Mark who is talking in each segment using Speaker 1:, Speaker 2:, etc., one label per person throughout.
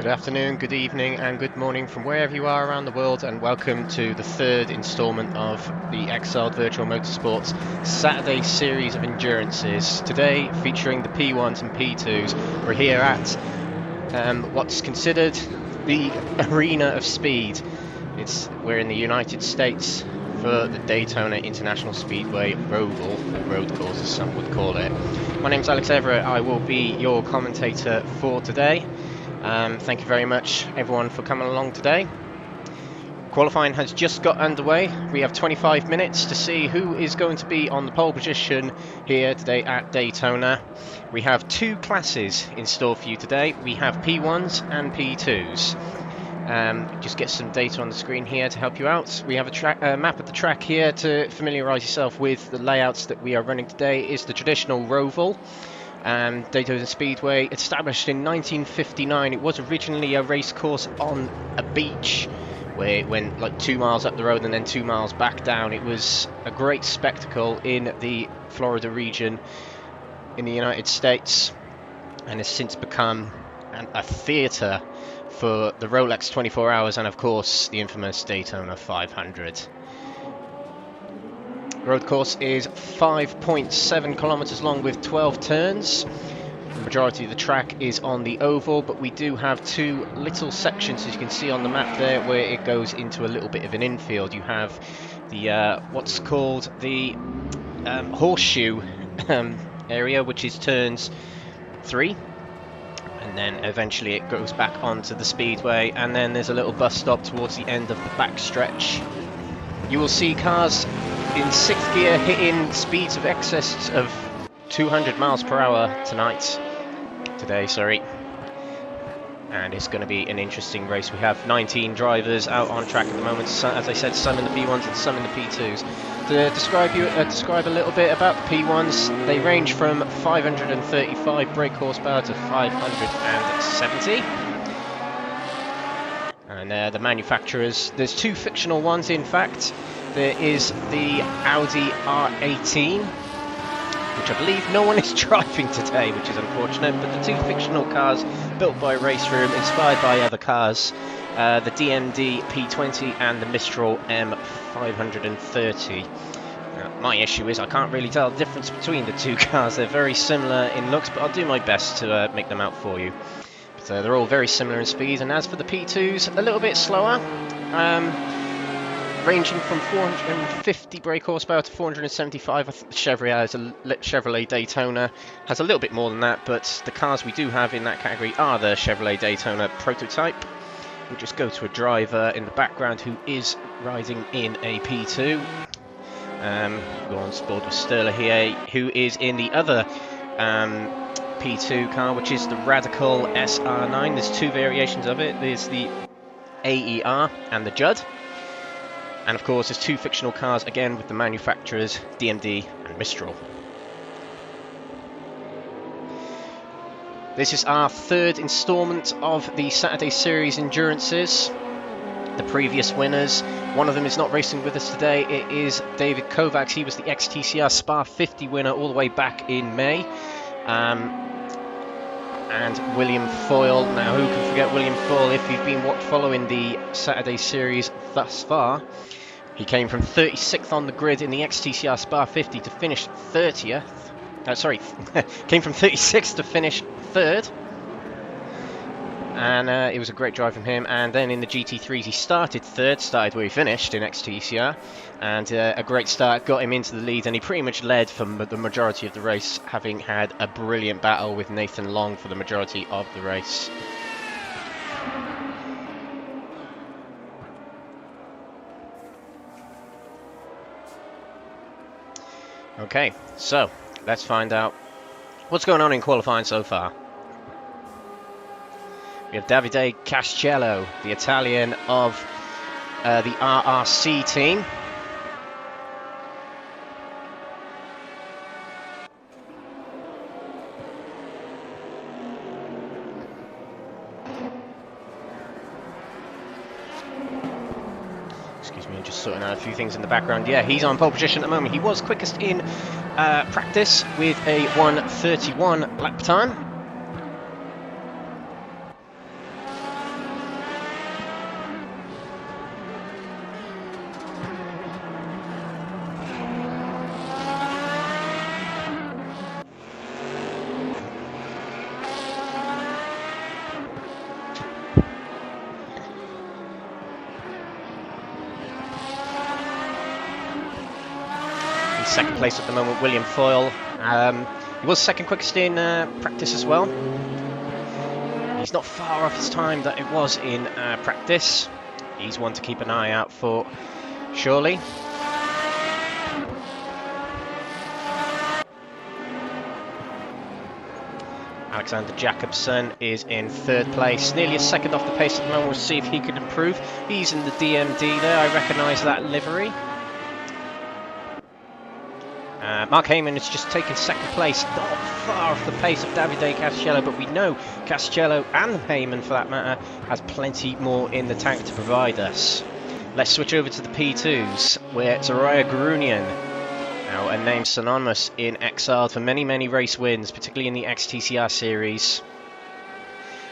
Speaker 1: Good afternoon, good evening and good morning from wherever you are around the world, and welcome to the third instalment of the Exiled Virtual Motorsports Saturday series of endurances. Today featuring the P1s and P2s. We're here at what's considered the arena of speed. We're in the United States for the Daytona International Speedway Roval, or road course as some would call it. My name's Alex Everitt. I will be your commentator for today. Thank you very much everyone for coming along today. Qualifying has just got underway. We have 25 minutes to see who is going to be on the pole position here today at Daytona. We have two classes in store for you today. We have P1s and P2s. Just get some data on the screen here to help you out. We have a map of the track here to familiarise yourself with the layouts that we are running today. Is the traditional Roval. Daytona Speedway, established in 1959. It was originally a race course on a beach where it went like 2 miles up the road and then 2 miles back down. It was a great spectacle in the Florida region in the United States, and has since become a theatre for the Rolex 24 Hours and of course the infamous Daytona 500. The road course is 5.7 kilometers long with 12 turns. The majority of the track is on the oval, but we do have two little sections, as you can see on the map there, where it goes into a little bit of an infield. You have the what's called the horseshoe area, which is turns 3, and then eventually it goes back onto the speedway, and then there's a little bus stop towards the end of the back stretch. You will see cars in 6th gear hitting speeds of excess of 200 miles per hour today, and it's going to be an interesting race. We have 19 drivers out on track at the moment, so, as I said, some in the P1s and some in the P2s. To describe a little bit about the P1s, they range from 535 brake horsepower to 570. And the manufacturers, there's two fictional ones in fact. There is the Audi R18, which I believe no one is driving today, which is unfortunate, but the two fictional cars built by Raceroom, inspired by other cars, the DMD P20 and the Mistral M530. My issue is I can't really tell the difference between the two cars. They're very similar in looks, but I'll do my best to make them out for you. So they're all very similar in speed, and as for the P2s, a little bit slower, ranging from 450 brake horsepower to 475. I think the Chevrolet Daytona has a little bit more than that, but the cars we do have in that category are the Chevrolet Daytona prototype. We'll just go to a driver in the background who is riding in a P2. Go on board with Sterler here, who is in the other P2 car, which is the Radical SR9. There's two variations of it. There's the AER and the Judd. And of course there's two fictional cars again with the manufacturers DMD and Mistral. This is our third instalment of the Saturday Series Endurances. The previous winners, one of them is not racing with us today. It is David Kovacs. He was the XTCR Spa 50 winner all the way back in May. And William Foyle. Now, who can forget William Foyle if you've been following the Saturday Series thus far? He came from 36th on the grid in the XTCR Spa 50 to finish 30th. Came from 36th to finish 3rd. And it was a great drive from him. And then in the GT3s he started 3rd, started where he finished in XTCR. And a great start got him into the lead, and he pretty much led for the majority of the race, having had a brilliant battle with Nathan Long for the majority of the race. Okay, so let's find out what's going on in qualifying so far. We have Davide Castello, the Italian of the RRC team. Excuse me, I'm just sorting out a few things in the background. Yeah, he's on pole position at the moment. He was quickest in practice with a 1:31 lap time. In second place at the moment, William Foyle. He was second quickest in practice as well. He's not far off his time that it was in practice. He's one to keep an eye out for, surely. Alexander Jacobsen is in third place, nearly a second off the pace at the moment. We'll see if he can improve. He's in the DMD there, I recognise that livery. Mark Heyman has just taken second place, not far off the pace of Davide Castello, but we know Castello and Heyman, for that matter, has plenty more in the tank to provide us. Let's switch over to the P2s, where Zaraya Gurunian, now a name synonymous in Exiled for many, many race wins, particularly in the XTCR series.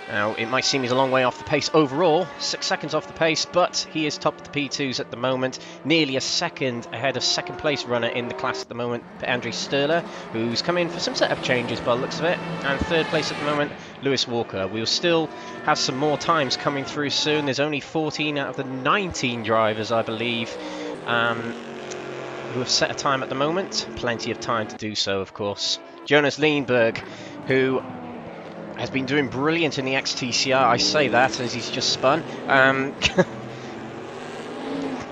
Speaker 1: Now, it might seem he's a long way off the pace overall, 6 seconds off the pace, but he is top of the P2s at the moment, nearly a second ahead of second place runner in the class at the moment, Andre Sturler, who's come in for some setup changes by the looks of it, and third place at the moment, Lewis Walker. We'll still have some more times coming through soon. There's only 14 out of the 19 drivers, I believe, who have set a time at the moment. Plenty of time to do so, of course. Jonas Leenberg, who has been doing brilliant in the XTCR. I say that as he's just spun.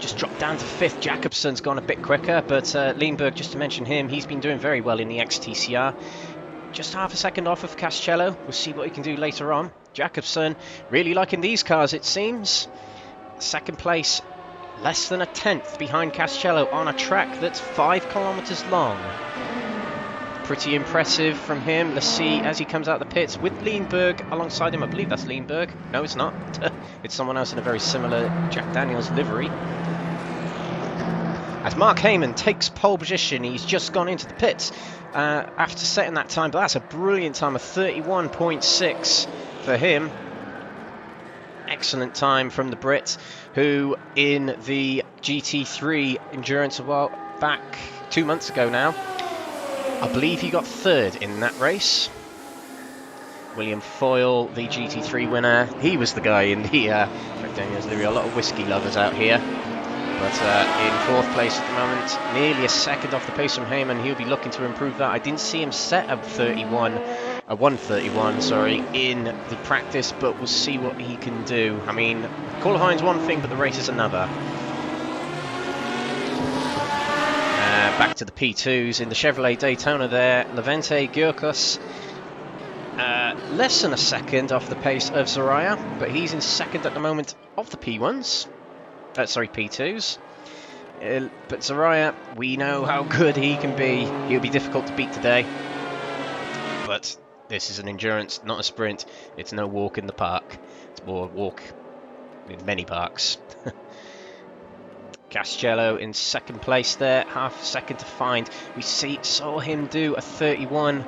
Speaker 1: Just dropped down to 5th. Jacobsen's gone a bit quicker, but Leenberg, just to mention him, he's been doing very well in the XTCR. Just half a second off of Castello. We'll see what he can do later on. Jacobsen really liking these cars, it seems. Second place, less than a 10th behind Castello on a track that's 5 kilometers long. Pretty impressive from him. Let's see as he comes out of the pits with Leenberg alongside him. I believe that's Leenberg. No, it's not. It's someone else in a very similar Jack Daniels livery. As Mark Heyman takes pole position, he's just gone into the pits after setting that time, but that's a brilliant time of 31.6 for him. Excellent time from the Brit, who in the GT3 Endurance a while back, 2 months ago now, I believe he got third in that race. William Foyle, the GT3 winner, he was the guy in the Jack Daniels livery. A lot of whiskey lovers out here. But in 4th place at the moment, nearly a second off the pace from Heyman. He'll be looking to improve that. I didn't see him set a 1:31, sorry, in the practice, but we'll see what he can do. I mean, qualifying's one thing, but the race is another. Back to the P2s in the Chevrolet Daytona there. Levente Gyurkos, less than a second off the pace of Zaraya, but he's in second at the moment of the P1s. Sorry, P2s. But Zaraya, we know how good he can be. He'll be difficult to beat today. But this is an endurance, not a sprint. It's no walk in the park. It's more a walk in many parks. Castello in second place there, half a second to find. We saw him do a 31.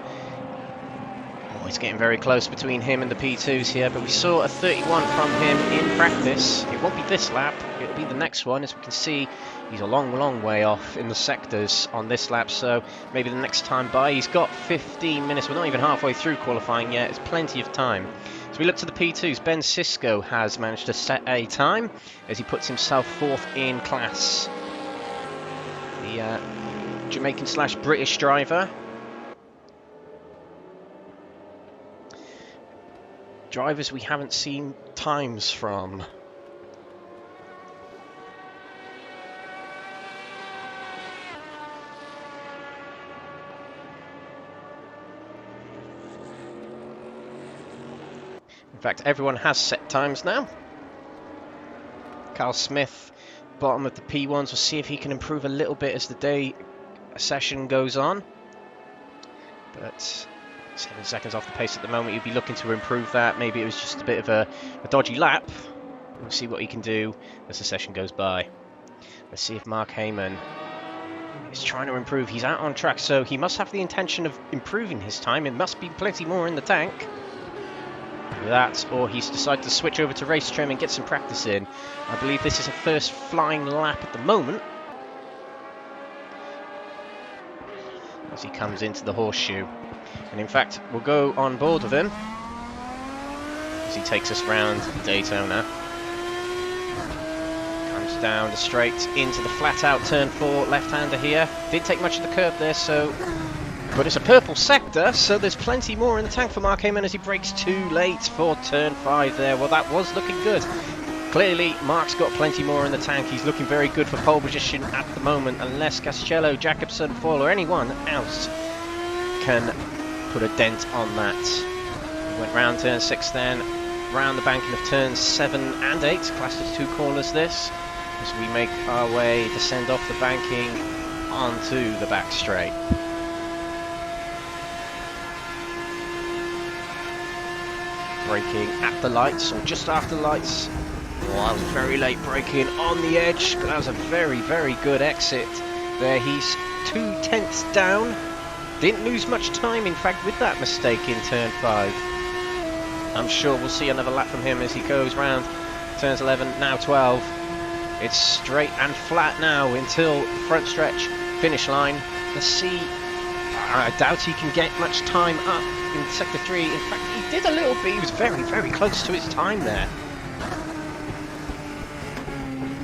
Speaker 1: Oh, he's getting very close between him and the P2s here, but we saw a 31 from him in practice. It won't be this lap, it'll be the next one. As we can see, he's a long, long way off in the sectors on this lap, so maybe the next time by. He's got 15 minutes, we're not even halfway through qualifying yet, it's plenty of time. As we look to the P2s, Ben Sisko has managed to set a time as he puts himself 4th in class. The Jamaican/British driver. Drivers we haven't seen times from. In fact, everyone has set times now. Carl Smith, bottom of the P1s. We'll see if he can improve a little bit as the day session goes on. But 7 seconds off the pace at the moment. You'll be looking to improve that. Maybe it was just a bit of a dodgy lap. We'll see what he can do as the session goes by. Let's see if Mark Heyman is trying to improve. He's out on track, so he must have the intention of improving his time. It must be plenty more in the tank. That, or he's decided to switch over to Raceroom and get some practice in. I believe this is a first flying lap at the moment, as he comes into the horseshoe. And in fact, we'll go on board with him as he takes us round Daytona. Comes down the straight into the flat out turn 4, left-hander here. Didn't take much of the curb there, but it's a purple sector, so there's plenty more in the tank for Mark Heyman as he brakes too late for turn 5 there. Well, that was looking good. Clearly, Mark's got plenty more in the tank. He's looking very good for pole position at the moment, unless Castello, Jacobson, Foyle, or anyone else can put a dent on that. He went round turn 6 then, round the banking of turns 7 and 8, classed as 2 corners this, as we make our way, descend off the banking onto the back straight. Braking at the lights, or just after the lights. Oh, that was very late braking on the edge, but that was a very, very good exit there. He's 2/10 down. Didn't lose much time, in fact, with that mistake in turn 5. I'm sure we'll see another lap from him as he goes round turns 11, now 12. It's straight and flat now until front stretch, finish line. Let's see. I doubt he can get much time up in sector 3. In fact, he did a little bit. He was very, very close to his time there.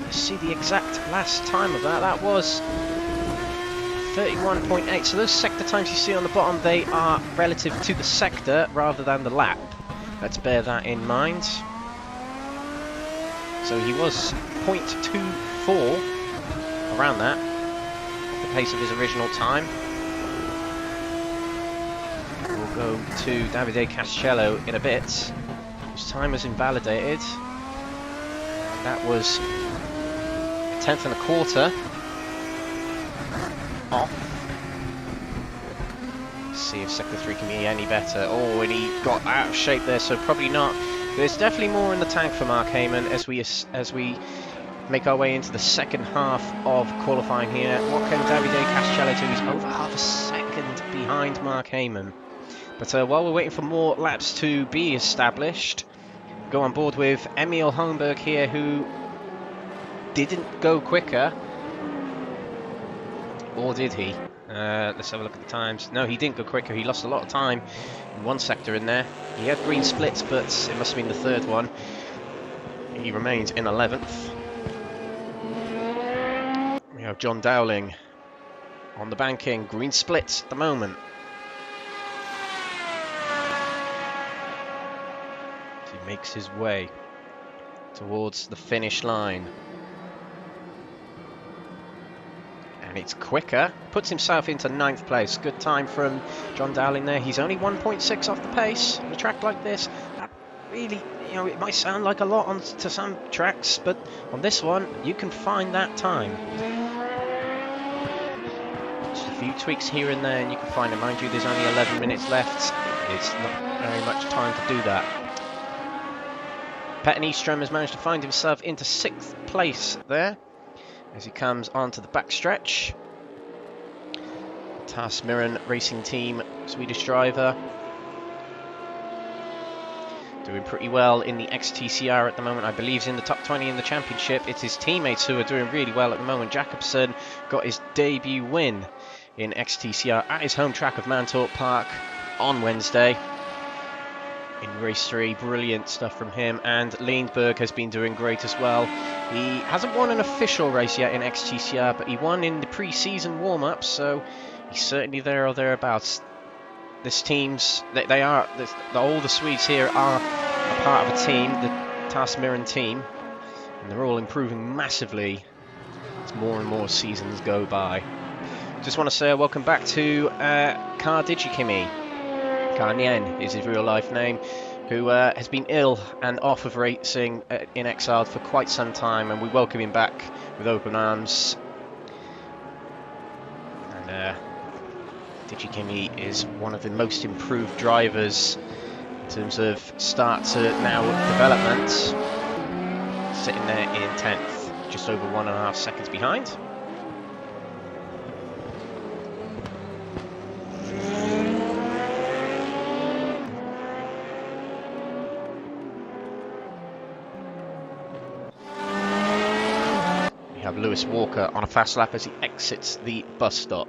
Speaker 1: Let's see the exact last time of that. That was 31.8. So those sector times you see on the bottom, they are relative to the sector rather than the lap. Let's bear that in mind. So he was 0.24, around that, the pace of his original time. We'll go to Davide Castello in a bit, whose time was invalidated. And that was 10th and a quarter off. Let's see if sector 3 can be any better. Oh, and he got out of shape there, so probably not. There's definitely more in the tank for Mark Heyman as we make our way into the second half of qualifying here. What can Davide Castello do? He's over half a second behind Mark Heyman. But while we're waiting for more laps to be established, go on board with Emil Holmberg here, who didn't go quicker. Or did he? Let's have a look at the times. No, he didn't go quicker. He lost a lot of time in one sector in there. He had green splits, but it must have been the third one. He remains in 11th. We have John Dowling on the banking. Green splits at the moment. He makes his way towards the finish line. And it's quicker, puts himself into 9th place. Good time from John Dowling there. He's only 1.6 off the pace on a track like this. That really, you know, it might sound like a lot on to some tracks, but on this one, you can find that time. Just a few tweaks here and there, and you can find it. Mind you, there's only 11 minutes left. It's not very much time to do that. Petter Nyström has managed to find himself into 6th place there, as he comes onto the backstretch. Tasmiran Racing Team, Swedish driver, doing pretty well in the XTCR at the moment. I believe he's in the top 20 in the championship. It's his teammates who are doing really well at the moment. Jacobson got his debut win in XTCR at his home track of Mantorp Park on Wednesday. In race 3, brilliant stuff from him, and Lindberg has been doing great as well. He hasn't won an official race yet in XTCR, but he won in the pre-season warm-up, so he's certainly there or thereabouts. This team's, all the Swedes here are a part of a team, the Tasmiran team, and they're all improving massively as more and more seasons go by. Just want to say welcome back to Car Digikimi. Karnien is his real life name, who has been ill and off of racing in Exiled for quite some time, and we welcome him back with open arms. And Digikimi is one of the most improved drivers in terms of start to now development, sitting there in 10th, just over 1.5 seconds behind. Lewis Walker on a fast lap as he exits the bus stop.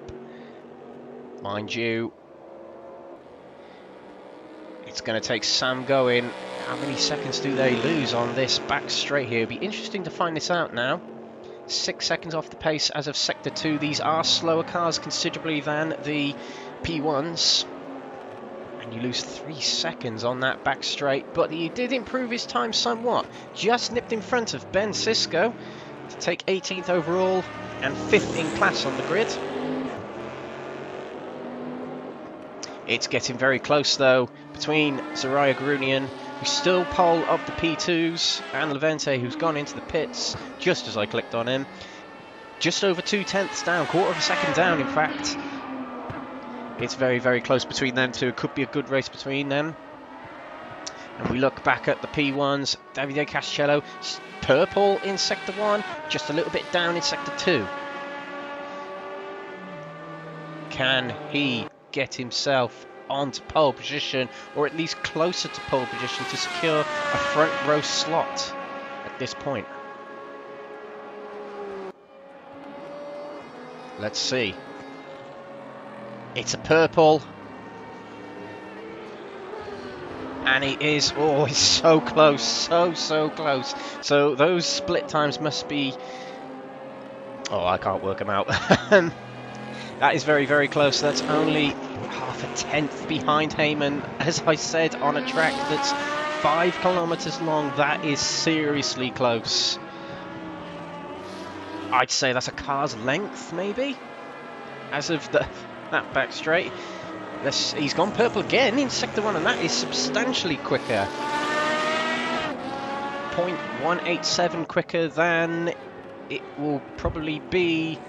Speaker 1: Mind you, it's going to take Sam going. How many seconds do they lose on this back straight here? It'll be interesting to find this out now. 6 seconds off the pace as of Sector 2. These are slower cars considerably than the P1s. And you lose 3 seconds on that back straight, but he did improve his time somewhat. Just nipped in front of Ben Sisko to take 18th overall and 5th in class on the grid. It's getting very close though between Zaraya Grunian, who's still pole of the P2s, and Levente, who's gone into the pits just as I clicked on him. Just over 2/10 down, quarter of a second down in fact. It's very, very close between them two. It could be a good race between them. And we look back at the P1s. Davide Castello, purple in Sector 1, just a little bit down in Sector 2. Can he get himself onto pole position, or at least closer to pole position, to secure a front row slot at this point? Let's see. It's a purple. And he is, oh, he's so close, so close. So those split times must be, oh, I can't work them out. That is very, very close. That's only half a tenth behind Heyman. As I said, on a track that's 5 kilometers long, that is seriously close. I'd say that's a car's length, maybe, as of that back straight. He's gone purple again in Sector 1, and that is substantially quicker. 0.187 quicker than it will probably be.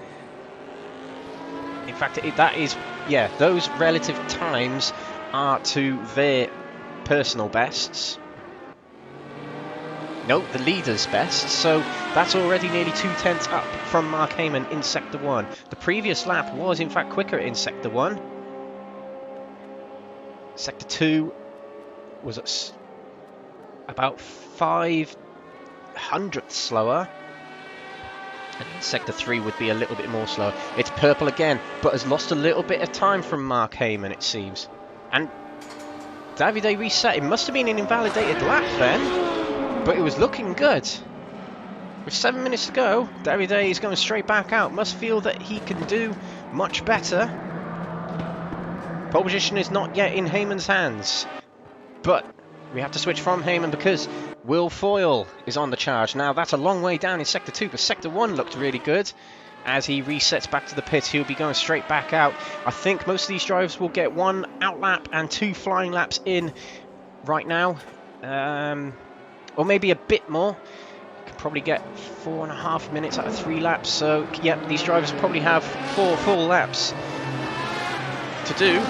Speaker 1: In fact, that is, yeah, those relative times are to their personal bests. No, the leader's best, so that's already nearly 2/10 up from Mark Heyman in Sector 1. The previous lap was in fact quicker in Sector 1. Sector 2 was at about 0.05 slower. And Sector 3 would be a little bit more slow. It's purple again, but has lost a little bit of time from Mark Heyman, it seems. And Davide reset. It must have been an invalidated lap then, but it was looking good. With 7 minutes to go, Davide is going straight back out. Must feel that he can do much better. Pole position is not yet in Heyman's hands, but we have to switch from Heyman because Will Foyle is on the charge. Now that's a long way down in Sector 2, but Sector 1 looked really good. As he resets back to the pit, he'll be going straight back out. I think most of these drivers will get 1 out lap and 2 flying laps in right now, or maybe a bit more. Can probably get 4.5 minutes out of 3 laps. So yeah, these drivers probably have 4 full laps to do.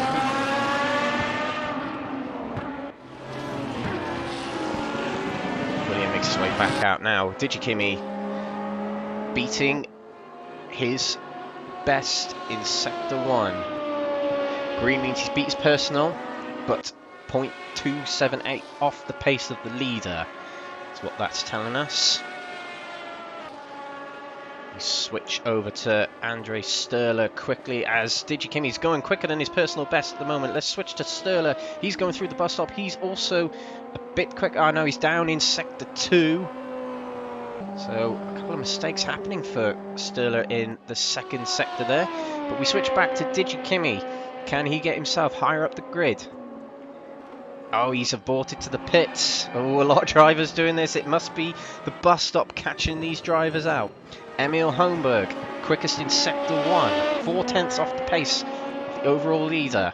Speaker 1: William makes his way back out now. Digikimi beating his best in Sector 1. Green means he's beat his personal, but 0.278 off the pace of the leader. That's what that's telling us. We switch over to Andre Sturler quickly as Digikimi's going quicker than his personal best at the moment. Let's switch to Sturler. He's going through the bus stop. He's also a bit quick. Oh no, he's down in Sector 2. So a couple of mistakes happening for Sturler in the second sector there. But we switch back to Digikimi. Can he get himself higher up the grid? Oh, he's aborted to the pits. Oh, a lot of drivers doing this. It must be the bus stop catching these drivers out. Emil Holmberg, quickest in Sector 1. 0.4 off the pace of the overall leader.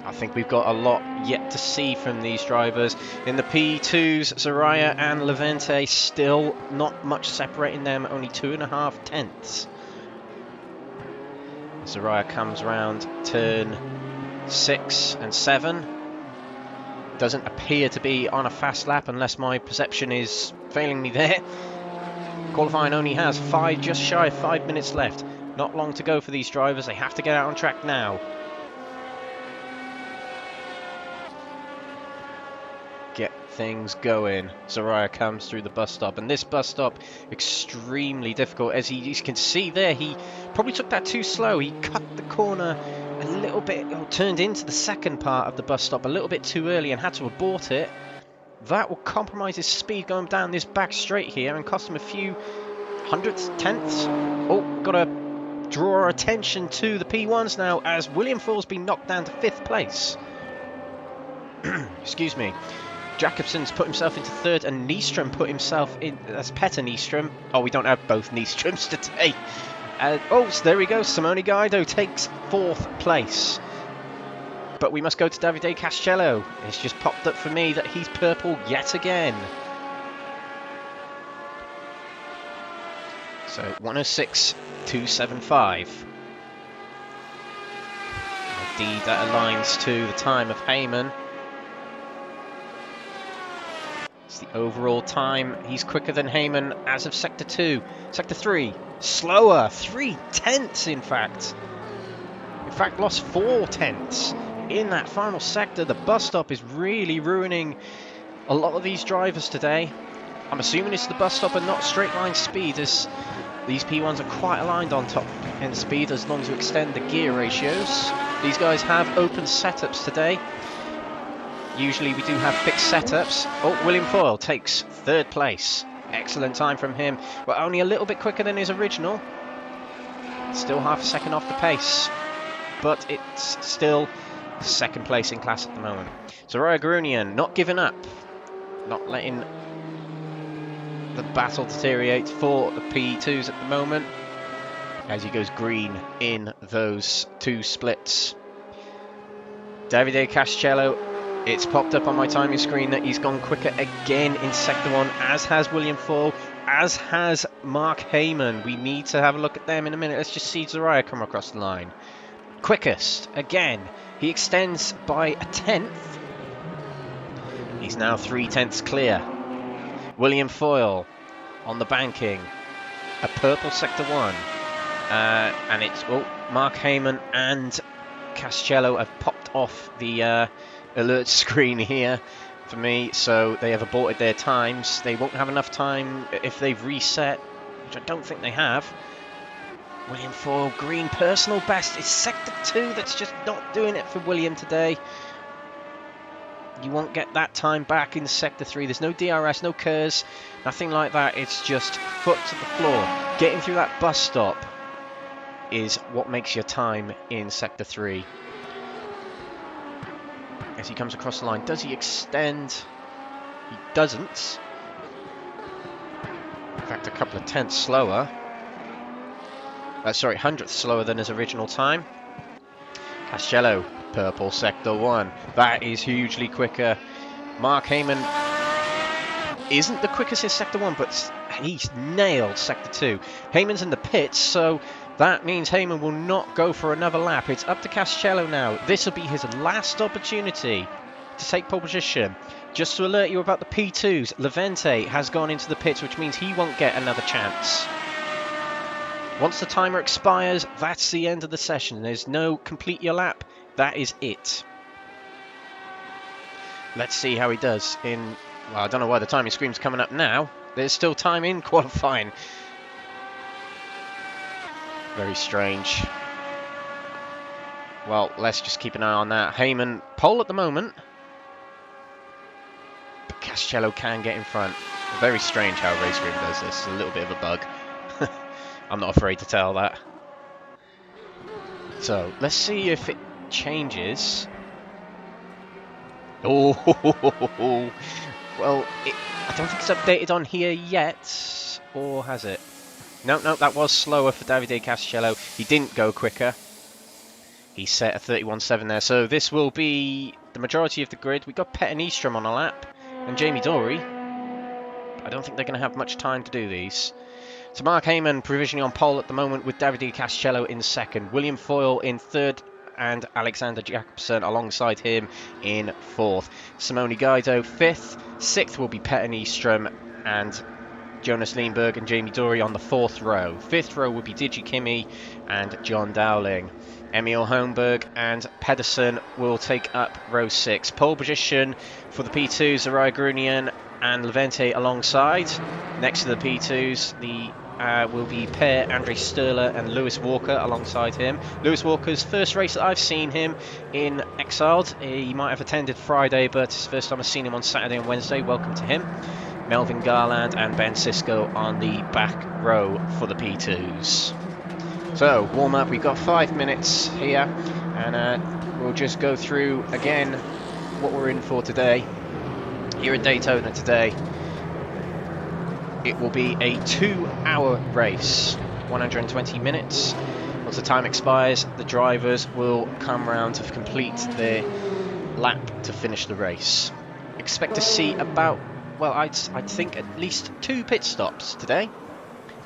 Speaker 1: I think we've got a lot yet to see from these drivers. In the P2s, Zaraya and Levente, still not much separating them, only 2.5 tenths. Zaraya comes round turn 6 and 7. Doesn't appear to be on a fast lap unless my perception is failing me there. Qualifying only has just shy of 5 minutes left. Not long to go for these drivers. They have to get out on track now. Get things going. Zaraya comes through the bus stop, and this bus stop extremely difficult. As you can see there, he probably took that too slow. He cut the corner a little bit, or turned into the second part of the bus stop a little bit too early and had to abort it. that will compromise his speed going down this back straight here and cost him a few hundredths, tenths. Oh, got to draw our attention to the P1s now as William Foyle's been knocked down to 5th place. Excuse me. Jakobsen's put himself into 3rd and Nystrom put himself in, that's Petter Nystrom. Oh, we don't have both Nystroms today. Oh, so there we go, Simone Guido takes 4th place. But we must go to Davide Castello. It's just popped up for me that he's purple yet again. So 106.275. Indeed, that aligns to the time of Heyman. It's the overall time. He's quicker than Heyman as of Sector 2. Sector 3, slower. 3 tenths, in fact. In fact, lost 4 tenths. In that final sector, the bus stop is really ruining a lot of these drivers today. I'm assuming it's the bus stop and not straight line speed, as these P1s are quite aligned on top end speed as long as you extend the gear ratios. These guys have open setups today. Usually we do have fixed setups. Oh, William Foyle takes 3rd place. Excellent time from him. But only a little bit quicker than his original. Still half a second off the pace. But it's still 2nd place in class at the moment. Soraya Garunian not giving up. Not letting the battle deteriorate for the P2s at the moment. As he goes green in those 2 splits. Davide Castello. It's popped up on my timing screen that he's gone quicker again in Sector 1, as has William Foyle, as has Mark Heyman. We need to have a look at them in a minute. Let's just see Zoraya come across the line. Quickest, again. He extends by a 10th. He's now 3 tenths clear. William Foyle on the banking. A purple Sector 1. And it's, oh, Mark Heyman and Castello have popped off the alert screen here for me, so they have aborted their times. They won't have enough time if they've reset, which I don't think they have. William Foyle, green personal best. It's Sector 2 that's just not doing it for William today. You won't get that time back in Sector 3. There's no DRS, no KERS, nothing like that. It's just foot to the floor. Getting through that bus stop is what makes your time in Sector 3. As he comes across the line, does he extend? He doesn't. In fact, a couple of tenths slower. Sorry, hundredths slower than his original time. Castello, purple Sector 1. That is hugely quicker. Mark Heyman isn't the quickest in Sector 1, but he's nailed Sector 2. Heyman's in the pits, so that means Heyman will not go for another lap. It's up to Castello now. This will be his last opportunity to take pole position. Just to alert you about the P2s, Levente has gone into the pits, which means he won't get another chance. Once the timer expires, that's the end of the session. There's no complete your lap. That is it. Let's see how he does in... Well, I don't know why the timing screen's coming up now. There's still time in qualifying. Very strange. Well, let's just keep an eye on that. Heyman, pole at the moment. But Castello can get in front. Very strange how Raceroom does this. It's a little bit of a bug. I'm not afraid to tell that. So, let's see if it changes. Oh, well, I don't think it's updated on here yet. Or has it? No, that was slower for Davide Castello. He didn't go quicker. He set a 31.7 there. So this will be the majority of the grid. We've got Petter Nystrom on a lap and Jamie Dory. I don't think they're going to have much time to do these. So Mark Heyman provisionally on pole at the moment with Davide Castello in 2nd. William Foyle in 3rd and Alexander Jakobsen alongside him in 4th. Simone Guido 5th. 6th will be Petter Nystrom and Jonas Lindberg and Jamie Dory on the 4th row. 5th row will be Digi Kimi and John Dowling. Emil Holmberg and Pedersen will take up row 6. Pole position for the P2s, Zoraya Garunian and Levente alongside. Next to the P2s, the will be pair Andre Sturler and Lewis Walker alongside him. Lewis Walker's first race that I've seen him in Exiled. He might have attended Friday, but it's the first time I've seen him on Saturday and Wednesday. Welcome to him. Melvin Garland and Ben Sisko on the back row for the P2s. So, warm up, we've got 5 minutes here, and we'll just go through again what we're in for today. Here at Daytona today, it will be a 2-hour race, 120 minutes. Once the time expires, the drivers will come round to complete their lap to finish the race. Expect to see about, well, I'd think at least 2 pit stops today.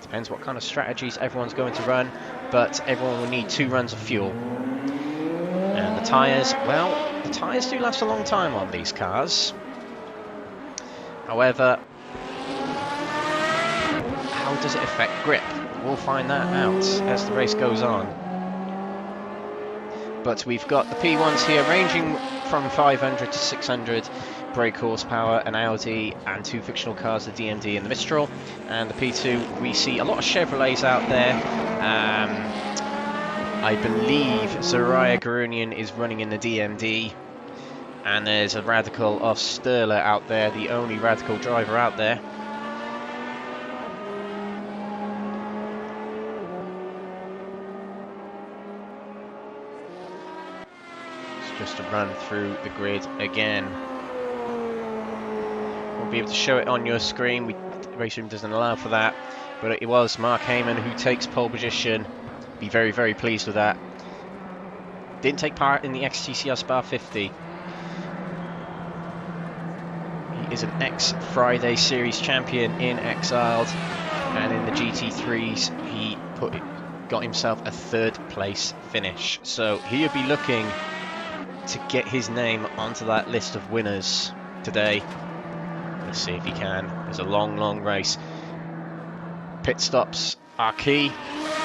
Speaker 1: Depends what kind of strategies everyone's going to run, but everyone will need 2 runs of fuel. And the tyres, well, the tyres do last a long time on these cars. However, how does it affect grip? We'll find that out as the race goes on. But we've got the P1s here ranging from 500 to 600 brake horsepower, an Audi and 2 fictional cars, the DMD and the Mistral. And the P2, we see a lot of Chevrolets out there. I believe Zariah Garunian is running in the DMD. And there's a Radical of Sturler out there, the only Radical driver out there. It's just a run through the grid again. Won't be able to show it on your screen, Raceroom doesn't allow for that, but it was Mark Heyman who takes pole position. Be very, very pleased with that. Didn't take part in the XTCR Spa 50. He is an ex-Friday Series champion in Exiled, and in the GT3s he got himself a 3rd place finish. So he'll be looking to get his name onto that list of winners today. Let's see if he can. There's a long, long race. Pit stops are key.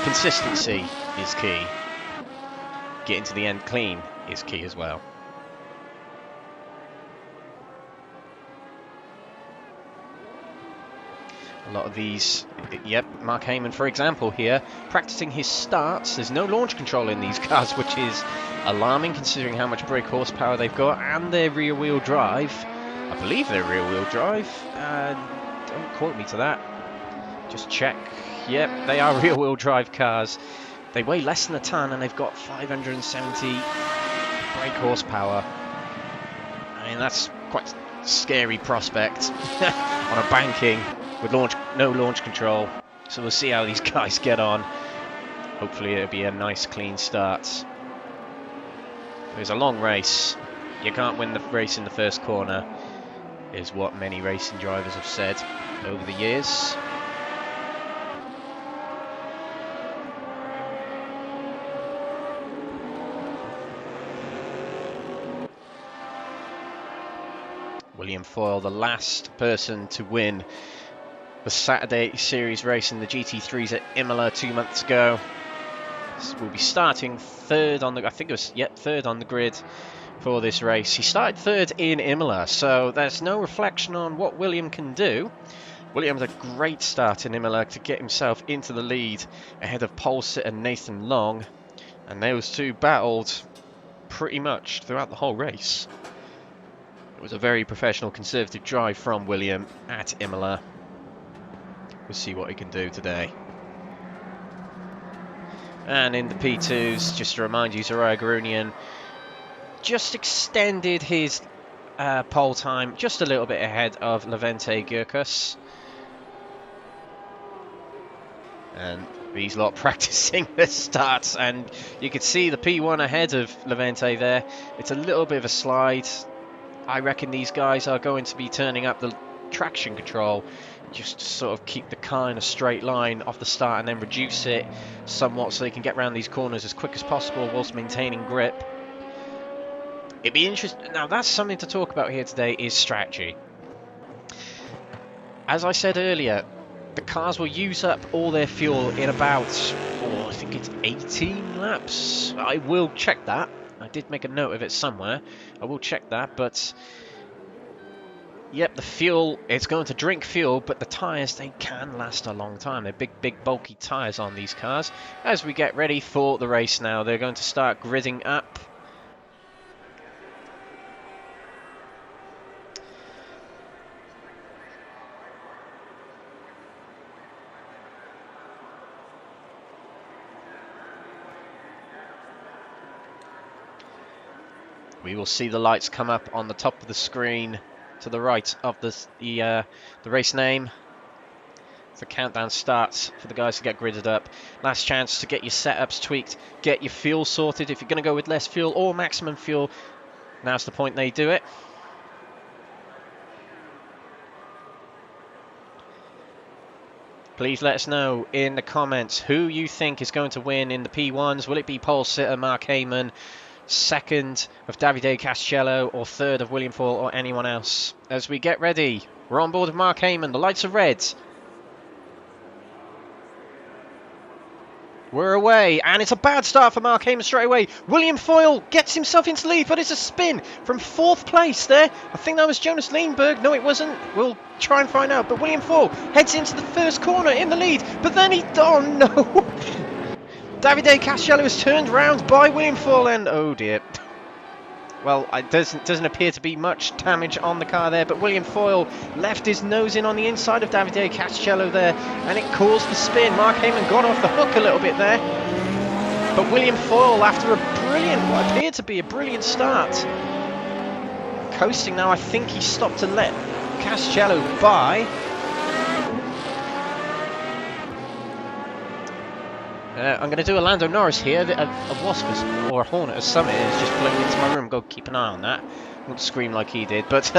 Speaker 1: Consistency is key. Getting to the end clean is key as well. A lot of these, yep, Mark Heyman, for example, here, practicing his starts. There's no launch control in these cars, which is alarming considering how much brake horsepower they've got, and their rear-wheel drive. I believe they're rear-wheel drive. Don't quote me to that. Just check. Yep, they are rear-wheel drive cars. They weigh less than a ton, and they've got 570 brake horsepower. I mean, that's quite a scary prospect on a banking with no launch control. So we'll see how these guys get on. Hopefully it'll be a nice clean start. There's a long race. You can't win the race in the first corner, is what many racing drivers have said over the years. William Foyle, the last person to win the Saturday Series race in the GT3s at Imola 2 months ago. We'll be starting 3rd on the, I think it was, yep, 3rd on the grid for this race. He started 3rd in Imola, so there's no reflection on what William can do. William had a great start in Imola to get himself into the lead ahead of pole sitter Nathan Long, and those two battled pretty much throughout the whole race. It was a very professional, conservative drive from William at Imola. We'll see what he can do today. And in the P2s, just to remind you, Zariah Garunian just extended his pole time just a little bit ahead of Levente Gurkus. And these lot practicing the starts, and you could see the P1 ahead of Levente there. It's a little bit of a slide. I reckon these guys are going to be turning up the traction control just to sort of keep the car in a straight line off the start and then reduce it somewhat so they can get around these corners as quick as possible whilst maintaining grip. It'd be interesting. Now that's something to talk about here today, is strategy. As I said earlier, the cars will use up all their fuel in about, I think it's 18 laps. I will check that. I did make a note of it somewhere. I will check that, but Yep, the fuel, it's going to drink fuel, but the tyres, they can last a long time. They're big, bulky tyres on these cars. As we get ready for the race now, they're going to start gridding up. We will see the lights come up on the top of the screen to the right of the race name. The countdown starts for the guys to get gridded up. Last chance to get your setups tweaked, get your fuel sorted. If you're going to go with less fuel or maximum fuel, now's the point they do it. Please let us know in the comments who you think is going to win in the P1s. Will it be pole sitter Mark Heyman, second of Davide Castello, or third of William Foyle, or anyone else? As we get ready, we're on board with Mark Heyman. The lights are red. We're away, and it's a bad start for Mark Heyman straight away. William Foyle gets himself into the lead, but it's a spin from 4th place there. I think that was Jonas Lindberg. No, it wasn't. We'll try and find out. But William Foyle heads into the first corner in the lead, but then oh no! Davide Castello is turned round by William Foyle, and oh dear. Well, it doesn't appear to be much damage on the car there, but William Foyle left his nose in on the inside of Davide Castello there, and it caused the spin. Mark Heyman got off the hook a little bit there, but William Foyle, after what appeared to be a brilliant start, coasting now. I think he stopped to let Castello by. I'm going to do a Lando Norris here. A wasp or a hornet, as some it is, just flown into my room. Go keep an eye on that. Won't scream like he did. But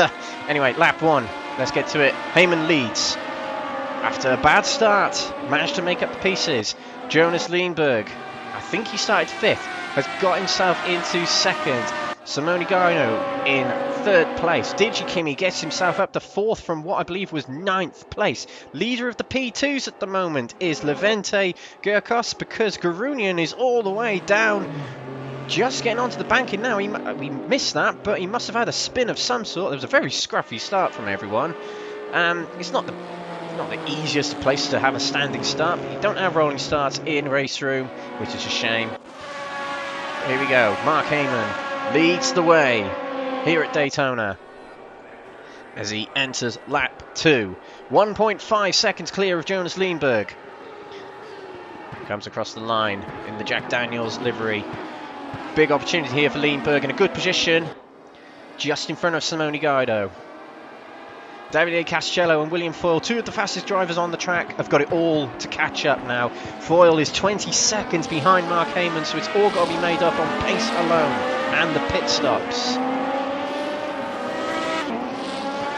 Speaker 1: anyway, lap 1. Let's get to it. Heyman leads. After a bad start, managed to make up the pieces. Jonas Lindberg, I think he started 5th, has got himself into 2nd. Simone Garino in 3rd place. Digi Kimi gets himself up to 4th from what I believe was 9th place. Leader of the P2s at the moment is Levente Gurkos, because Garunian is all the way down, just getting onto the banking now. We missed that, but he must have had a spin of some sort. There was a very scruffy start from everyone. It's not the easiest place to have a standing start, but you don't have rolling starts in Raceroom, which is a shame. Here we go. Mark Heyman leads the way here at Daytona as he enters lap 2. 1.5 seconds clear of Jonas Lindberg. Comes across the line in the Jack Daniels livery. Big opportunity here for Lindberg, in a good position, just in front of Simone Guido. Davide Castello and William Foyle, 2 of the fastest drivers on the track, have got it all to catch up now. Foyle is 20 seconds behind Mark Heyman, so it's all got to be made up on pace alone and the pit stops.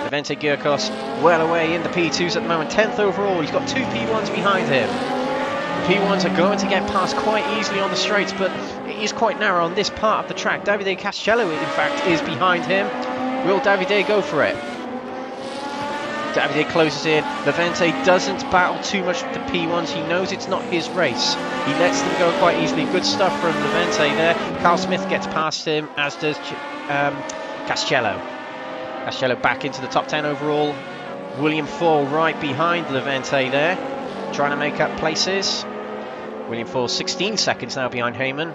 Speaker 1: Levente Gurkos well away in the P2s at the moment, 10th overall. He's got 2 P1s behind him. The P1s are going to get past quite easily on the straights, but it is quite narrow on this part of the track. Davide Castello, in fact, is behind him. Will Davide go for it? Davide closes in. Levente doesn't battle too much with the P1s. He knows it's not his race. He lets them go quite easily. Good stuff from Levente there. Carl Smith gets past him, as does Castello. Castello back into the top 10 overall. William Foyle right behind Levente there, trying to make up places. William Foyle 16 seconds now behind Heyman,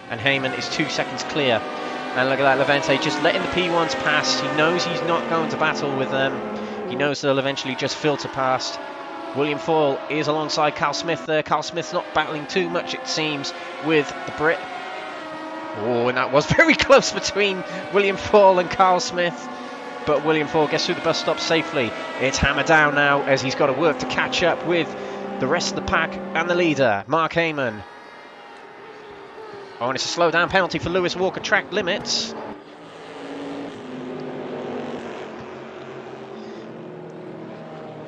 Speaker 1: and Heyman is 2 seconds clear. And look at that, Levente just letting the P1s pass. He knows he's not going to battle with them. He knows they'll eventually just filter past. William Foyle is alongside Carl Smith there. Carl Smith's not battling too much, it seems, with the Brit. Oh, and that was very close between William Foyle and Carl Smith. But William Foyle gets through the bus stop safely. It's hammer down now as he's got to work to catch up with the rest of the pack and the leader, Mark Heyman. Oh, and it's a slow down penalty for Lewis Walker, track limits.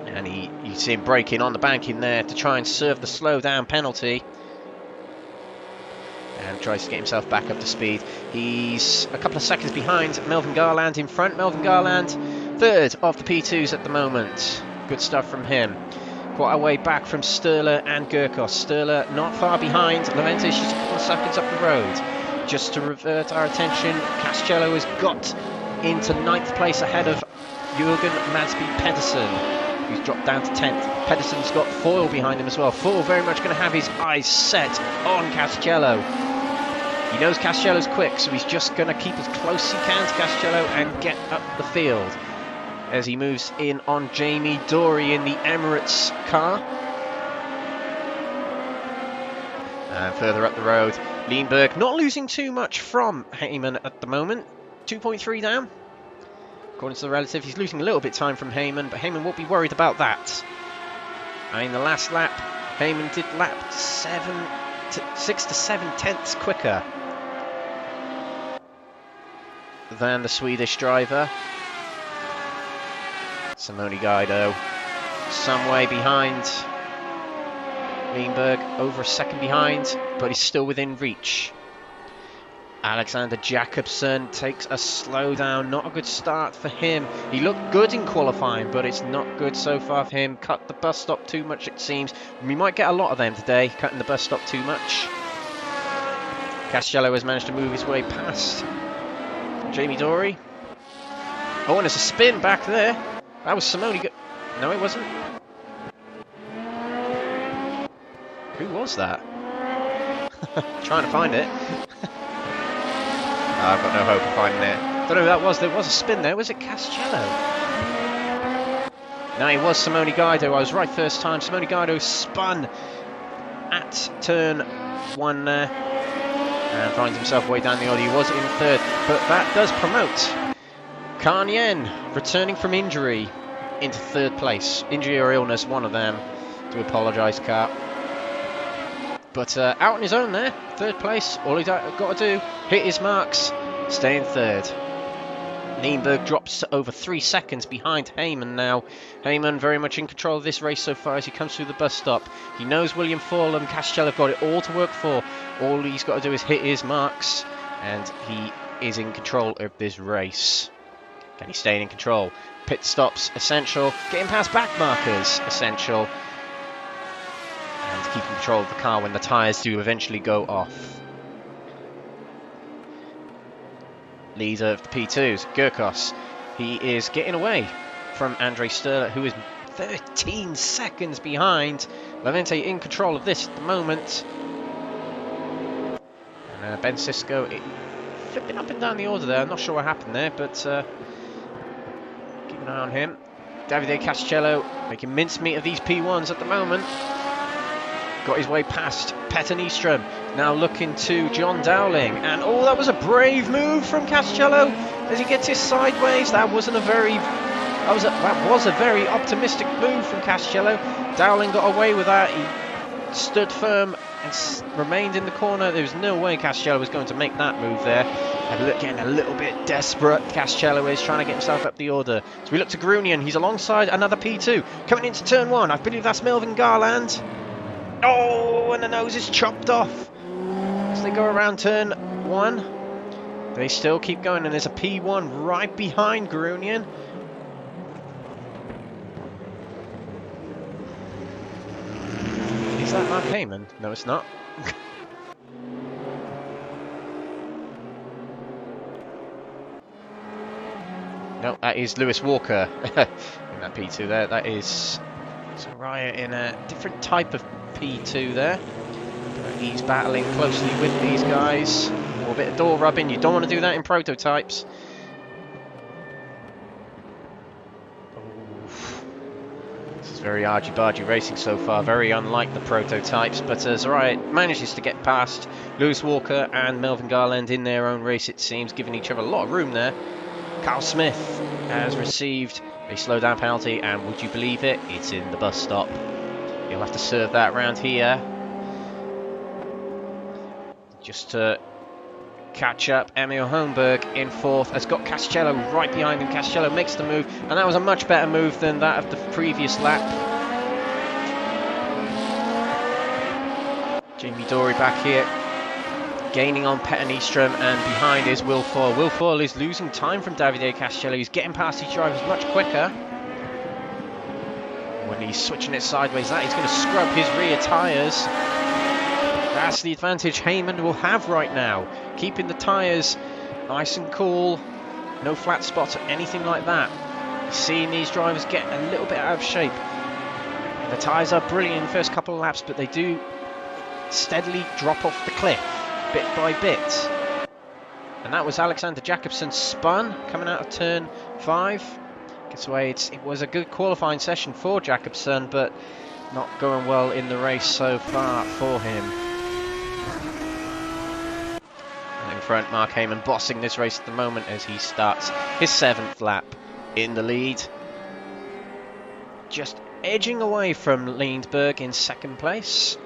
Speaker 1: And you see him braking on the banking there to try and serve the slow down penalty. And tries to get himself back up to speed. He's a couple of seconds behind Melvin Garland in front. Melvin Garland, 3rd of the P2s at the moment. Good stuff from him. Quite a way back from Sturla and Gurkos. Sturla not far behind. Levente is just a couple of seconds up the road. Just to revert our attention, Castello has got into 9th place ahead of Jürgen Madsby Pedersen, who's dropped down to 10th. Pedersen's got Foyle behind him as well. Foyle very much going to have his eyes set on Castello. He knows Castello's quick, so he's just going to keep as close as he can to Castello and get up the field as he moves in on Jamie Dory in the Emirates car. And further up the road, Lindbergh not losing too much from Heyman at the moment. 2.3 down. According to the relative, he's losing a little bit of time from Heyman, but Heyman won't be worried about that. And in the last lap, Heyman did lap 6 to 7 tenths quicker than the Swedish driver. Simone Guido some way behind Lindbergh, over a second behind, but he's still within reach. Alexander Jacobsen takes a slowdown, not a good start for him. He looked good in qualifying, but it's not good so far for him. Cut the bus stop too much, it seems. We might get a lot of them today, cutting the bus stop too much. Castello has managed to move his way past Jamie Dory. Oh, and there's a spin back there. That was Simone. No, it wasn't. Who was that? Trying to find it. I've got no hope of finding it. Don't know who that was. There was a spin there. Was it Castello? No, it was Simone Guido. I was right first time. Simone Guido spun at turn 1 there and finds himself way down the order. He was in third, but that does promote Karnien, returning from injury, into third place. Injury or illness, one of them. To apologise, Car. But out on his own there, third place. All he's got to do, hit his marks, stay in third. Lindbergh drops to over 3 seconds behind Heyman now. Heyman very much in control of this race so far as he comes through the bus stop. He knows William Foyle and Castello have got it all to work for. All he's got to do is hit his marks, and he is in control of this race. Can he stay in control? Pit stops, essential. Getting past back markers, essential. And keeping control of the car when the tyres do eventually go off. Leader of the P2s, Gurkos. He is getting away from Andre Sturler, who is 13 seconds behind. Lamente in control of this at the moment. And Ben Sisko flipping up and down the order there. I'm not sure what happened there, but keep an eye on him. Davide Castello making mincemeat of these P1s at the moment. Got his way past Petter Nyström, now looking to John Dowling, and oh, that was a brave move from Castello as he gets his sideways. That was a very optimistic move from Castello. Dowling got away with that. He stood firm and remained in the corner. There was no way Castello was going to make that move there. And getting a little bit desperate, Castello is trying to get himself up the order. So we look to Grunion. He's alongside another P2 coming into turn 1. I believe that's Melvin Garland. Oh, and the nose is chopped off as they go around turn 1. They still keep going, and there's a P1 right behind Grunion. Is that Mark Heyman? No, it's not. No, that is Lewis Walker in that P2 there. That is Soraya in a different type of P2 there. He's battling closely with these guys. A bit of door rubbing. You don't want to do that in prototypes. This is very argy-bargy racing so far. Very unlike the prototypes. But Soraya manages to get past Lewis Walker and Melvin Garland in their own race, it seems, giving each other a lot of room there. Carl Smith has received a slowdown penalty, and would you believe it, it's in the bus stop. He'll have to serve that round here. Just to catch up, Emil Holmberg in fourth has got Castello right behind him. Castello makes the move, and that was a much better move than that of the previous lap. Jamie Dory back here, gaining on Petter Nyström, and behind is Will Foyle. Will Foyle is losing time from Davide Castello. He's getting past his drivers much quicker. When he's switching it sideways, that he's going to scrub his rear tyres. That's the advantage Heyman will have right now. Keeping the tyres nice and cool. No flat spots or anything like that. You're seeing these drivers get a little bit out of shape. The tyres are brilliant in the first couple of laps, but they do steadily drop off the cliff, bit by bit. And that was Alexander Jacobsen's spun coming out of turn 5. Gets away. It was a good qualifying session for Jacobsen, but not going well in the race so far for him. And in front, Mark Heyman bossing this race at the moment as he starts his 7th lap in the lead. Just edging away from Lindbergh in 2nd place,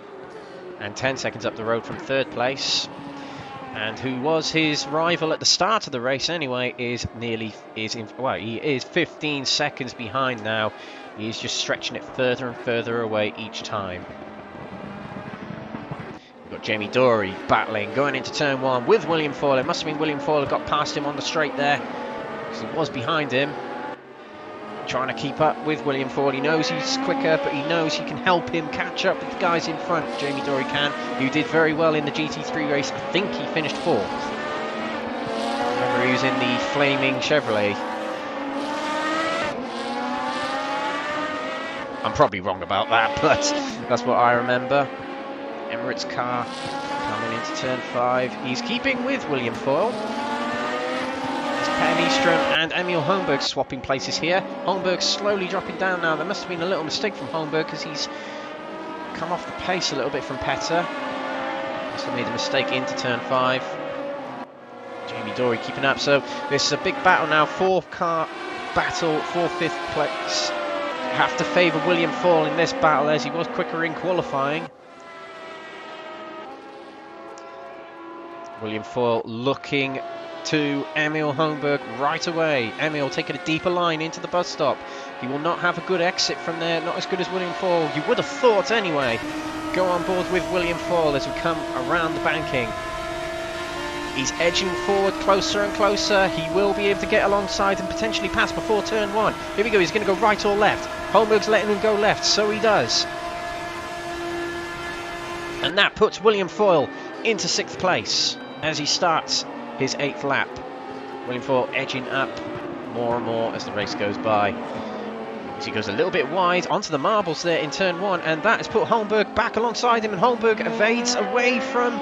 Speaker 1: and 10 seconds up the road from 3rd place. And who was his rival at the start of the race anyway he is 15 seconds behind now. He's just stretching it further and further away each time. We've got Jamie Dory battling, going into turn 1 with William Foyle. It must have been William Foyle who got past him on the straight there, because he was behind him. Trying to keep up with William Foyle. He knows he's quicker, but he knows he can help him catch up with the guys in front. Jamie Dory can, who did very well in the GT3 race. I think he finished 4th. Remember, he was in the flaming Chevrolet. I'm probably wrong about that, but that's what I remember. Everitt's car coming into turn 5. He's keeping with William Foyle. Eastrom and Emil Holmberg swapping places here. Holmberg slowly dropping down now. There must have been a little mistake from Holmberg because he's come off the pace a little bit from Petter. Must have made a mistake into turn 5. Jamie Dory keeping up. So this is a big battle now. 4-car battle for 5th place. Have to favour William Foyle in this battle as he was quicker in qualifying. William Foyle looking to Emil Holmberg right away. Emil taking a deeper line into the bus stop. He will not have a good exit from there, not as good as William Foyle. You would have thought anyway. Go on board with William Foyle as we come around the banking. He's edging forward closer and closer. He will be able to get alongside and potentially pass before turn 1. Here we go, he's going to go right or left. Holmberg's letting him go left, so he does. And that puts William Foyle into 6th place as he starts his 8th lap. William Foyle edging up more and more as the race goes by. As he goes a little bit wide onto the marbles there in turn 1, and that has put Holmberg back alongside him, and Holmberg evades away from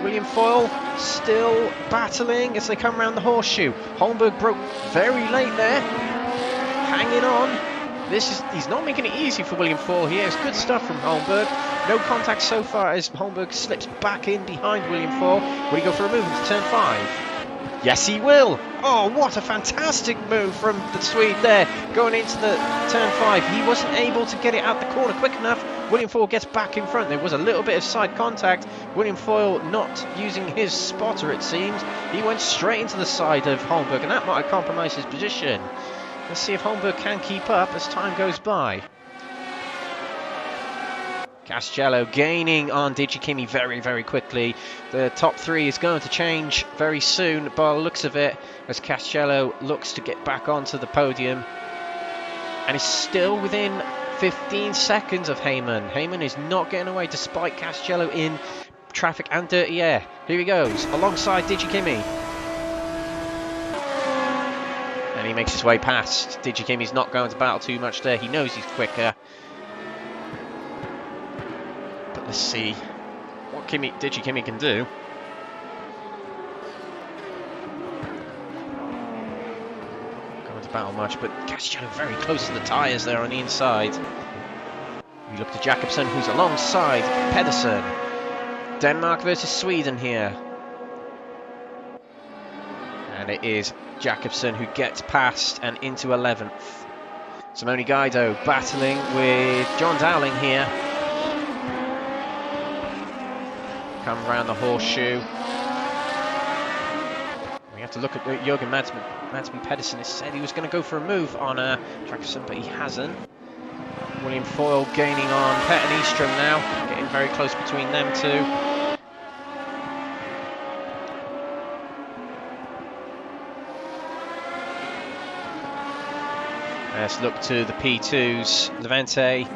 Speaker 1: William Foyle, still battling as they come around the horseshoe. Holmberg broke very late there, hanging on. He's not making it easy for William Foyle here. It's good stuff from Holmberg. No contact so far as Holmberg slips back in behind William Foyle. Will he go for a move into turn 5? Yes, he will. Oh, what a fantastic move from the Swede there, going into the turn 5. He wasn't able to get it out the corner quick enough. William Foyle gets back in front. There was a little bit of side contact. William Foyle not using his spotter, it seems. He went straight into the side of Holmberg, and that might have compromised his position. Let's see if Holmberg can keep up as time goes by. Castello gaining on Digikimi very, very quickly. The top 3 is going to change very soon by the looks of it, as Castello looks to get back onto the podium. And is still within 15 seconds of Heyman. Heyman is not getting away despite Castello in traffic and dirty air. Here he goes, alongside Digikimi. And he makes his way past. Digikimi's not going to battle too much there. He knows he's quicker. But let's see what Digikimi can do. Going to battle much, but Castello very close to the tyres there on the inside. We look to Jacobsen, who's alongside Pedersen. Denmark versus Sweden here. And it is Jacobsen who gets past and into 11th. Simone Guido battling with John Dowling here. Come around the horseshoe. We have to look at Jürgen Madsby Pedersen. Has said he was going to go for a move on Jacobsen, but he hasn't. William Foyle gaining on Petter Nyström now, getting very close between them two. Let's look to the P2s. Levente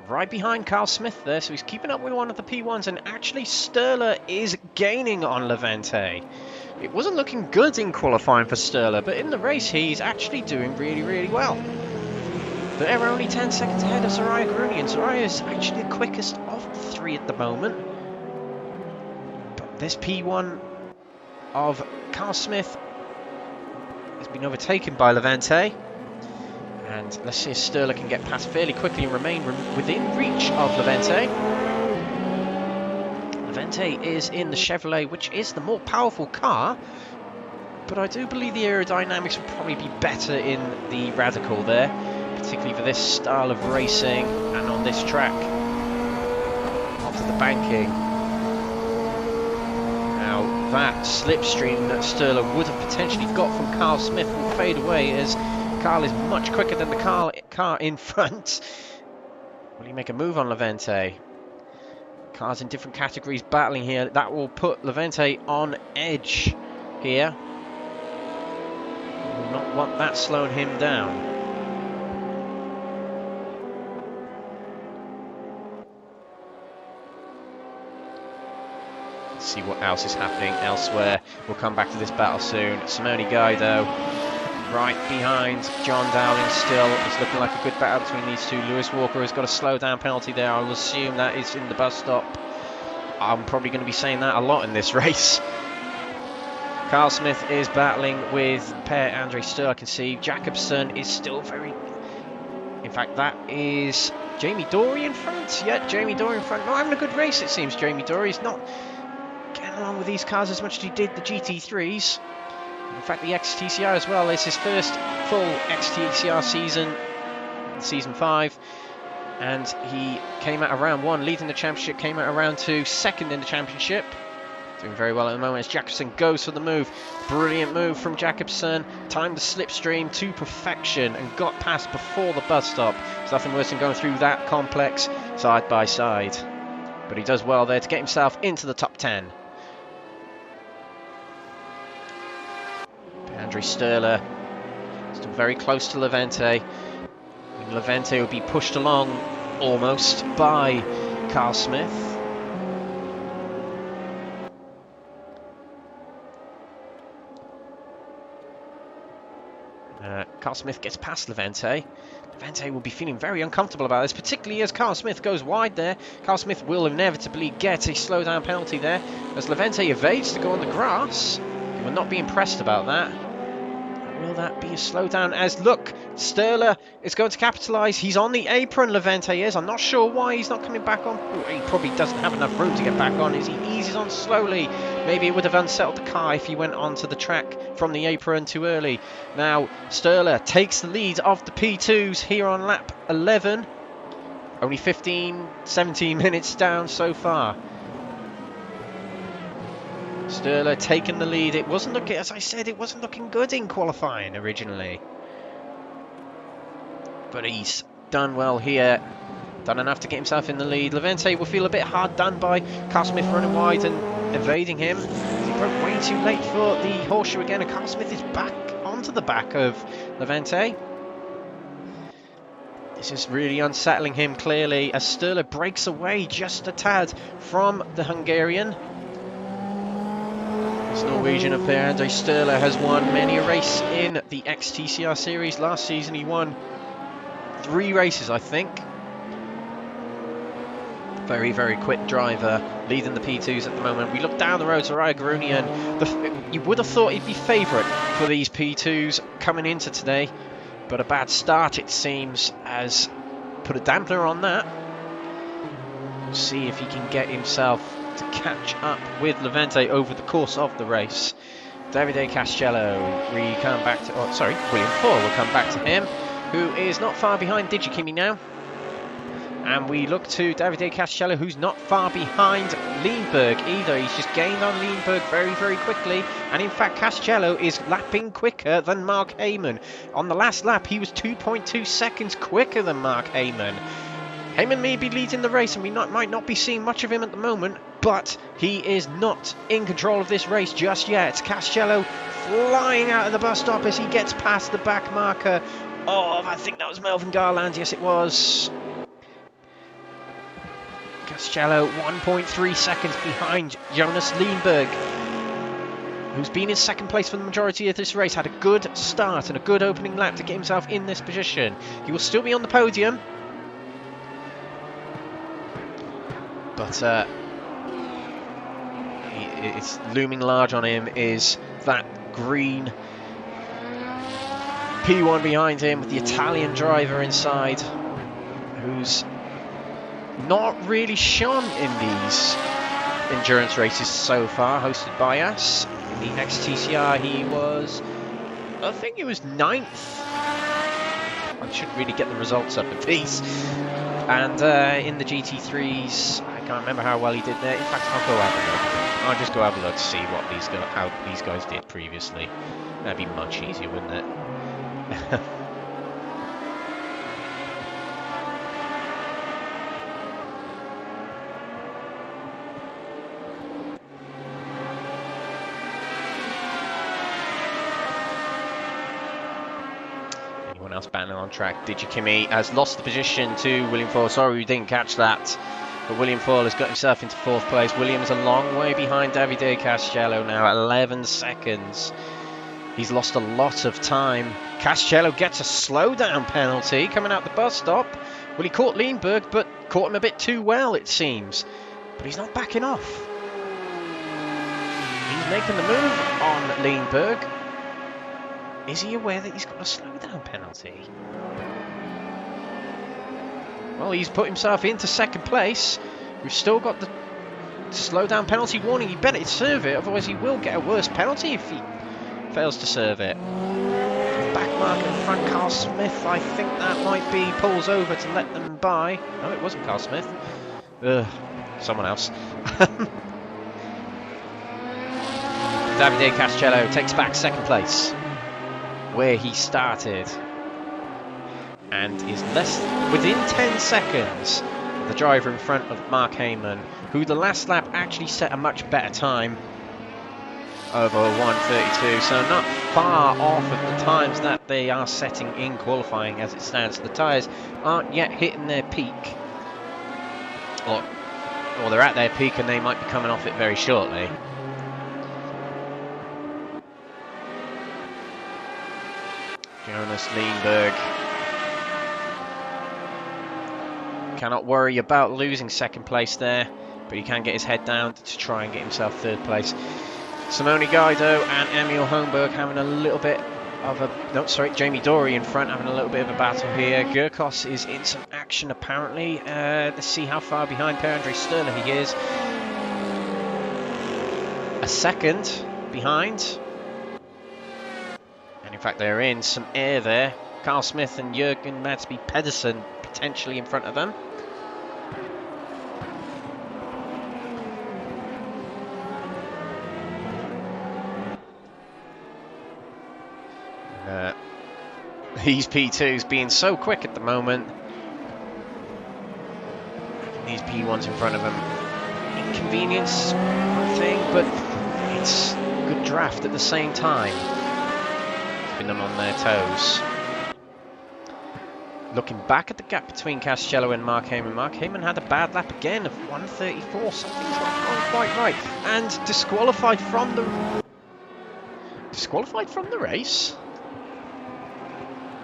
Speaker 1: right behind Carl Smith there, so he's keeping up with one of the P1s, and actually Sturla is gaining on Levente. It wasn't looking good in qualifying for Sturla, but in the race he's actually doing really, really well. They're only 10 seconds ahead of Soraya Gruni, and Soraya is actually the quickest of the three at the moment. But this P1 of Carl Smith has been overtaken by Levente. And let's see if Sturla can get past fairly quickly and remain within reach of Levente. Levente is in the Chevrolet, which is the more powerful car, but I do believe the aerodynamics would probably be better in the Radical there, particularly for this style of racing and on this track. After the banking. Now that slipstream that Sturla would have potentially got from Carl Smith will fade away as Carl is much quicker than the car in front. Will he make a move on Levente? Cars in different categories battling here. That will put Levente on edge here. Will not want that slowing him down. Let's see what else is happening elsewhere. We'll come back to this battle soon. Simone Guy, though, right behind John Dowling still. It's looking like a good battle between these two. Lewis Walker has got a slow down penalty there. I'll assume that is in the bus stop. I'm probably going to be saying that a lot in this race. Carl Smith is battling with Per-Andre Sturla. I can see Jakobsen is still very... In fact, that is Jamie Dory in front. Yeah, Jamie Dory in front. Not having a good race, it seems. Jamie Dory's not getting along with these cars as much as he did the GT3s. In fact, the XTCR as well is his first full XTCR season, season 5, and he came out of round 1 leading the championship, came out of round 2 second in the championship, doing very well at the moment as Jakobsen goes for the move. Brilliant move from Jakobsen, timed the slipstream to perfection and got past before the bus stop. There's nothing worse than going through that complex side by side, but he does well there to get himself into the top 10. Andre Sturla still very close to Levente. Levente will be pushed along almost by Carl Smith. Carl Smith gets past Levente. Levente will be feeling very uncomfortable about this, particularly as Carl Smith goes wide there. Carl Smith will inevitably get a slowdown penalty there as Levente evades to go on the grass. He will not be impressed about that. Will that be a slowdown? As look, Sturla is going to capitalise. He's on the apron, Levente is. I'm not sure why he's not coming back on. Ooh, he probably doesn't have enough room to get back on as he eases on slowly. Maybe it would have unsettled the car if he went onto the track from the apron too early. Now, Sturla takes the lead of the P2s here on lap 11. Only 15, 17 minutes down so far. Sturla taking the lead. It wasn't looking, as I said, it wasn't looking good in qualifying originally. But he's done well here. Done enough to get himself in the lead. Levente will feel a bit hard done by Carl Smith running wide and evading him. He broke way too late for the horseshoe again, and Carl Smith is back onto the back of Levente. This is really unsettling him clearly as Sturla breaks away just a tad from the Hungarian. This Norwegian of Per-Andre Sturla has won many a race in the XTCR series. Last season he won 3 races, I think. Very, very quick driver, leading the P2s at the moment. We look down the road to Soraya Gruni, and you would have thought he'd be favourite for these P2s coming into today. But a bad start, it seems, has put a dampener on that. We'll see if he can get himself to catch up with Levente over the course of the race. Davide Castello, we come back to... Oh, sorry, William Foyle, we'll come back to him, who is not far behind Digikimi now. And we look to Davide Castello, who's not far behind Lindberg either. He's just gained on Lindberg very, very quickly. And in fact, Castello is lapping quicker than Mark Heyman. On the last lap, he was 2.2 seconds quicker than Mark Heyman. Heyman may be leading the race, and we might not be seeing much of him at the moment, but he is not in control of this race just yet. Castello flying out of the bus stop as he gets past the back marker of, I think that was Melvin Garland. Yes, it was. Castello 1.3 seconds behind Jonas Lindberg. who's been in second place for the majority of this race, had a good start and a good opening lap to get himself in this position. He will still be on the podium, but it's looming large on him is that green P1 behind him with the Italian driver inside, who's not really shone in these endurance races so far, hosted by us. In the XTCR he was, I think it was 9th. I should really get the results up of these. And in the GT3s, I can't remember how well he did there. In fact, I'll go have a look. I'll just go have a look to see what how these guys did previously. That'd be much easier, wouldn't it? Anyone else battling on track? Digikimi has lost the position to William Foyle. Sorry we didn't catch that. But William Foyle has got himself into 4th place. William's a long way behind Davide Castello now, 11 seconds. He's lost a lot of time. Castello gets a slowdown penalty coming out the bus stop. Well, he caught Lindbergh, but caught him a bit too well, it seems. But he's not backing off. He's making the move on Lindbergh. Is he aware that he's got a slowdown penalty? Well, he's put himself into 2nd place. We've still got the slowdown penalty warning. He better serve it, otherwise he will get a worse penalty if he fails to serve it. Back marker in front, Carl Smith. I think that might be pulls over to let them by. No, it wasn't Carl Smith. Someone else. Davide Castello takes back 2nd place, where he started, and is within 10 seconds of the driver in front of Mark Heyman, who the last lap actually set a much better time over 1:32, so not far off of the times that they are setting in qualifying as it stands. The tyres aren't yet hitting their peak, or they're at their peak and they might be coming off it very shortly. Jonas Lindbergh cannot worry about losing 2nd place there, but he can get his head down to try and get himself 3rd place. Simone Guido and Emil Holmberg having a little bit of a... Jamie Dory in front having a little bit of a battle here. Gurkos is in some action apparently. Let's see how far behind Per-Andre Sturla he is. A 2nd behind. And in fact they're in some air there. Carl Smith and Jürgen Madsby Pedersen potentially in front of them. These P2s being so quick at the moment. These P1s in front of them. Inconvenience, I think, but it's good draft at the same time. Keeping them on their toes. Looking back at the gap between Castello and Mark Heyman. Mark Heyman had a bad lap again of 1:34. Something's not going quite right. And disqualified from the race?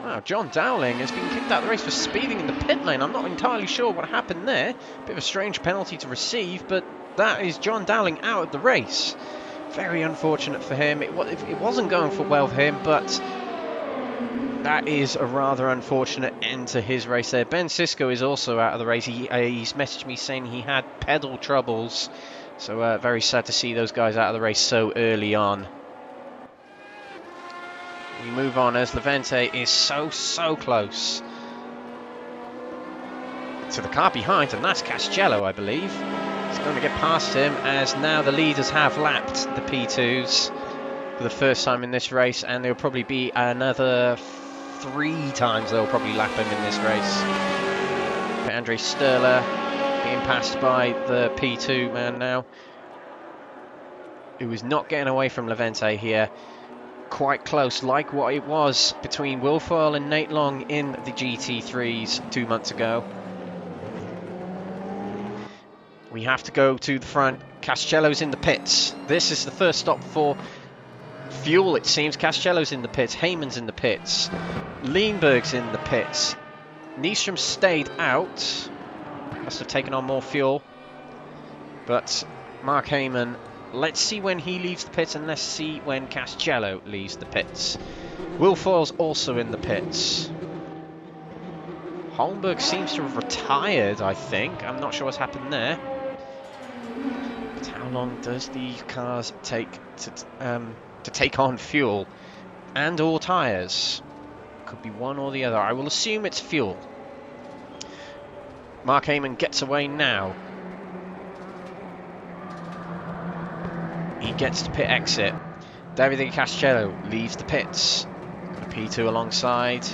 Speaker 1: Wow, John Dowling has been kicked out of the race for speeding in the pit lane. I'm not entirely sure what happened there. Bit of a strange penalty to receive, but that is John Dowling out of the race. Very unfortunate for him. It wasn't going well for him, but that is a rather unfortunate end to his race there. Ben Sisko is also out of the race. He's messaged me saying he had pedal troubles. So very sad to see those guys out of the race so early on. We move on as Levente is so close to the car behind, and that's Castello, I believe. He's going to get past him as now the leaders have lapped the P2s for the first time in this race, and there'll probably be another 3 times they'll probably lap him in this race. Per-Andre Sturla being passed by the P2 man now, who is not getting away from Levente here. Quite close, like what it was between Will Foyle and Nate Long in the GT3s 2 months ago. We have to go to the front. Castello's in the pits. This is the first stop for Fuel, it seems. Castello's in the pits. Heyman's in the pits. Leenberg's in the pits. Nystrom stayed out. Must have taken on more fuel. But Mark Heyman, let's see when he leaves the pits, and let's see when Castello leaves the pits. Will Foyle's also in the pits. Holmberg seems to have retired, I think. I'm not sure what's happened there. But how long does these cars take to take on fuel and or tyres? Could be one or the other. I will assume it's fuel. Mark Heyman gets away now. He gets to pit exit. Davide Castello leaves the pits. Got a P2 alongside,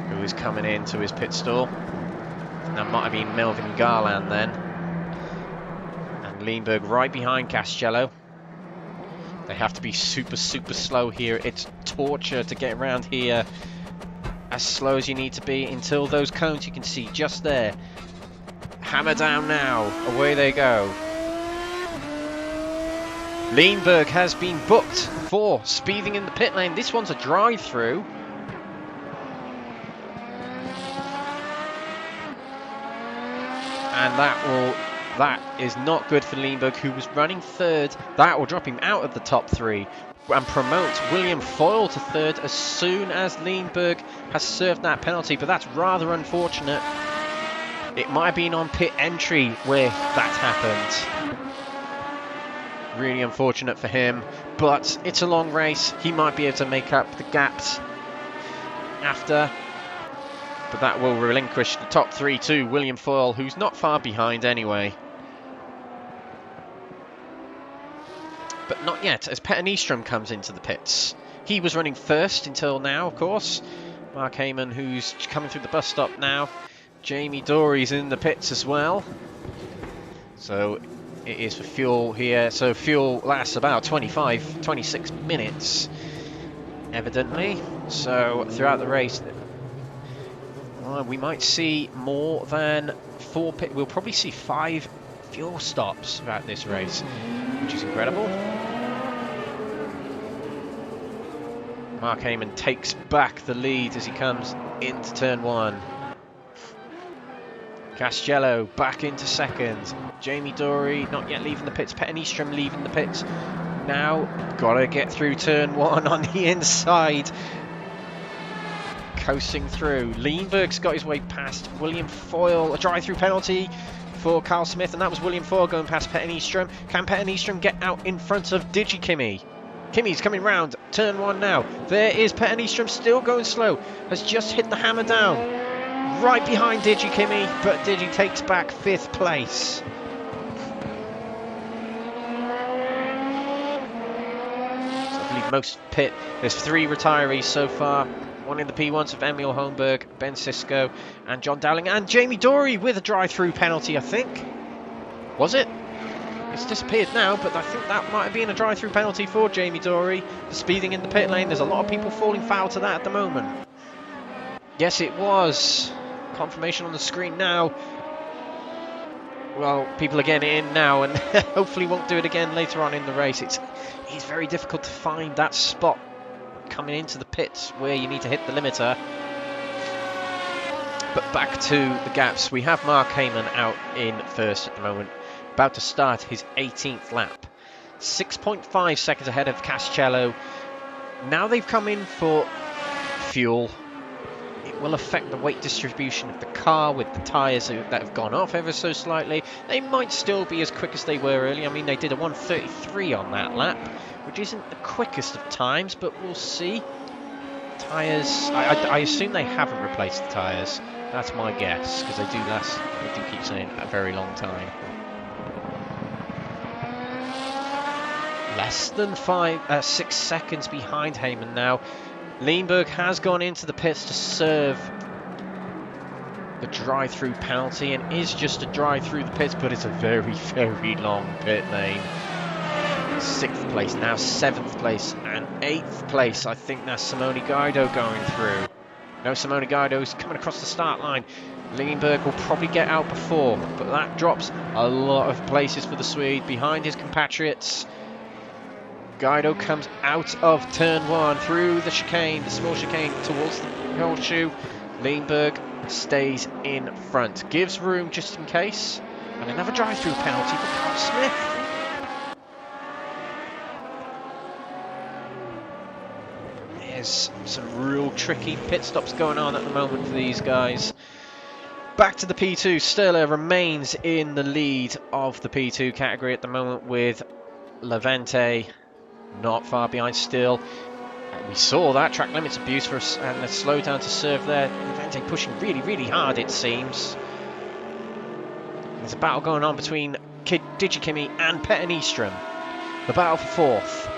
Speaker 1: who is coming into his pit stall. That might have been Melvin Garland then. And Leenberg right behind Castello. They have to be super slow here. It's torture to get around here as slow as you need to be until those cones you can see just there. Hammer down now. Away they go. Leenberg has been booked for speeding in the pit lane. This one's a drive-through. And that is not good for Leenberg, who was running third. That will drop him out of the top three and promote William Foyle to third as soon as Leenberg has served that penalty. But that's rather unfortunate. It might have been on pit entry where that happened. Really unfortunate for him, but it's a long race. He might be able to make up the gaps after, but that will relinquish the top three to William Foyle, who's not far behind anyway. But not yet, as Petter Nystrom comes into the pits. He was running first until now, of course. Mark Heyman, who's coming through the bus stop now. Jamie Dory's in the pits as well. So it is for fuel here. So fuel lasts about 26 minutes, evidently. So throughout the race, we might see more than 4 pit. We'll probably see 5 fuel stops throughout this race, which is incredible. Mark Heyman takes back the lead as he comes into turn 1. Castello back into second. Jamie Dory not yet leaving the pits. Petter Nystrom leaving the pits. Now gotta get through turn 1 on the inside. Coasting through. Leenberg's got his way past William Foyle. A drive-through penalty for Carl Smith, and that was William Foyle going past Petter Nystrom. Can Petter Nystrom get out in front of Digi Kimi? Kimi's coming round turn 1 now. There is Petter Nystrom, still going slow. Has just hit the hammer down. Right behind Digi Kimi, but Digi takes back 5th place. So I believe most pit, there's 3 retirees so far. One in the P1s of Emil Holmberg, Ben Sisko, and John Dowling, and Jamie Dory with a drive-through penalty, I think. Was it? It's disappeared now, but I think that might have been a drive-through penalty for Jamie Dory for speeding in the pit lane. There's a lot of people falling foul to that at the moment. Yes, it was. Confirmation on the screen now. Well, people are getting in now, and hopefully won't do it again later on in the race. It's very difficult to find that spot coming into the pits where you need to hit the limiter. But back to the gaps. We have Mark Heyman out in first at the moment, about to start his 18th lap. 6.5 seconds ahead of Castello. Now they've come in for fuel. It will affect the weight distribution of the car with the tyres that have gone off ever so slightly. They might still be as quick as they were earlier. I mean, they did a 1:33 on that lap, which isn't the quickest of times, but we'll see. Tyres, I assume they haven't replaced the tyres. That's my guess, because they do keep saying a very long time. Less than 6 seconds behind Heyman now. Leenberg has gone into the pits to serve the drive-through penalty, and is just a drive through the pits, but it's a very, very long pit lane. 6th place now, 7th place, and 8th place. I think that's Simone Guido going through. No, Simone Guido's coming across the start line. Leenberg will probably get out before, but that drops a lot of places for the Swede behind his compatriots. Guido comes out of turn 1 through the chicane, the small chicane towards the horseshoe. Lindbergh stays in front, gives room just in case, and another drive-through penalty for Carl Smith. There's some real tricky pit stops going on at the moment for these guys. Back to the P2, Sturla remains in the lead of the P2 category at the moment with Levente not far behind still. We saw that track limits abuse for us and a slow down to serve there. Levente pushing really, really hard, it seems. There's a battle going on between Digikimi and Petter Nyström. The battle for fourth.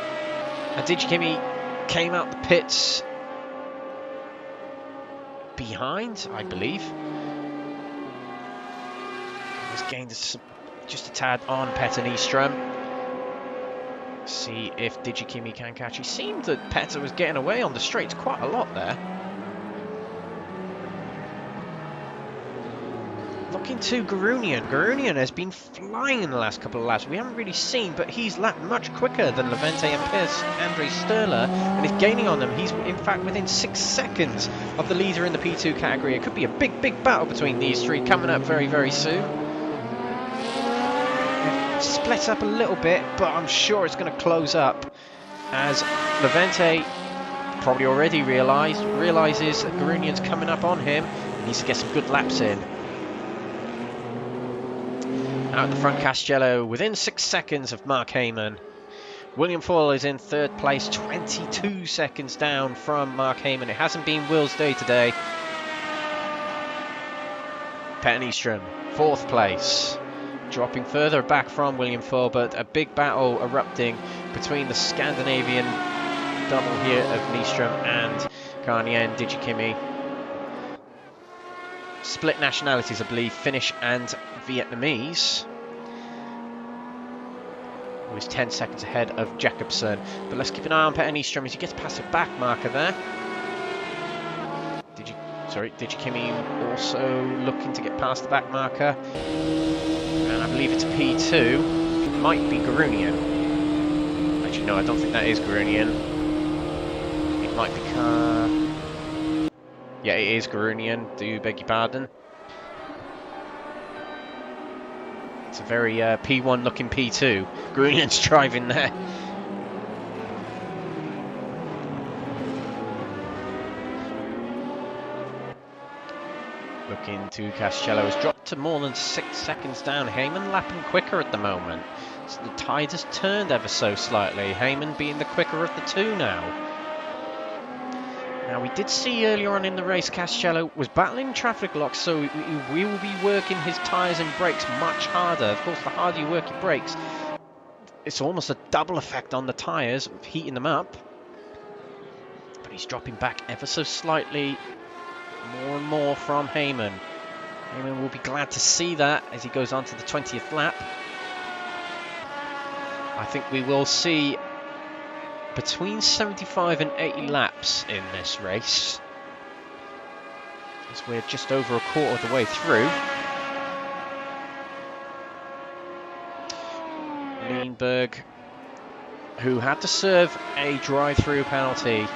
Speaker 1: And Digikimi came out the pits behind, I believe. He's gained just a tad on Petter Nyström. See if Digikimi can catch. It seemed that Petter was getting away on the straights quite a lot there. Looking to Garunian. Garunian has been flying in the last couple of laps. We haven't really seen, but he's lapped much quicker than Levente and Andre Sturla, and is gaining on them. He's in fact within 6 seconds of the leader in the P2 category. It could be a big, big battle between these three coming up very, very soon. Split up a little bit, but I'm sure it's going to close up as Levente probably already realizes that Garunian's coming up on him. He needs to get some good laps in. Out the front, Castello within 6 seconds of Mark Heyman. William Foyle is in third place, 22 seconds down from Mark Heyman. It hasn't been Will's day today. Petter Nyström, fourth place, dropping further back from William Foyle, but a big battle erupting between the Scandinavian double here of Nyström and Karnien Digikimi. Split nationalities, I believe, Finnish and Vietnamese. He was 10 seconds ahead of Jakobsen. But let's keep an eye on Petter Nyström as he gets past the back marker there. Digikimi also looking to get past the back marker. And I believe it's P2. It might be Garunian. Actually, no, I don't think that is Garunian. It might be Yeah, it is Garunian. Do beg your pardon. It's a very P1 looking P2. Garunian's driving there. Looking to Castello, has dropped to more than 6 seconds down. Heyman lapping quicker at the moment. So the tide has turned ever so slightly. Heyman being the quicker of the two now. Now, we did see earlier on in the race, Castello was battling traffic locks, so we will be working his tyres and brakes much harder. Of course, the harder you work your brakes, it's almost a double effect on the tyres, heating them up. But he's dropping back ever so slightly, more and more from Heyman. Heyman will be glad to see that as he goes on to the 20th lap. I think we will see between 75 and 80 laps in this race, as we're just over a quarter of the way through. Lindbergh, who had to serve a drive-through penalty,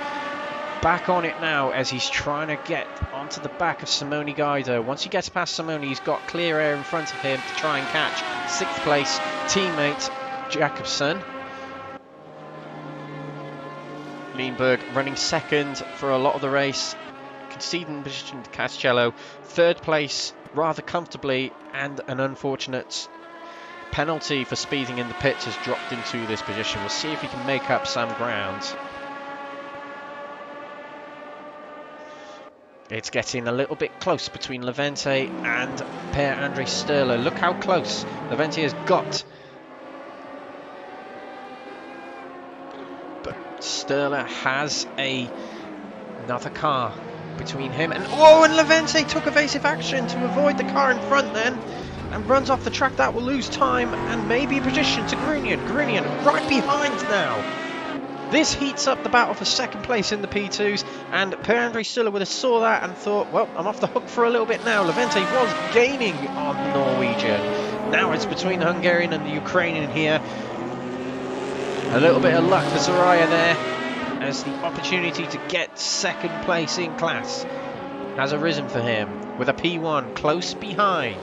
Speaker 1: back on it now as he's trying to get onto the back of Simone Guido. Once he gets past Simone, he's got clear air in front of him to try and catch 6th place teammate Jakobsen. Lindbergh running second for a lot of the race, conceding position to Castello. 3rd place rather comfortably, and an unfortunate penalty for speeding in the pits has dropped into this position. We'll see if he can make up some ground. It's getting a little bit close between Levente and Per-Andre Sturla. Look how close Levente has got. Sturla has another car between him and... Oh, and Levente took evasive action to avoid the car in front then, and runs off the track. That will lose time and maybe position to Garunian. Garunian right behind now. This heats up the battle for 2nd place in the P2s, and Per-Andre Sturla would have saw that and thought, well, I'm off the hook for a little bit now. Levente was gaining on the Norwegian. Now it's between the Hungarian and the Ukrainian here. A little bit of luck for Soraya there, as the opportunity to get second place in class has arisen for him with a P1 close behind.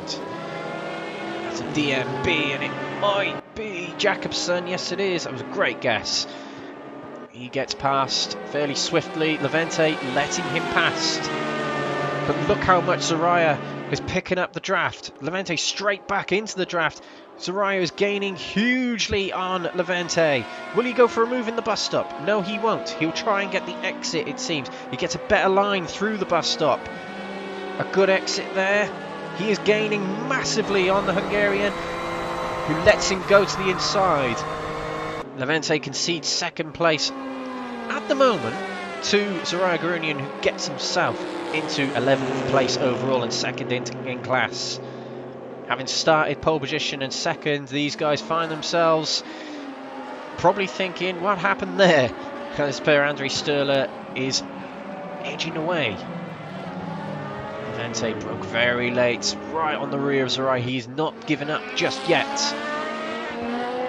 Speaker 1: That's a DMB, and it might be Jakobsen. Yes, it is. That was a great guess. He gets past fairly swiftly. Levente letting him past. But look how much Soraya is picking up the draft. Levente straight back into the draft. Soraya is gaining hugely on Levente. Will he go for a move in the bus stop? No, he won't. He'll try and get the exit, it seems. He gets a better line through the bus stop. A good exit there. He is gaining massively on the Hungarian, who lets him go to the inside. Levente concedes second place at the moment to Soraya Garunian, who gets himself into 11th place overall and second in class. Having started pole position and second, these guys find themselves probably thinking, what happened there? Because Per-Andre Sturla is edging away. Levente broke very late, right on the rear of Soraya. He's not given up just yet.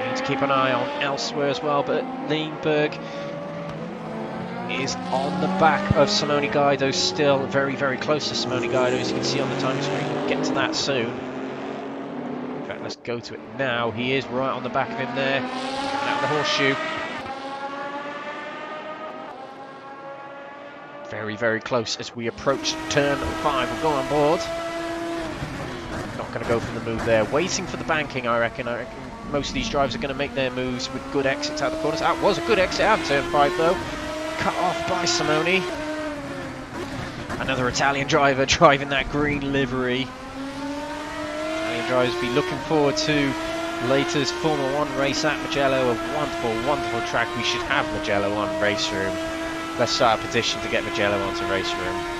Speaker 1: Need to keep an eye on elsewhere as well, but Lindberg is on the back of Simone Guido, still very, very close to Simone Guido, as you can see on the timing screen. We'll get to that soon. In fact, let's go to it now. He is right on the back of him there, out of the horseshoe. Very, very close as we approach turn 5. We'll go on board. Not going to go for the move there. Waiting for the banking, I reckon. Most of these drivers are going to make their moves with good exits out of the corners. That was a good exit out of turn 5, though. Cut off by Simone. Another Italian driver driving that green livery. Italian drivers be looking forward to later's Formula 1 race at Mugello. A wonderful, wonderful track. We should have Mugello on Raceroom. Let's start a petition to get Mugello onto Raceroom.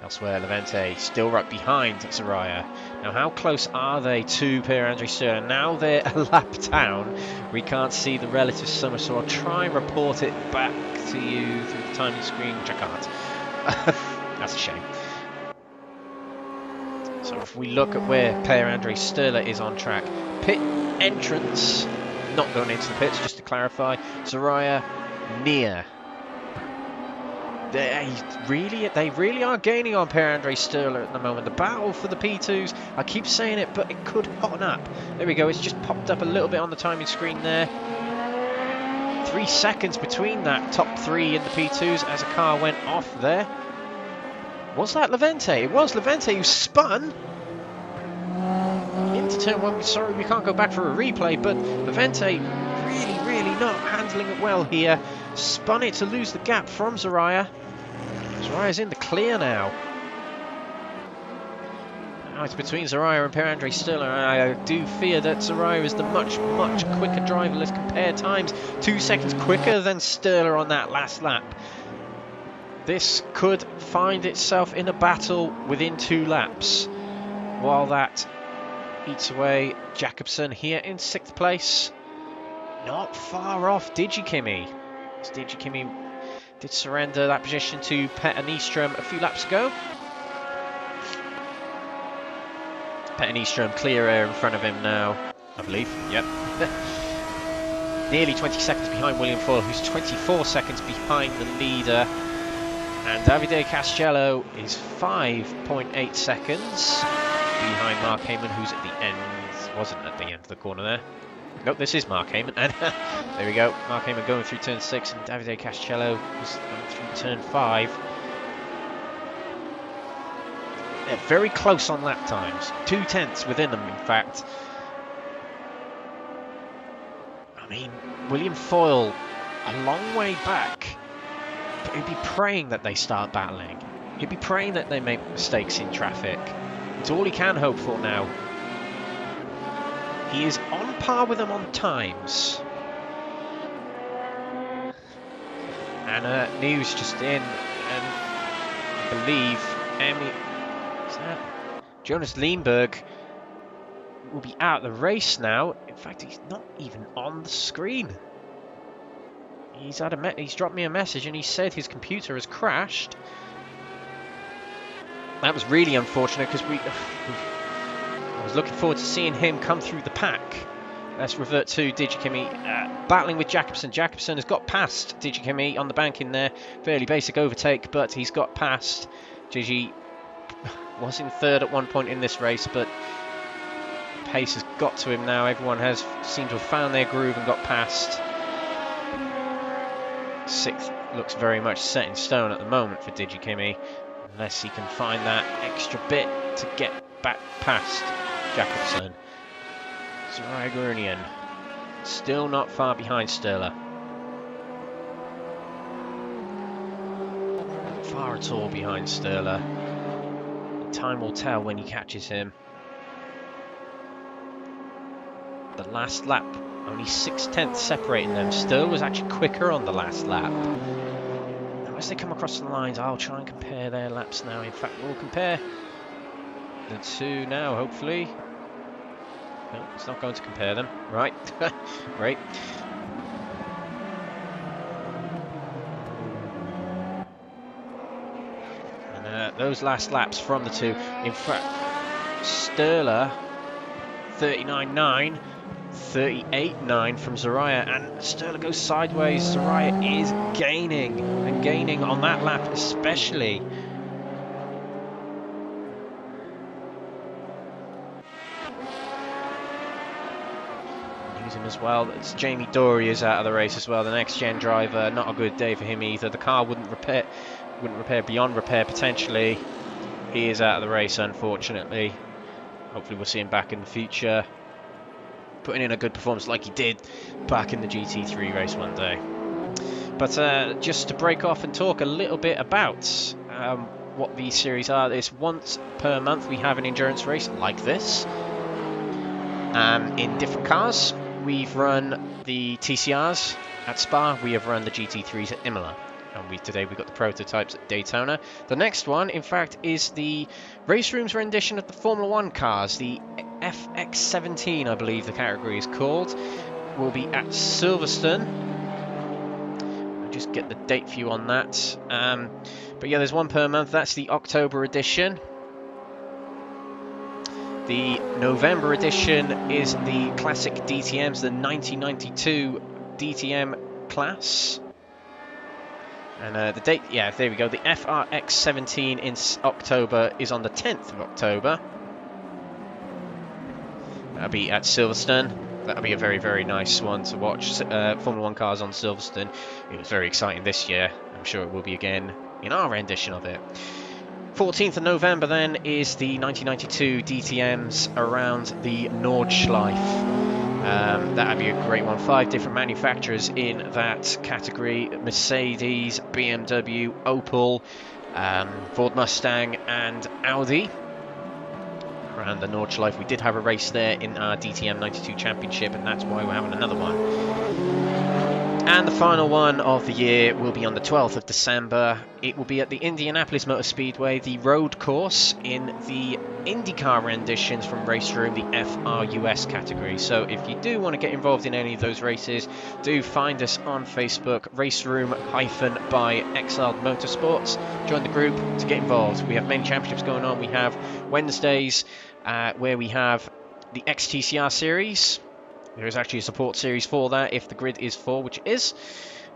Speaker 1: Elsewhere, Levente still right behind Soraya. Now, how close are they to Per-Andre Sturla? Now they're a lap down. We can't see the relative summer, so I'll try and report it back to you through the timing screen, which I can't. That's a shame. So if we look at where Per-Andre Sturla is on track, pit entrance, not going into the pits, just to clarify, Soraya near. They really are gaining on Per-Andre Sturla at the moment. The battle for the P2s, I keep saying it, but it could hot up. There we go, it's just popped up a little bit on the timing screen there. 3 seconds between that top 3 in the P2s as a car went off there. Was that Levente? It was Levente who spun into turn 1. Sorry, we can't go back for a replay, but Levente really not handling it well here. Spun it to lose the gap from Soraya. Soraya's in the clear now. Now it's between Soraya and Per-Andre Sturla. I do fear that Soraya is the much quicker driver. Let's compare times. 2 seconds quicker than Sturla on that last lap. This could find itself in a battle within 2 laps. While that eats away, Jakobsen here in 6th place. Not far off Digikimi. Digikimi did surrender that position to Petter Nyström a few laps ago. Petter Nyström clear air in front of him now, I believe. Yep. Nearly 20 seconds behind William Foyle, who's 24 seconds behind the leader. And Davide Castello is 5.8 seconds behind Mark Heyman, who's at the end. Wasn't at the end of the corner there. Nope, this is Mark Heyman, and there we go. Mark Heyman going through turn 6, and Davide Castello is going through turn 5. They're very close on lap times, 2/10 within them, in fact. I mean, William Foyle, a long way back, but he'd be praying that they start battling. He'd be praying that they make mistakes in traffic. It's all he can hope for now. He is on par with them on times. And news just in, and I believe Jonas Lindberg will be out of the race now. In fact, he's not even on the screen. He's dropped me a message and he said his computer has crashed. That was really unfortunate because I was looking forward to seeing him come through the pack. Let's revert to Digikimi battling with Jakobsen. Jakobsen has got past Digikimi on the bank in there. Fairly basic overtake, but he's got past. Digi was in third at one point in this race, but pace has got to him now. Everyone has seemed to have found their groove and got past. Sixth looks very much set in stone at the moment for Digikimi, unless he can find that extra bit to get back past Jakobsen. Zaragoza still not far behind Sturla. Not far at all behind Sturla. Time will tell when he catches him. The last lap, only 6/10 separating them. Sturla was actually quicker on the last lap. Now as they come across the lines, I'll try and compare their laps now. In fact, we'll compare the two now, hopefully. No, it's not going to compare them. Right. Great. And those last laps from the two. In fact, Sturla 39.9, 38.9 from Zaraya, and Sturla goes sideways. Zaraya is gaining, and gaining on that lap especially. Him as well. It's Jamie Dory is out of the race as well, the next gen driver. Not a good day for him either. The car wouldn't repair beyond repair potentially. He is out of the race, unfortunately. Hopefully we'll see him back in the future, putting in a good performance like he did back in the GT3 race one day. But just to break off and talk a little bit about what these series are. It's once per month we have an endurance race like this in different cars. We've run the TCRs at Spa, we have run the GT3s at Imola, and today we've got the prototypes at Daytona. The next one, in fact, is the Raceroom's rendition of the Formula 1 cars, the FX17, I believe the category is called. Will be at Silverstone. I'll just get the date for you on that. But yeah, there's one per month. That's the October edition. The November edition is the classic DTMs, the 1992 DTM class. And the date, yeah, there we go. The FRX17 in October is on the 10th of October. That'll be at Silverstone. That'll be a very, very nice one to watch. Formula 1 cars on Silverstone. It was very exciting this year. I'm sure it will be again in our rendition of it. 14th of November then is the 1992 DTMs around the Nordschleife. That'd be a great one. 5 different manufacturers in that category: Mercedes, BMW, Opel, Ford Mustang and Audi. Around the Nordschleife. We did have a race there in our DTM 92 Championship, and that's why we're having another one. And the final one of the year will be on the 12th of December. It will be at the Indianapolis Motor Speedway, the road course in the IndyCar renditions from Raceroom, the FRUS category. So if you do want to get involved in any of those races, do find us on Facebook, Raceroom-by Exiled Motorsports. Join the group to get involved. We have many championships going on. We have Wednesdays where we have the XTCR series. There is actually a support series for that if the grid is full, which it is.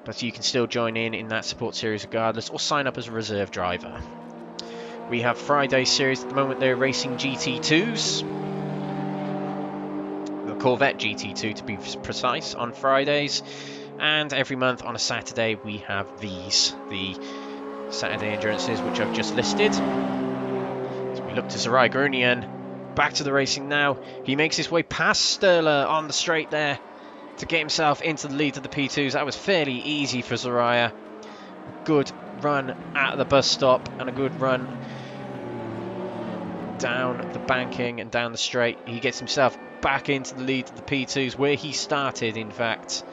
Speaker 1: But you can still join in that support series regardless, or sign up as a reserve driver. We have Friday series at the moment. They're racing GT2s. The Corvette GT2 to be precise on Fridays. And every month on a Saturday we have these, the Saturday endurances, which I've just listed. So we look to Zaragoza. Back to the racing now. He makes his way past Sturla on the straight there to get himself into the lead of the P2s. That was fairly easy for Zaraya. Good run at the bus stop and a good run down the banking and down the straight. He gets himself back into the lead of the P2s, where he started, in fact.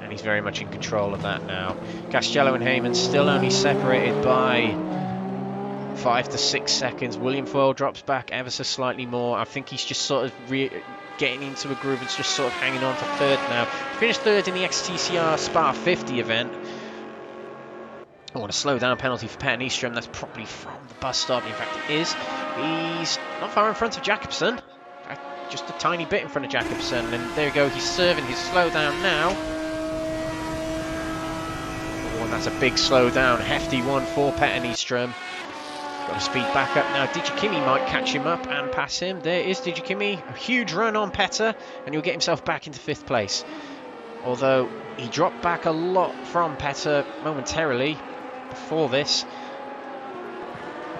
Speaker 1: And he's very much in control of that now. Castello and Heyman still only separated by 5 to 6 seconds. William Foyle drops back ever so slightly more. I think he's just sort of getting into a groove and just sort of hanging on for third now. Finished third in the XTCR Spa 50 event. I want a slow down penalty for Petter Nyström. That's probably from the bus stop. In fact, it is. He's not far in front of Jakobsen. Just a tiny bit in front of Jakobsen. And there you go. He's serving his slow down now. Oh, and that's a big slow down. Hefty one for Petter Nyström. Got to speed back up now. Dijikimi might catch him up and pass him. There is Dijikimi. A huge run on Petter. And he'll get himself back into 5th place. Although he dropped back a lot from Petter momentarily before this.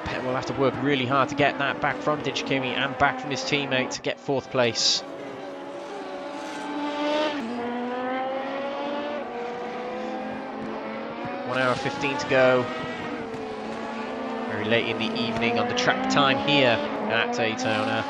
Speaker 1: Petter will have to work really hard to get that back from Dijikimi and back from his teammate to get 4th place. One hour 15 to go. Very late in the evening on the track time here at Daytona.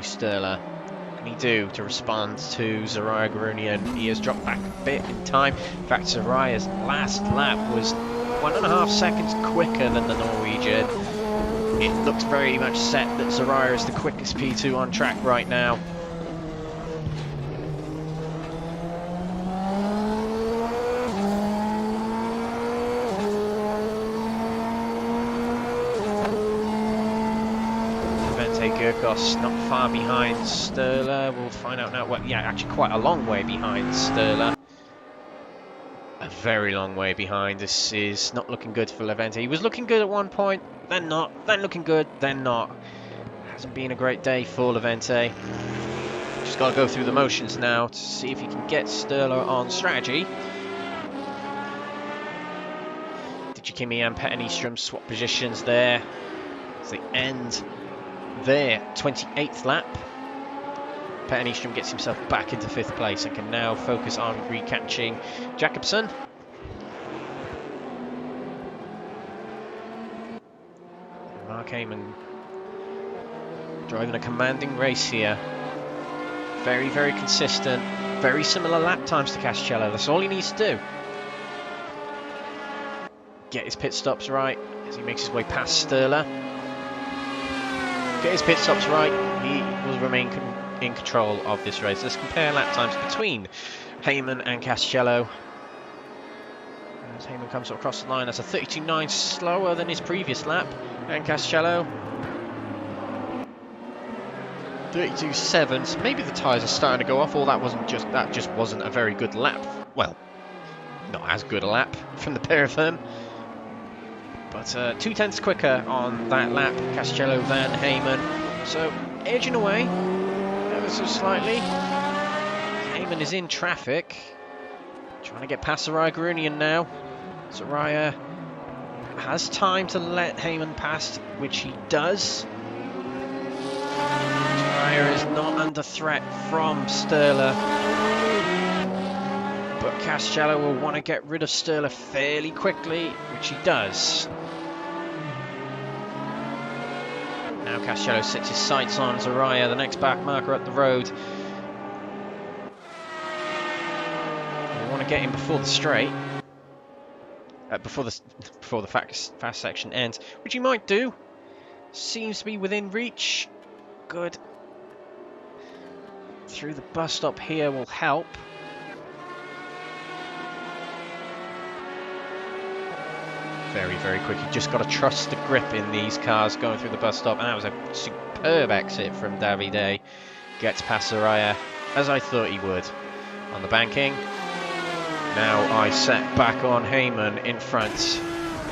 Speaker 1: Sturla, what can he do to respond to Zaraya Garunian? He has dropped back a bit in time. In fact, Zaraya's last lap was 1.5 seconds quicker than the Norwegian. It looks very much set that Zaraya is the quickest P2 on track right now. Not far behind Sturla. We'll find out now. Well, yeah, actually quite a long way behind Sturla. A very long way behind. This is not looking good for Levente. He was looking good at one point, then not, then looking good, then not. Hasn't been a great day for Levente. Just got to go through the motions now to see if he can get Sturla on strategy. Dijikimi and Petter Nyström swap positions there as they end their 28th lap. Petter Nyström gets himself back into 5th place and can now focus on recatching Jakobsen. Mark Heyman driving a commanding race here. Very, very consistent. Very similar lap times to Cascello. That's all he needs to do. Get his pit stops right as he makes his way past Sturla. Get his pit stops right, he will remain in control of this race. Let's compare lap times between Heyman and Cascello. As Heyman comes across the line, that's a 32.9 slower than his previous lap. And Cascello, 32.7. So maybe the tyres are starting to go off, or that just wasn't a very good lap. Well, not as good a lap from the pair of them. But 0.2 quicker on that lap, Cascello than Heyman. So edging away ever so slightly. Heyman is in traffic, trying to get past Zaraya Garunian now. Zaraya has time to let Heyman pass, which he does. Zaraya is not under threat from Sturla, but Cascello will want to get rid of Sturla fairly quickly, which he does. Now Cascello sets his sights on Zaraya, the next back marker up the road. We want to get him before the straight, before the fast section ends, which he might do. Seems to be within reach. Good. Through the bus stop here will help. Very, very quick. You just got to trust the grip in these cars going through the bus stop. And that was a superb exit from Davide. Gets past Zaraya, as I thought he would, on the banking. Now I set back on Heyman in front.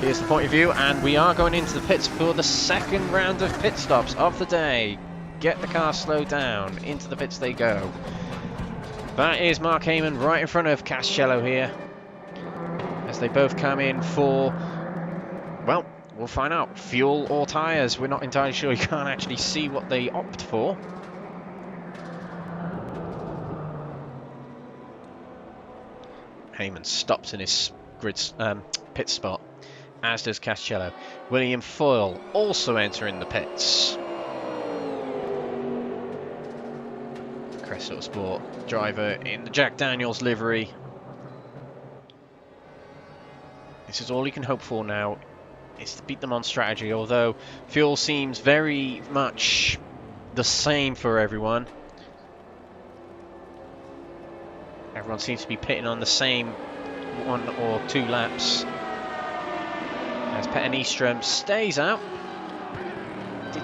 Speaker 1: Here's the point of view, and we are going into the pits for the second round of pit stops of the day. Get the car slowed down. Into the pits they go. That is Mark Heyman right in front of Cascello here, as they both come in for, well, we'll find out, fuel or tyres. We're not entirely sure. You can't actually see what they opt for. Heyman stops in his pit spot, as does Cascello. William Foyle also entering the pits. Crest Autosport driver in the Jack Daniels livery. This is all he can hope for now is to beat them on strategy, although fuel seems very much the same for everyone. Everyone seems to be pitting on the same 1 or 2 laps. As Petter Nyström stays out. Did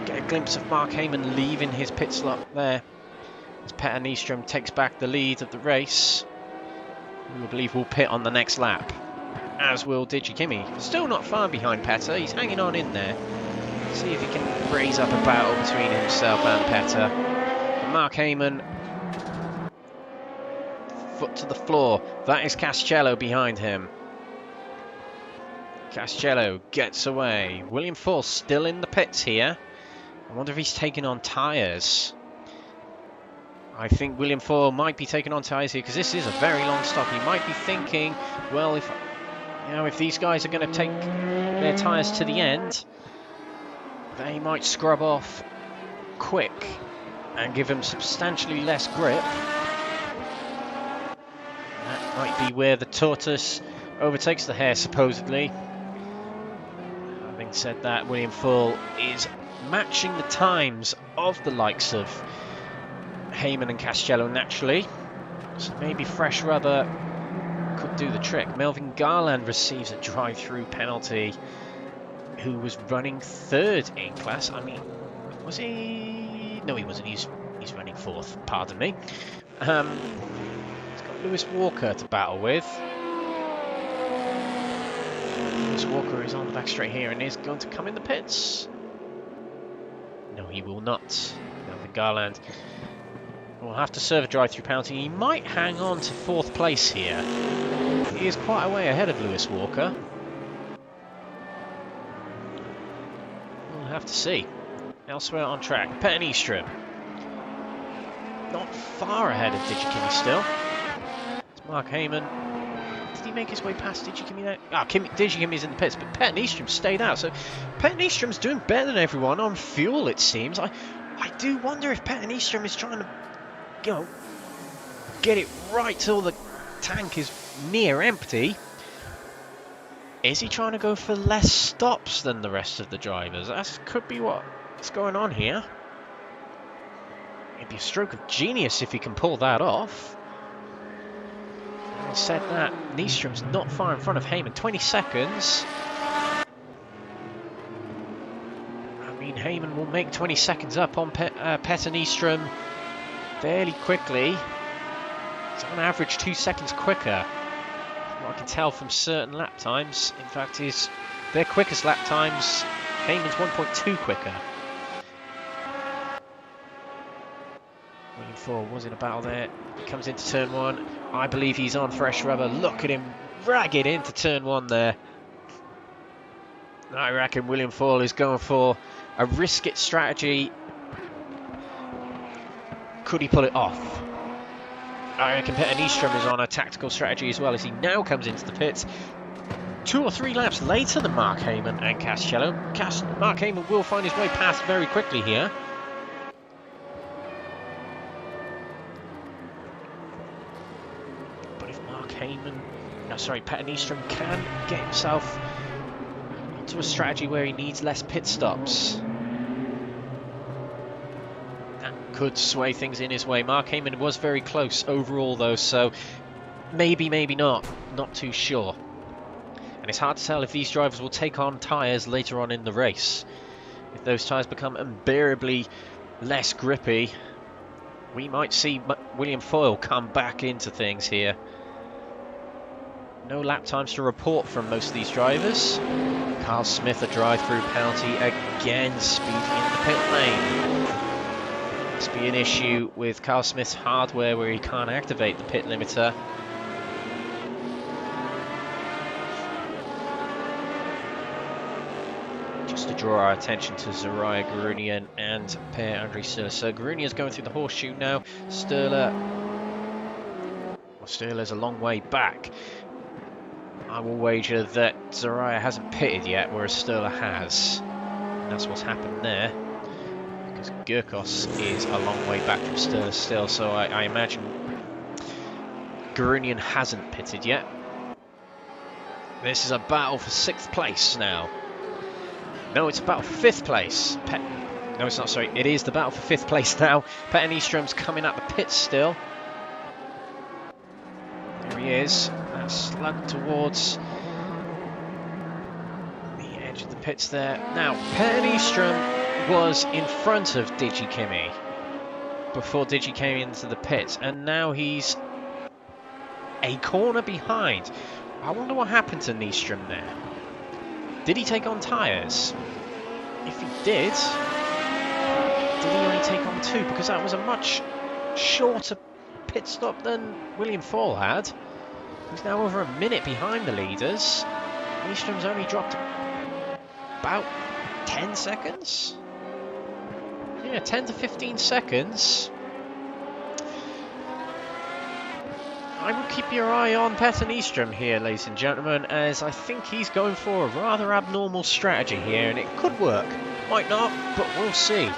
Speaker 1: get a glimpse of Mark Heyman leaving his pit slot there. As Petter Nyström takes back the lead of the race. We believe will pit on the next lap. As will Digikimi. Still not far behind Petter. He's hanging on in there. See if he can raise up a battle between himself and Petter. Mark Heyman. Foot to the floor. That is Castello behind him. Castello gets away. William Foyle still in the pits here. I wonder if he's taking on tyres. I think William Foyle might be taking on tyres here because this is a very long stop. He might be thinking, well, if these guys are going to take their tyres to the end, they might scrub off quick and give him substantially less grip. That might be where the tortoise overtakes the hare, supposedly. Having said that, William Foyle is matching the times of the likes of Heyman and Castello naturally. So maybe fresh rubber could do the trick. Melvin Garland receives a drive-through penalty. Who was running 3rd in class. I mean, was he? No, he wasn't. He's running 4th. Pardon me. He's got Lewis Walker to battle with. Lewis Walker is on the back straight here and is going to come in the pits. No, he will not. Melvin Garland will have to serve a drive-through penalty. He might hang on to 4th place here. He is quite a way ahead of Lewis Walker. We'll have to see. Elsewhere on track, Petter Nyström. Not far ahead of Digikimi still. It's Mark Heyman. Did he make his way past Digikimi there? Digikimi is in the pits, but Petter Nyström stayed out. So Petter Nyström's doing better than everyone on fuel, it seems. I do wonder if Petter Nyström is trying to, get it right till the tank is near empty. Is he trying to go for less stops than the rest of the drivers? That could be what's going on here. It'd be a stroke of genius if he can pull that off. Having said that, Nyström's not far in front of Heyman. 20 seconds. I mean, Heyman will make 20 seconds up on Petter Nyström fairly quickly. It's on average 2 seconds quicker. What I can tell from certain lap times. In fact, their quickest lap times, Heyman's 1.2 quicker. William Foyle was in a battle there. He comes into turn 1. I believe he's on fresh rubber. Look at him drag it into turn 1 there. I reckon William Foyle is going for a risk it strategy. Could he pull it off? I reckon Petter Nyström is on a tactical strategy as well as he now comes into the pits 2 or 3 laps later than Mark Heyman and Castello. Mark Heyman will find his way past very quickly here. But if Petter Nyström can get himself onto a strategy where he needs less pit stops, could sway things in his way. Mark Heyman was very close overall though, so maybe not. Not too sure. And it's hard to tell if these drivers will take on tyres later on in the race. If those tyres become unbearably less grippy, we might see William Foyle come back into things here. No lap times to report from most of these drivers. Carl Smith, a drive-through penalty again, speeding in the pit lane. Must be an issue with Carl Smith's hardware where he can't activate the pit limiter. Just to draw our attention to Zariah Garunian and Per-Andre Sturla. So Garunian's going through the horseshoe now. Sturla's a long way back. I will wager that Zariah hasn't pitted yet, whereas Sturla has. And that's what's happened there. Because Gurkos is a long way back from Sturla still, so I imagine Garunian hasn't pitted yet. This is a battle for 6th place now. No, it's a battle for 5th place. No, it's not, sorry. It is the battle for 5th place now. Petter Nyström's coming at the pits still. There he is. Slug towards the edge of the pits there. Now, Petter Nyström was in front of Digi Kimi before Digi came into the pits, and now he's a corner behind. I wonder what happened to Nyström there. Did he take on tyres? If he did he only take on 2? Because that was a much shorter pit stop than William Foyle had. He's now over a minute behind the leaders. Nyström's only dropped about 10 seconds? Yeah, 10 to 15 seconds. I would keep your eye on Petter Nyström here, ladies and gentlemen, as I think he's going for a rather abnormal strategy here, and it could work. Might not, but we'll see.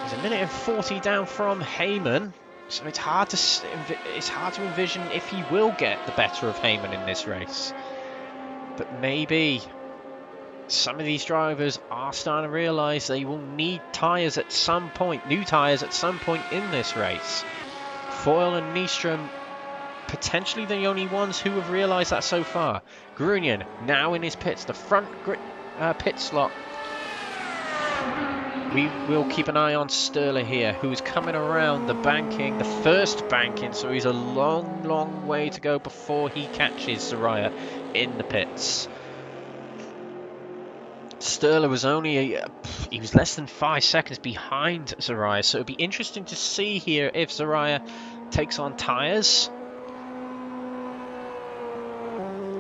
Speaker 1: He's a minute and 40 down from Heyman, so it's hard to envision if he will get the better of Heyman in this race. But maybe some of these drivers are starting to realise they will need tyres at some point, new tyres at some point in this race. Foyle and Nyström potentially the only ones who have realised that so far. Grunion now in his pits, the front pit slot. We will keep an eye on Sturla here, who's coming around the banking, the first banking, so he's a long way to go before he catches Soraya in the pits. Sturla was he was less than 5 seconds behind Soraya, so it'll be interesting to see here if Soraya takes on tyres.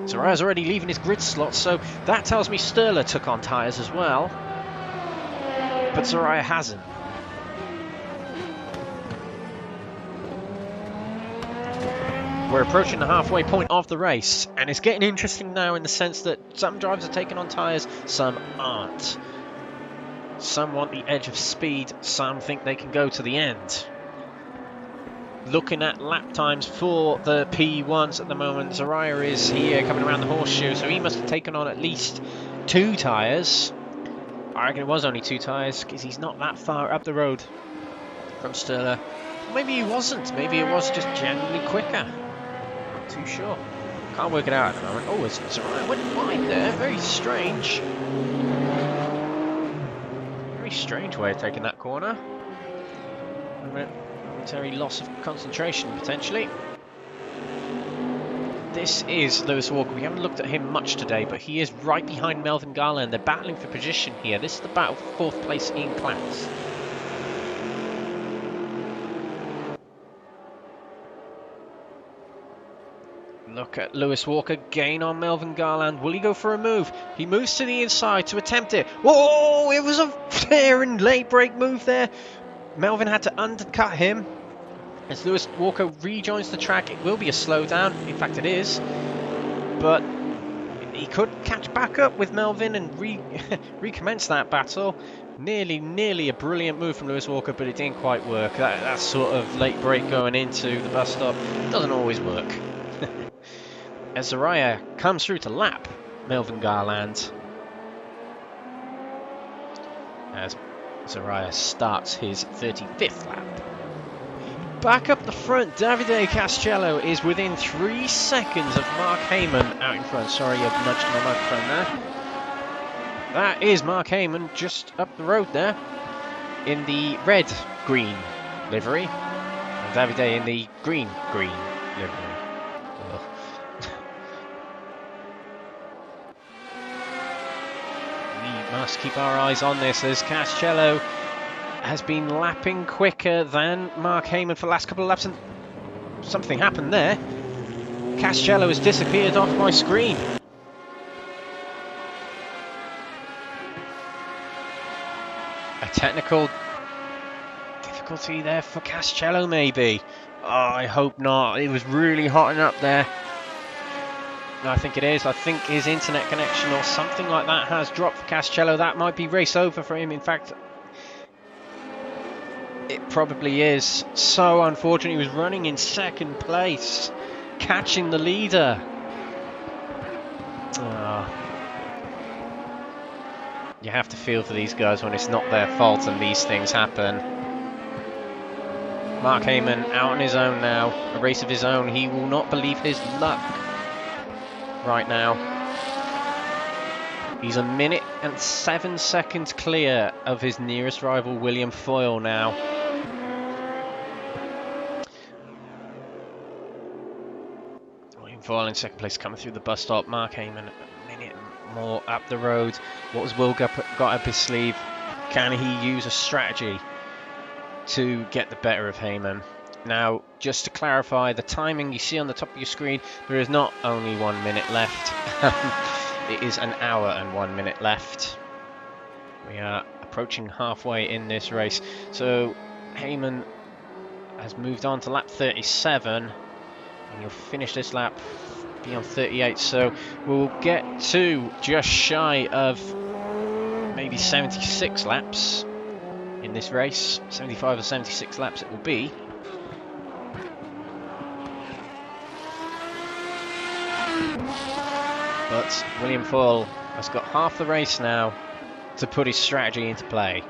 Speaker 1: Soraya's already leaving his grid slot, so that tells me Sturla took on tyres as well. But Soraya hasn't. We're approaching the halfway point of the race, and it's getting interesting now in the sense that some drivers are taking on tyres, some aren't. Some want the edge of speed, some think they can go to the end. Looking at lap times for the P1s at the moment, Soraya is here coming around the horseshoe, so he must have taken on at least 2 tyres. I reckon it was only 2 tyres, because he's not that far up the road from Sturla. Maybe he wasn't, maybe it was just generally quicker. Not too sure. Can't work it out at the moment. Oh, Soraya went wide there, very strange. Very strange way of taking that corner. Momentary loss of concentration, potentially. This is Lewis Walker. We haven't looked at him much today, but he is right behind Melvin Garland. They're battling for position here. This is the battle for 4th place in class. Look at Lewis Walker, gain on Melvin Garland. Will he go for a move? He moves to the inside to attempt it. Whoa, it was a fair and late break move there. Melvin had to undercut him. As Lewis Walker rejoins the track, it will be a slowdown. In fact, it is. But he could catch back up with Melvin and recommence that battle. Nearly a brilliant move from Lewis Walker, but it didn't quite work. That sort of late break going into the bus stop doesn't always work. As Soraya comes through to lap Melvin Garland. As Soraya starts his 35th lap. Back up the front, Davide Castello is within 3 seconds of Mark Heyman out in front. Sorry, I've nudged my microphone there. That is Mark Heyman just up the road there in the red-green livery. And Davide in the green-green livery. Ugh. We must keep our eyes on this as Castello has been lapping quicker than Mark Heyman for the last couple of laps, and something happened there. Castello has disappeared off my screen. A technical difficulty there for Castello, maybe. Oh, I hope not. It was really hotting up there. No, I think it is. I think his internet connection or something like that has dropped for Castello. That might be race over for him. In fact, it probably is. So unfortunate. He was running in 2nd place, catching the leader. You have to feel for these guys when it's not their fault and these things happen. Mark Heyman out on his own now, a race of his own. He will not believe his luck right now. He's a minute and 7 seconds clear of his nearest rival, William Foyle now. William Foyle in second place coming through the bus stop. Mark Heyman a minute more up the road. What has Will got up his sleeve? Can he use a strategy to get the better of Heyman? Now, just to clarify, the timing you see on the top of your screen, there is not only 1 minute left. It is an hour and 1 minute left. We are approaching halfway in this race. So Heyman has moved on to lap 37, and you'll finish this lap be on 38. So we'll get to just shy of maybe 76 laps in this race. 75 or 76 laps it will be. But William Foyle has got half the race now to put his strategy into play.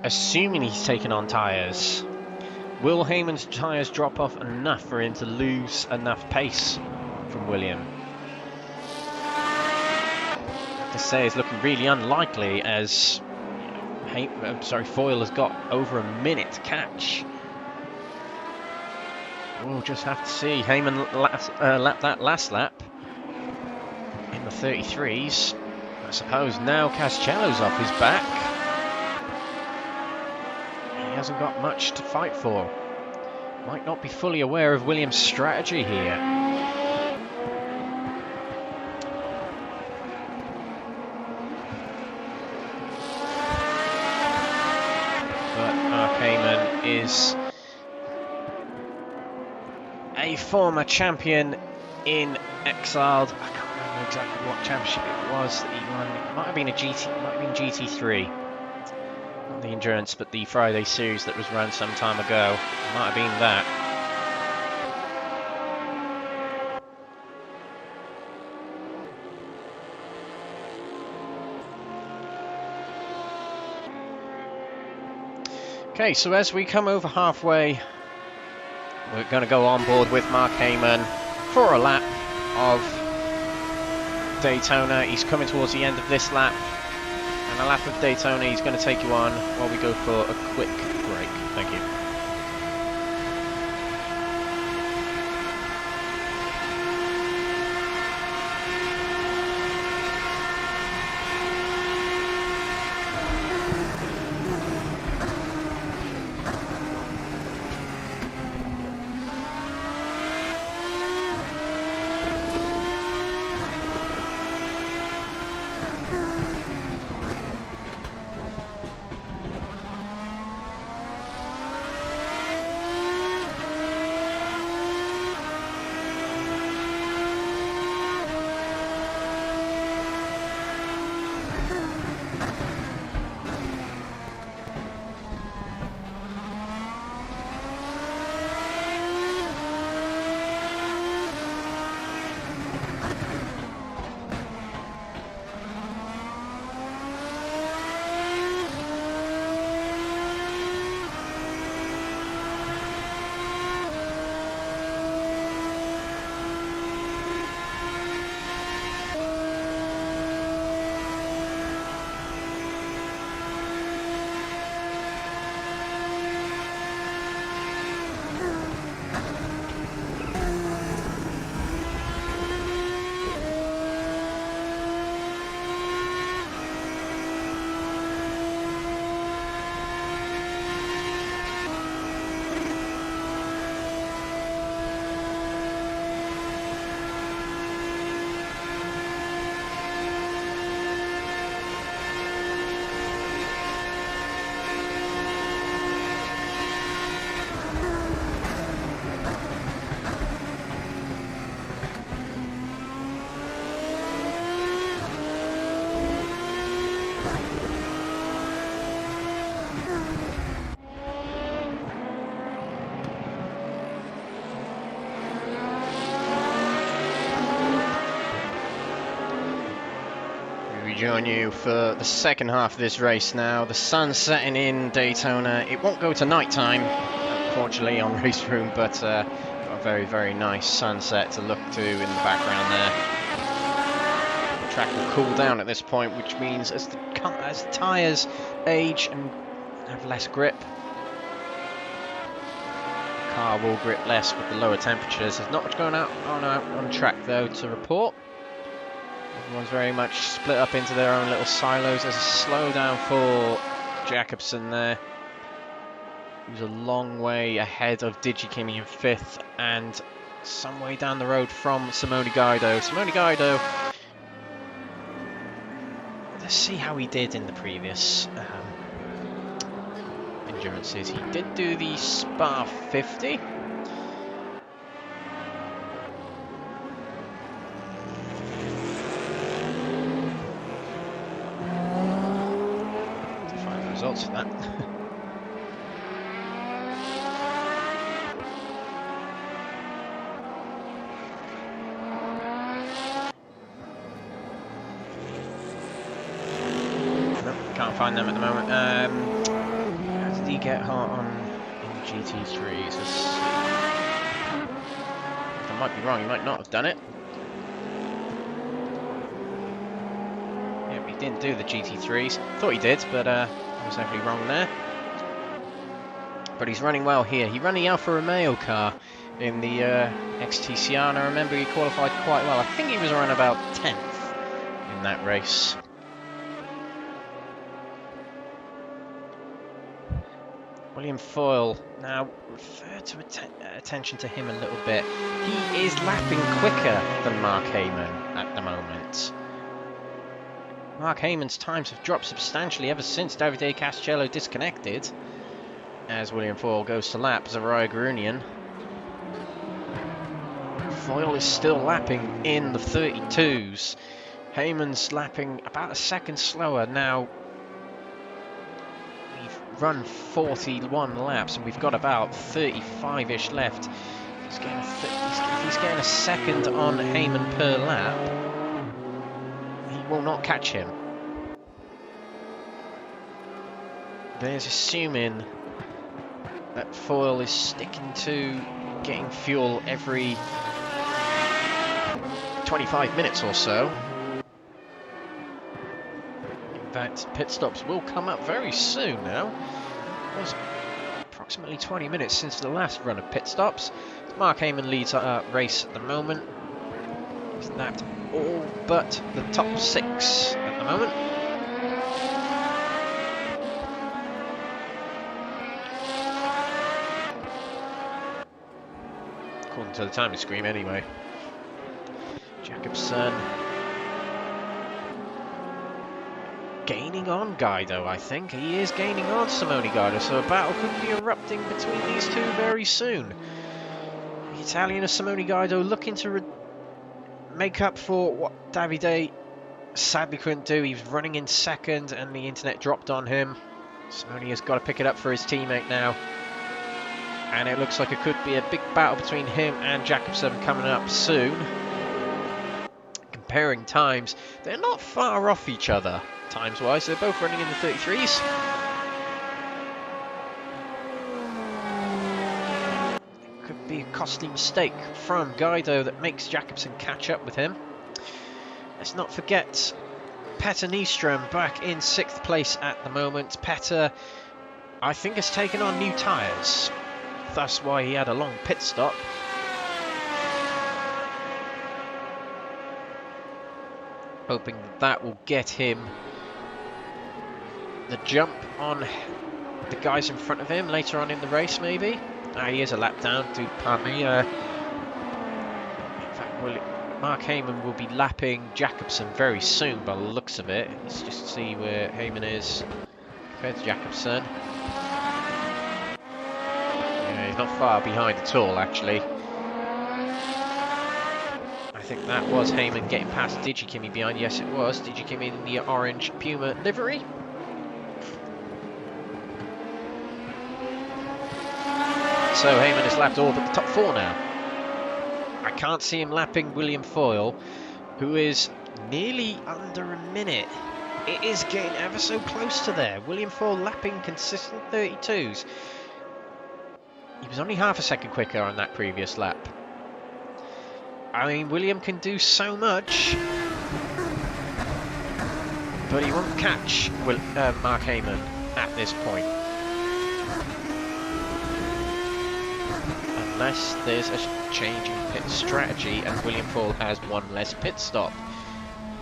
Speaker 1: Assuming he's taken on tyres. Will Heyman's tyres drop off enough for him to lose enough pace from William? I have to say it's looking really unlikely, as Foyle has got over a minute to catch. We'll just have to see. Heyman lapped that last lap in the 33s. I suppose now Cascello's off his back. He hasn't got much to fight for. Might not be fully aware of William's strategy here. But Mark Heyman is a former champion in Exiled. I can't remember exactly what championship it was that he won. It might have been GT3. Not the endurance, but the Friday series that was run some time ago. It might have been that. Okay, so as we come over halfway, we're going to go on board with Mark Heyman for a lap of Daytona. He's coming towards the end of this lap, and a lap of Daytona he's going to take you on while we go for a quick break. Thank you. Join you for the second half of this race now. The sun's setting in Daytona. It won't go to night time, unfortunately, on Raceroom, but got a very, very nice sunset to look to in the background there. The track will cool down at this point, which means as the tyres age and have less grip, the car will grip less with the lower temperatures. There's not much going on track though to report. Everyone's very much split up into their own little silos. There's a slowdown for Jakobsen there. He was a long way ahead of Digikimi in 5th and some way down the road from Simone Guido. Simone Guido, let's see how he did in the previous endurances. He did do the Spa 50. Results of that. Nope, can't find them at the moment. How did he get hot on in the GT3s? I might be wrong, he might not have done it. Yeah, he didn't do the GT3s. Thought he did, but I was definitely wrong there. But he's running well here. He ran the Alfa Romeo car in the XTCR, and I remember he qualified quite well. I think he was around about 10th in that race. William Foyle, now refer to attention to him a little bit. He is lapping quicker than Mark Heyman at the moment. Mark Heyman's times have dropped substantially ever since Davide Castello disconnected, as William Foyle goes to lap Zaraya Garunian. Foyle is still lapping in the 32s. Heyman's lapping about a second slower. Now, we've run 41 laps and we've got about 35-ish left. He's getting a second on Heyman per lap. Will not catch him. There's assuming that Foyle is sticking to getting fuel every 25 minutes or so. In fact, pit stops will come up very soon now. It was approximately 20 minutes since the last run of pit stops. Mark Heyman leads our race at the moment. He's lapped all but the top 6 at the moment. According to the timing screen anyway. Jakobsen gaining on Guido, I think. He is gaining on Simone Guido, so a battle could be erupting between these two very soon. The Italian of Simone Guido looking to make up for what Davide sadly couldn't do. He was running in second and the internet dropped on him. Simone has got to pick it up for his teammate now. And it looks like it could be a big battle between him and Jakobsen coming up soon. Comparing times, they're not far off each other times-wise. They're both running in the 33s. Could be a costly mistake from Guido that makes Jakobsen catch up with him. Let's not forget Petter Nyström back in 6th place at the moment. Petter, I think, has taken on new tyres. That's why he had a long pit stop. Hoping that will get him the jump on the guys in front of him later on in the race, maybe. He is a lap down, pardon me. In fact, Mark Heyman will be lapping Jakobsen very soon by the looks of it. Let's just see where Heyman is compared to Jakobsen. Yeah, he's not far behind at all, actually. I think that was Heyman getting past Digikimi behind. Yes, it was. Digikimi in the orange Puma livery. So Heyman has lapped all but the top 4 now. I can't see him lapping William Foyle, who is nearly under a minute. It is getting ever so close to there. William Foyle lapping consistent 32s. He was only half a second quicker on that previous lap. I mean, William can do so much, but he won't catch Mark Heyman at this point. Unless there's a change in pit strategy and William Foyle has one less pit stop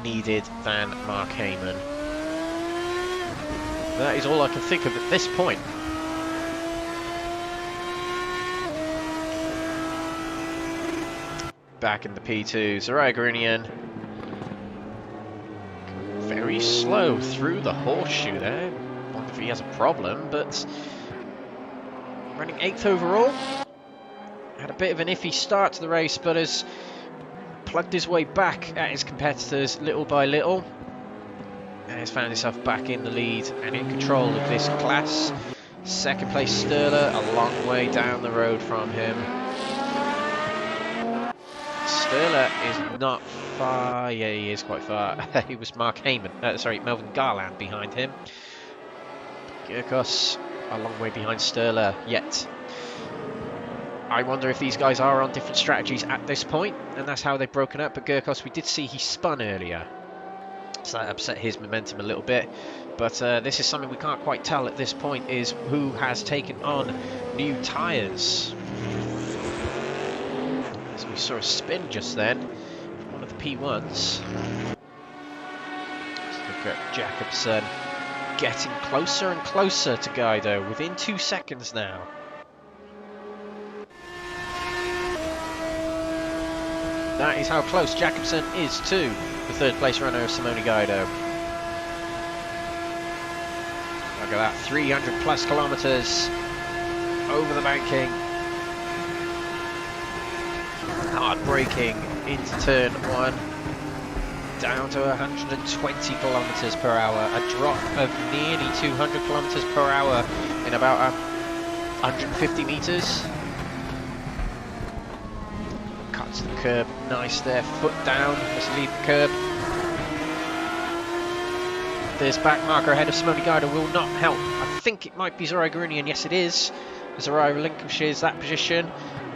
Speaker 1: needed than Mark Heyman. That is all I can think of at this point. Back in the P2, Raceroom very slow through the horseshoe there. I wonder if he has a problem, but running 8th overall. Had a bit of an iffy start to the race, but has plugged his way back at his competitors little by little. And has found himself back in the lead and in control of this class. Second place Sterler, a long way down the road from him. Sterler is not far, yeah he is quite far. He was Mark Heyman, sorry, Melvin Garland behind him. Kovacs a long way behind Sterler yet. I wonder if these guys are on different strategies at this point, and that's how they've broken up. But Kovacs, we did see he spun earlier, so that upset his momentum a little bit. But this is something we can't quite tell at this point, is who has taken on new tyres. As we saw a spin just then, one of the P1s. Let's look at Jakobsen getting closer and closer to Guido, within 2 seconds now. That is how close Jakobsen is to the third place runner of Simone Guido. Look at that, 300 plus kilometers over the banking. Hard braking into turn 1, down to 120 kilometers per hour, a drop of nearly 200 kilometers per hour in about 150 meters. Cuts the curb, nice there, foot down, let's leave the curb. This back marker ahead of Simone Guido will not help. I think it might be Raceroom, and yes it is. Raceroom relinquishes that position.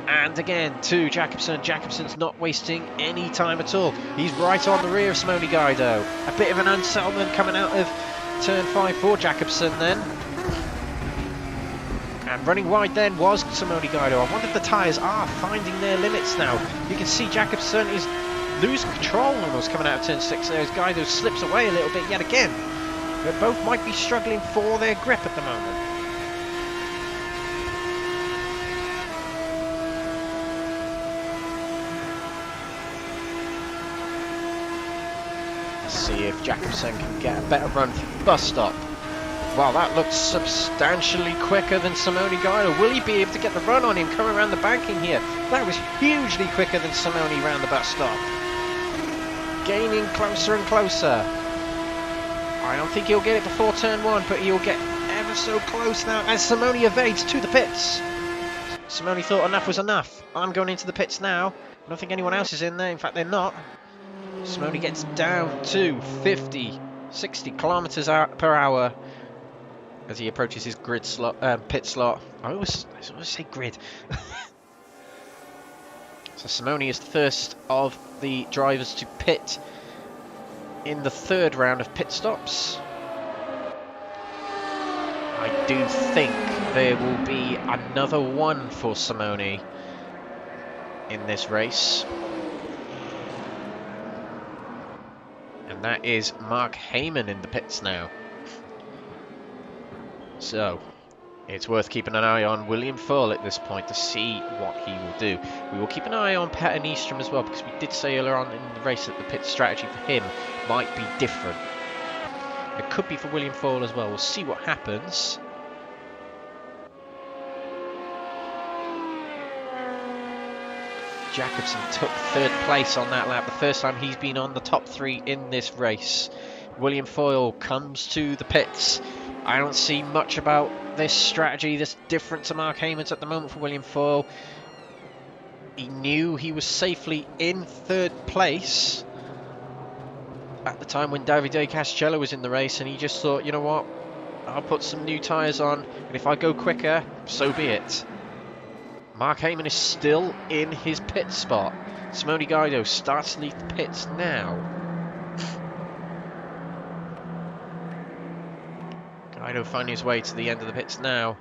Speaker 1: And again to Jakobsen. Jakobsen's not wasting any time at all. He's right on the rear of Simone Guido. A bit of an unsettlement coming out of turn 5 for Jakobsen then. And running wide then was Simone Guido. I wonder if the tyres are finding their limits now. You can see Jakobsen is losing control almost coming out of turn 6 there as Guido slips away a little bit yet again. They both might be struggling for their grip at the moment. Let's see if Jakobsen can get a better run through the bus stop. Well, that looks substantially quicker than Simone Guido. Will he be able to get the run on him coming around the banking here? That was hugely quicker than Simone around the bus stop. Gaining closer and closer. I don't think he'll get it before turn 1, but he'll get ever so close now as Simone evades to the pits. Simone thought enough was enough. I'm going into the pits now. I don't think anyone else is in there. In fact, they're not. Simone gets down to 50, 60 kilometers per hour as he approaches his grid slot, pit slot. I always say grid. So Simone is the first of the drivers to pit in the third round of pit stops. I do think there will be another one for Simone in this race. And that is Mark Heyman in the pits now. So, it's worth keeping an eye on William Foyle at this point to see what he will do. We will keep an eye on Petter Nystrom as well, because we did say earlier on in the race that the pit strategy for him might be different. It could be for William Foyle as well. We'll see what happens. Jakobsen took third place on that lap, the first time he's been on the top 3 in this race. William Foyle comes to the pits. I don't see much about this strategy that's different to Mark Heyman's at the moment for William Foyle. He knew he was safely in third place at the time when Davide Cascello was in the race, and he just thought, you know what, I'll put some new tyres on, and if I go quicker, so be it. Mark Heyman is still in his pit spot. Simone Guido starts to leave the pits now. Guido finding his way to the end of the pits now.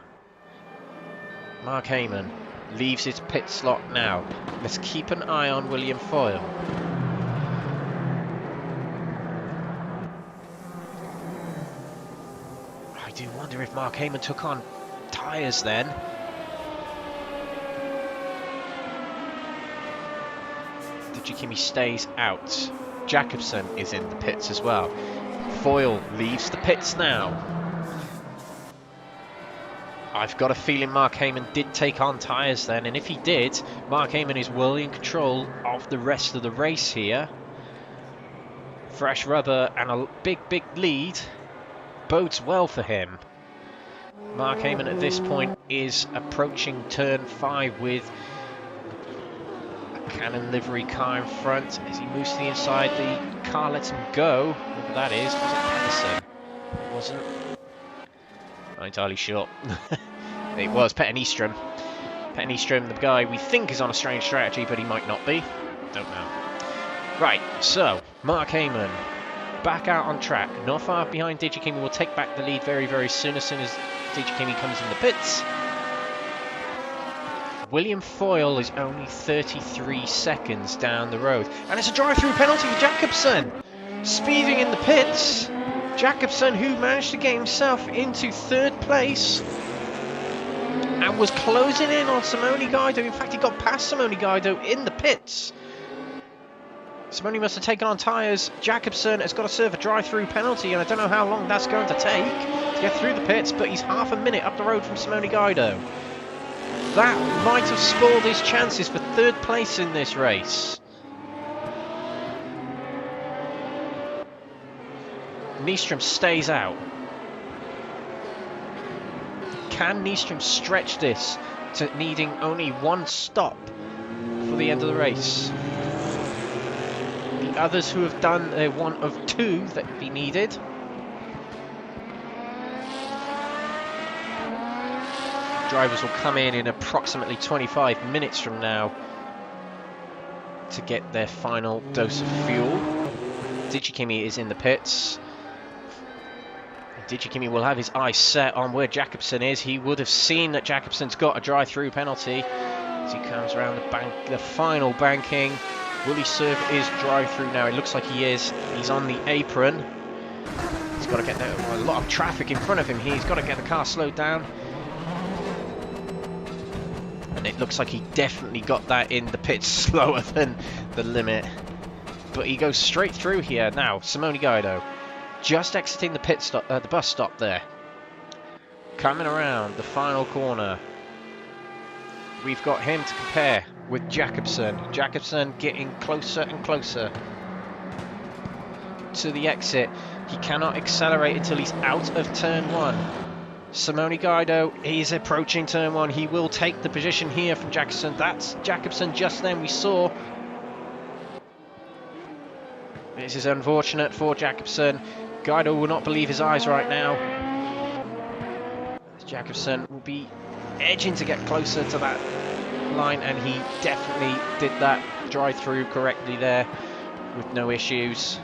Speaker 1: Mark Heyman leaves his pit slot now. Let's keep an eye on William Foyle. I do wonder if Mark Heyman took on tyres then. Jimmy stays out. Jacobsen is in the pits as well. Foyle leaves the pits now. I've got a feeling Mark Heyman did take on tyres then, and if he did, Mark Heyman is well in control of the rest of the race here. Fresh rubber and a big lead bodes well for him. Mark Heyman at this point is approaching turn 5 with Cannon livery car in front. As he moves to the inside, the car lets him go. Whoever that is, was it Pedersen? It wasn't. Not entirely sure. It was Pettenistrom. Pettenistrom, the guy we think is on a strange strategy, but he might not be. Don't know. Right, so Mark Heyman back out on track. Not far behind Digikimi. Will take back the lead very soon as Digikimi comes in the pits. William Foyle is only 33 seconds down the road. And it's a drive-through penalty for Jacobsen. Speeding in the pits. Jacobsen, who managed to get himself into 3rd place and was closing in on Simone Guido. In fact, he got past Simone Guido in the pits. Simone must have taken on tyres. Jacobsen has got to serve a drive-through penalty, and I don't know how long that's going to take to get through the pits, but he's half a minute up the road from Simone Guido. That might have spoiled his chances for 3rd place in this race. Nystrom stays out. Can Nystrom stretch this to needing only 1 stop for the end of the race? The others who have done their 1 of 2 that he needed. Drivers will come in approximately 25 minutes from now to get their final dose of fuel. Digikimi is in the pits. Digikimi will have his eyes set on where Jacobsen is. He would have seen that Jacobsen's got a drive-through penalty as he comes around the final banking. Will he serve his drive-through now? It looks like he is. He's on the apron. He's got to get a lot of traffic in front of him. He's got to get the car slowed down. And it looks like he definitely got that in the pits slower than the limit. But he goes straight through here. Now, Simone Guido just exiting the pit stop, the bus stop there. Coming around the final corner. We've got him to compare with Jacobsen. Jacobsen getting closer and closer to the exit. He cannot accelerate until he's out of turn 1. Simone Guido is approaching turn 1. He will take the position here from Jacobsen. That's Jacobsen just then we saw. This is unfortunate for Jacobsen. Guido will not believe his eyes right now. Jacobsen will be edging to get closer to that line, and he definitely did that drive-through correctly there with no issues.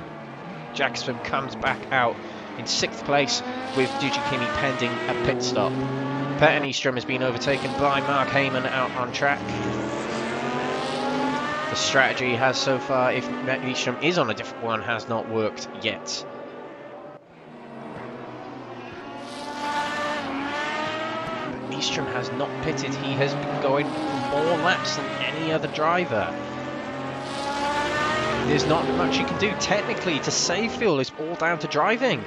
Speaker 1: Jacobsen comes back out in 6th place with Digikimi pending a pit stop. Pettenistrom has been overtaken by Mark Heyman out on track. The strategy has so far, if Pettenistrom is on a different one, has not worked yet. Nystrom has not pitted. He has been going more laps than any other driver. There's not much you can do technically to save fuel. It's all down to driving.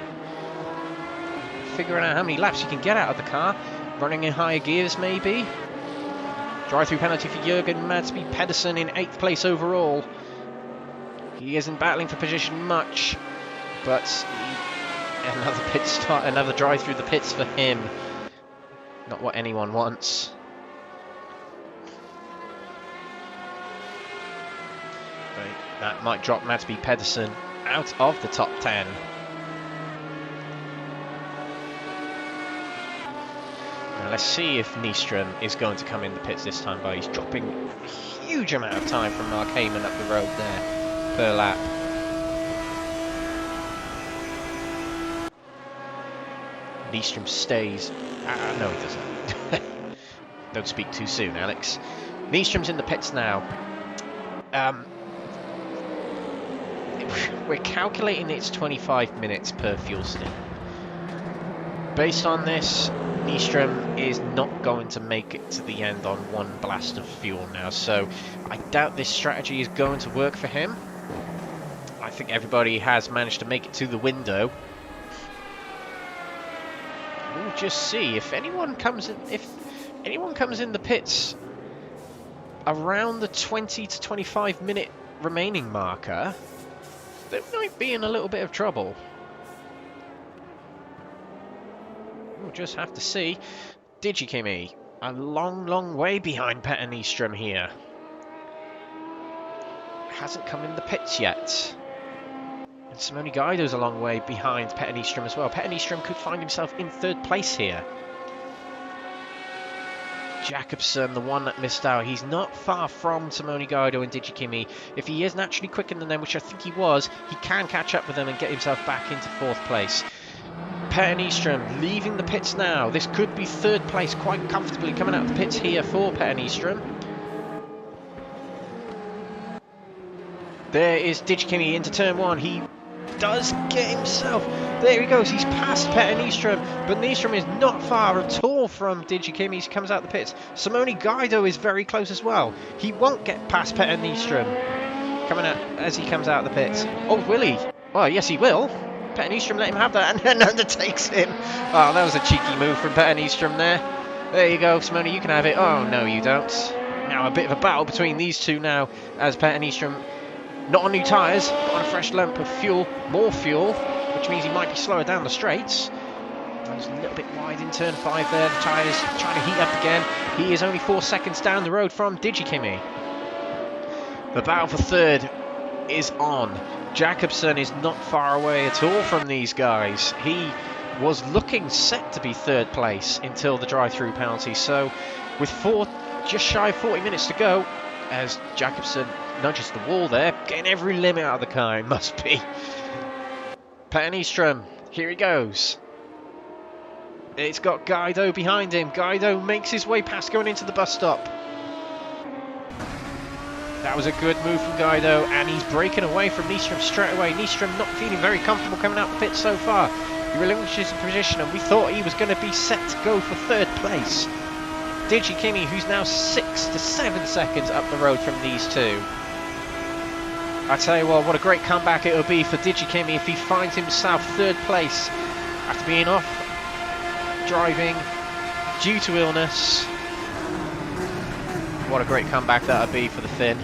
Speaker 1: Figuring out how many laps you can get out of the car. Running in higher gears maybe. Drive-through penalty for Jürgen Madsby Pedersen in 8th place overall. He isn't battling for position much, but another pit start, another drive through the pits for him. Not what anyone wants. Right, that might drop Madsby Pedersen out of the top 10. Now let's see if Nystrom is going to come in the pits this time, but he's dropping a huge amount of time from Mark Heyman up the road there per lap. Nystrom stays. No, he doesn't. Don't speak too soon, Alex. Nystrom's in the pits now. We're calculating it's 25 minutes per fuel stint. Based on this, Nystrom is not going to make it to the end on one blast of fuel now, so I doubt this strategy is going to work for him. I think everybody has managed to make it to the window. We'll just see if anyone comes in. If anyone comes in the pits around the 20 to 25 minute remaining marker, they might be in a little bit of trouble. We'll just have to see. Digikimi, a long way behind Petter Nystrom here. Hasn't come in the pits yet. And Simone Guido's a long way behind Petter Nystrom as well. Petter Nystrom could find himself in third place here. Jakobsen, the one that missed out, he's not far from Simone Guido and Digikimi. If he is naturally quicker than them, which I think he was, he can catch up with them and get himself back into fourth place. Petter Nystrom leaving the pits now. This could be third place quite comfortably coming out of the pits here for Petter Nystrom. There is Digikimi into turn one. He does get himself. There he goes. He's past Petter Nystrom, but Nystrom is not far at all from Digikimi. He comes out the pits. Simone Guido is very close as well. He won't get past Petter Nystrom coming out as he comes out of the pits. Oh, will he? Well, yes, he will. Petter Nystrom let him have that, and then undertakes him. Oh, that was a cheeky move from Petter Nystrom there. There you go, Simone, you can have it. Oh, no, you don't. Now a bit of a battle between these two now, as Petter Nystrom, not on new tyres, but on a fresh lump of fuel, more fuel, which means he might be slower down the straights. He's a little bit wide in turn 5 there. The tyres trying to heat up again. He is only 4 seconds down the road from Digikimi. The battle for third is on. Jakobsen is not far away at all from these guys. He was looking set to be third place until the drive-through penalty. So with just shy of 40 minutes to go, as Jakobsen nudges the wall there, getting every limit out of the car, it must be. Petter Nystrom, here he goes. It's got Guido behind him. Guido makes his way past, going into the bus stop. That was a good move from Guido, and he's breaking away from Nystrom straight away. Nystrom not feeling very comfortable coming out the pit so far. He relinquishes the position, and we thought he was going to be set to go for third place. Digikimi, who's now 6 to 7 seconds up the road from these two. I tell you what a great comeback it'll be for Digikimi if he finds himself third place after being off driving due to illness. What a great comeback that'll be for the Finn.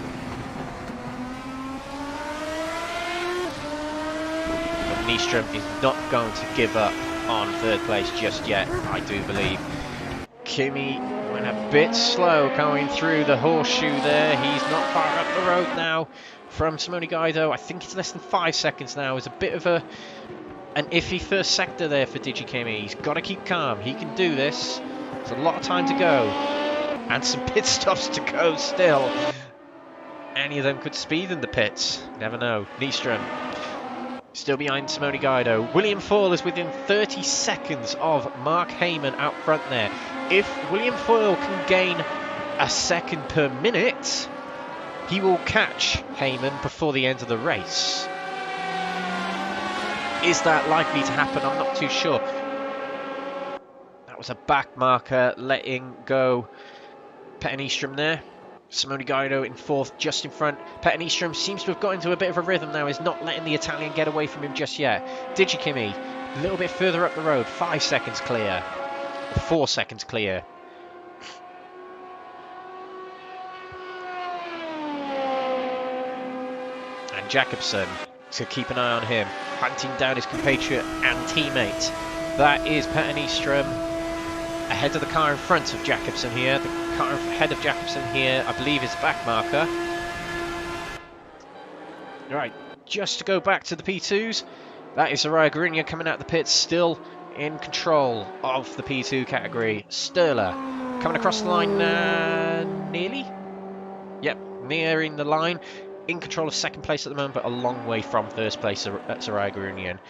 Speaker 1: But Nystrom is not going to give up on third place just yet, I do believe. Kimi went a bit slow going through the horseshoe there. He's not far up the road now from Simone Guido. I think it's less than 5 seconds now. It's a bit of an iffy first sector there for Digikimi. He's got to keep calm. He can do this. There's a lot of time to go. And some pit stops to go still. Any of them could speed in the pits. Never know. Nystrom still behind Simone Guido. William Foyle is within 30 seconds of Mark Heyman out front there. If William Foyle can gain a second per minute, he will catch Heyman before the end of the race. Is that likely to happen? I'm not too sure. That was a back marker letting go Petter Nystrom there. Simone Guido in fourth, just in front. Petter Nystrom seems to have got into a bit of a rhythm now. Is not letting the Italian get away from him just yet. Digikimi, a little bit further up the road. 5 seconds clear. 4 seconds clear. And Jakobsen, to keep an eye on him, hunting down his compatriot and teammate. That is Petter Nystrom ahead of the car in front of Jakobsen here. The car ahead of Jakobsen here, I believe, is the back marker. Right, just to go back to the P2s. That is Soraya Grunion coming out of the pits, still in control of the P2 category. Sturla coming across the line nearly. Yep, nearing the line. In control of second place at the moment, but a long way from first place at Soraya Grunion.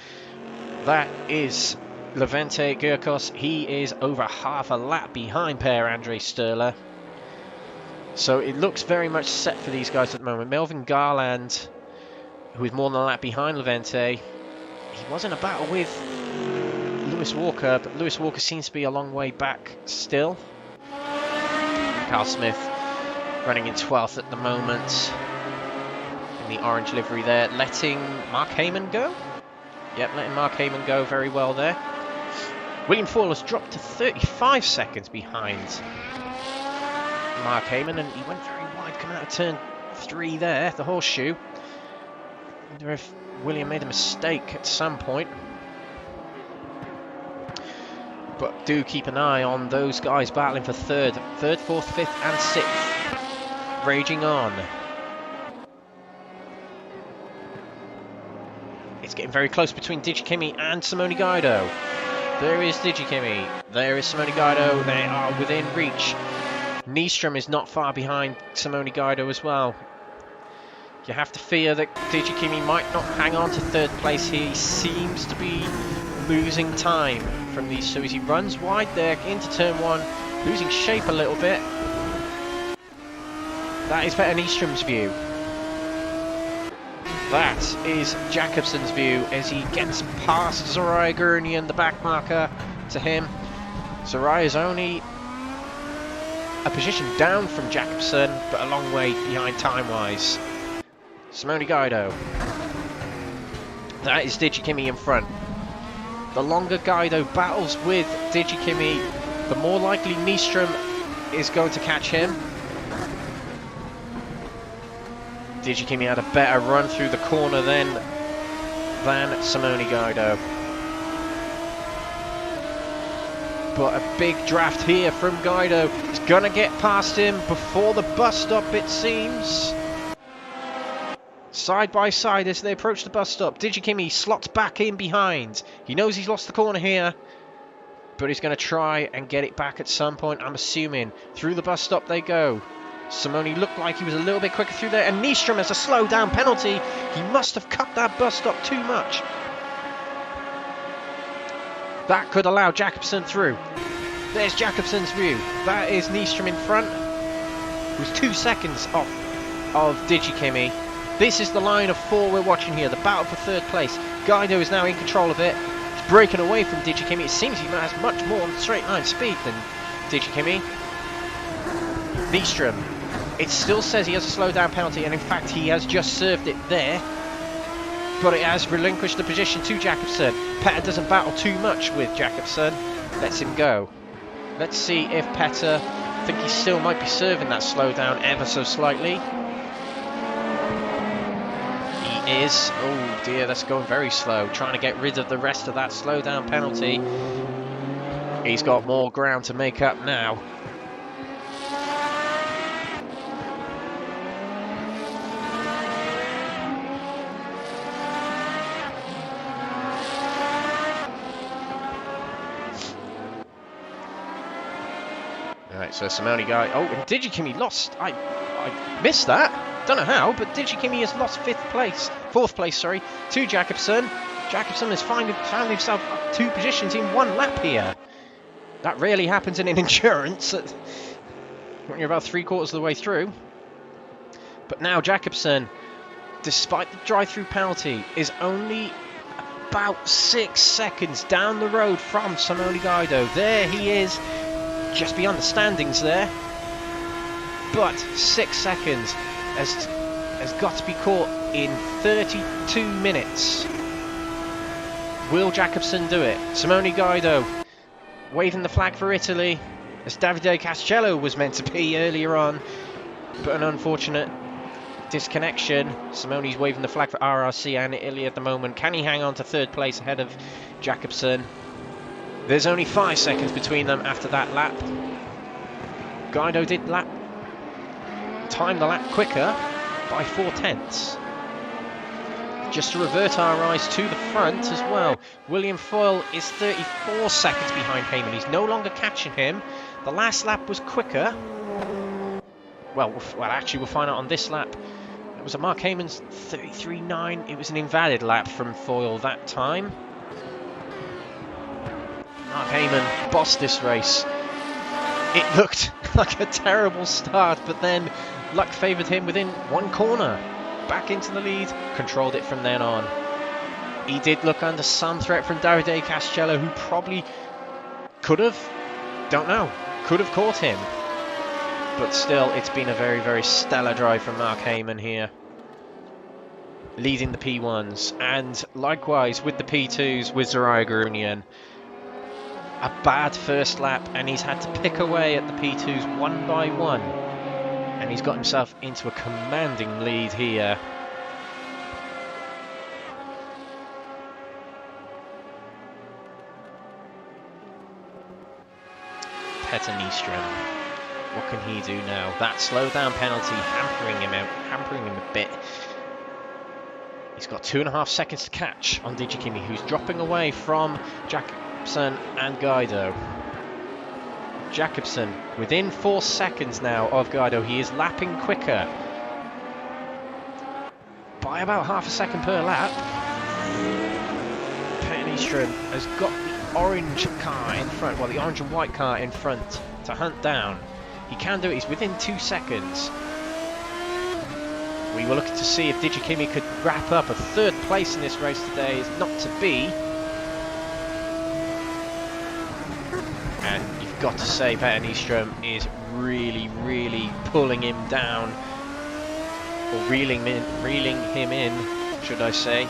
Speaker 1: That is Levente Gurkos. He is over half a lap behind Per-Andre Sturla. So it looks very much set for these guys at the moment. Melvin Garland, who is more than a lap behind Levente, he was in a battle with Lewis Walker, but Lewis Walker seems to be a long way back still. Carl Smith running in 12th at the moment in the orange livery there, letting Mark Heyman go. Yep, letting Mark Heyman go very well there. William Foyle has dropped to 35 seconds behind Mark Heyman, and he went very wide coming out of turn 3 there, the horseshoe. I wonder if William made a mistake at some point. But do keep an eye on those guys battling for third, fourth, fifth and sixth. Raging on. It's getting very close between Digikimi and Simone Guido. There is Digikimi. There is Simone Guido. They are within reach. Nystrom is not far behind Simone Guido as well. You have to fear that Digikimi might not hang on to third place here. He seems to be losing time from these, so as he runs wide there into turn 1, losing shape a little bit. That is Petter Nystrom's view. That is Jakobsen's view as he gets past Soraya Grunion, the back marker to him. Soraya is only a position down from Jakobsen, but a long way behind time-wise. Simone Guido. That is Digikimi in front. The longer Guido battles with Digikimi, the more likely Nystrom is going to catch him. Digikimi had a better run through the corner then than Simone Guido. But a big draft here from Guido. He's going to get past him before the bus stop, it seems. Side by side as they approach the bus stop. Digikimi slots back in behind. He knows he's lost the corner here, but he's going to try and get it back at some point, I'm assuming. Through the bus stop they go. Simone looked like he was a little bit quicker through there, and Nystrom has a slow down penalty. He must have cut that bus stop too much. That could allow Jakobsen through. There's Jakobsen's view. That is Nystrom in front, who's 2 seconds off of Digikimi. This is the line of 4 we're watching here, the battle for third place. Guido is now in control of it. He's breaking away from Digikimi. It seems he has much more straight line speed than Digikimi. Nystrom. It still says he has a slow down penalty, and in fact he has just served it there. But it has relinquished the position to Jakobsen. Petter doesn't battle too much with Jakobsen. Lets him go. Let's see if Petter, I think he still might be serving that slow down ever so slightly. He is. Oh dear, that's going very slow. Trying to get rid of the rest of that slow down penalty. He's got more ground to make up now. Right, so Simone Guy. Oh, and Digikimi lost. I missed that. Don't know how, but Digikimi has lost fourth place, sorry, to Jakobsen. Jakobsen has found himself up 2 positions in 1 lap here. That rarely happens in an endurance when you're about 3/4 of the way through. But now Jakobsen, despite the drive-through penalty, is only about 6 seconds down the road from Simone Guido. There he is, just beyond the standings there. But 6 seconds has got to be caught in 32 minutes. Will Jakobsen do it? Simone Guido waving the flag for Italy, as Davide Castello was meant to be earlier on, but an unfortunate disconnection. Simone's waving the flag for RRC and Italy at the moment. Can he hang on to third place ahead of Jakobsen? There's only 5 seconds between them after that lap. Guido did time the lap quicker by 4/10. Just to revert our eyes to the front as well, William Foyle is 34 seconds behind Heyman. He's no longer catching him. The last lap was quicker. Well, actually, we'll find out on this lap. It was a Mark Heyman's 33.9. It was an invalid lap from Foyle that time. Mark Heyman bossed this race. It looked like a terrible start, but then luck favoured him within one corner. Back into the lead, controlled it from then on. He did look under some threat from Davide Castello, who probably could have caught him. But still, it's been a very, very stellar drive from Mark Heyman here, leading the P1s, and likewise with the P2s with Zariah Garunian. A bad first lap, and he's had to pick away at the P2s one by one, and he's got himself into a commanding lead here. Petter Nyström, what can he do now? That slowdown penalty hampering him a bit. He's got 2.5 seconds to catch on Digikimi, who's dropping away from Jakobsen and Guido. Jakobsen within 4 seconds now of Guido. He is lapping quicker by about half a second per lap. Petter Nyström has got the orange car in front, well, the orange and white car in front to hunt down. He can do it, he's within 2 seconds. We were looking to see if Digikimi could wrap up a 3rd place in this race today. It's not to be. And you've got to say Petter Nyström is really, really pulling him down, or reeling him in, should I say.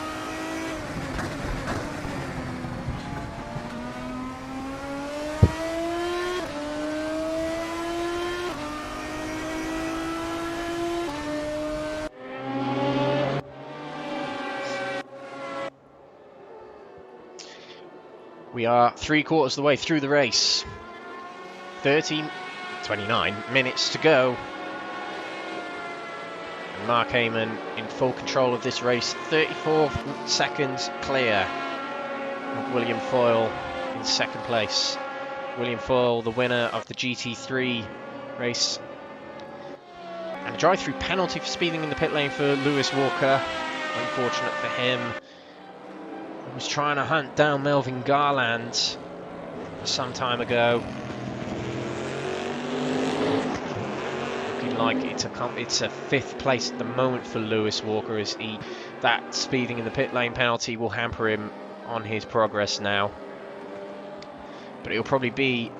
Speaker 1: We are 3/4 of the way through the race. 29 minutes to go. And Mark Heyman in full control of this race. 34 seconds clear of William Foyle in 2nd place. William Foyle, the winner of the GT3 race. And a drive-through penalty for speeding in the pit lane for Lewis Walker. Unfortunate for him. He was trying to hunt down Melvin Garland some time ago. Looking like it's a 5th place at the moment for Lewis Walker, as that speeding in the pit lane penalty will hamper him on his progress now. But it'll probably be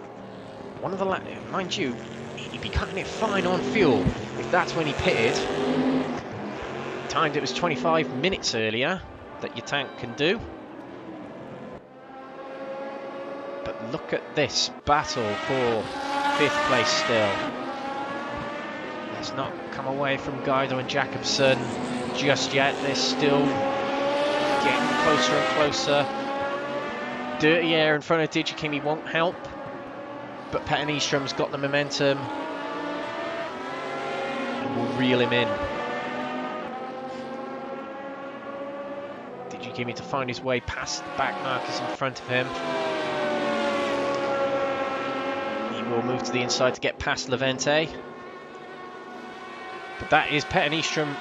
Speaker 1: one of the mind you, he'd be cutting it fine on fuel if that's when he pitted. Timed it was 25 minutes earlier that your tank can do. But look at this battle for 5th place still. Let's not come away from Guido and Jakobsen just yet. They're still getting closer and closer. Dirty air in front of Digikimi won't help, but Petter Nyström's got the momentum and will reel him in. Digikimi to find his way past the back markers in front of him. He will move to the inside to get past Levente. But that is Petter Nyström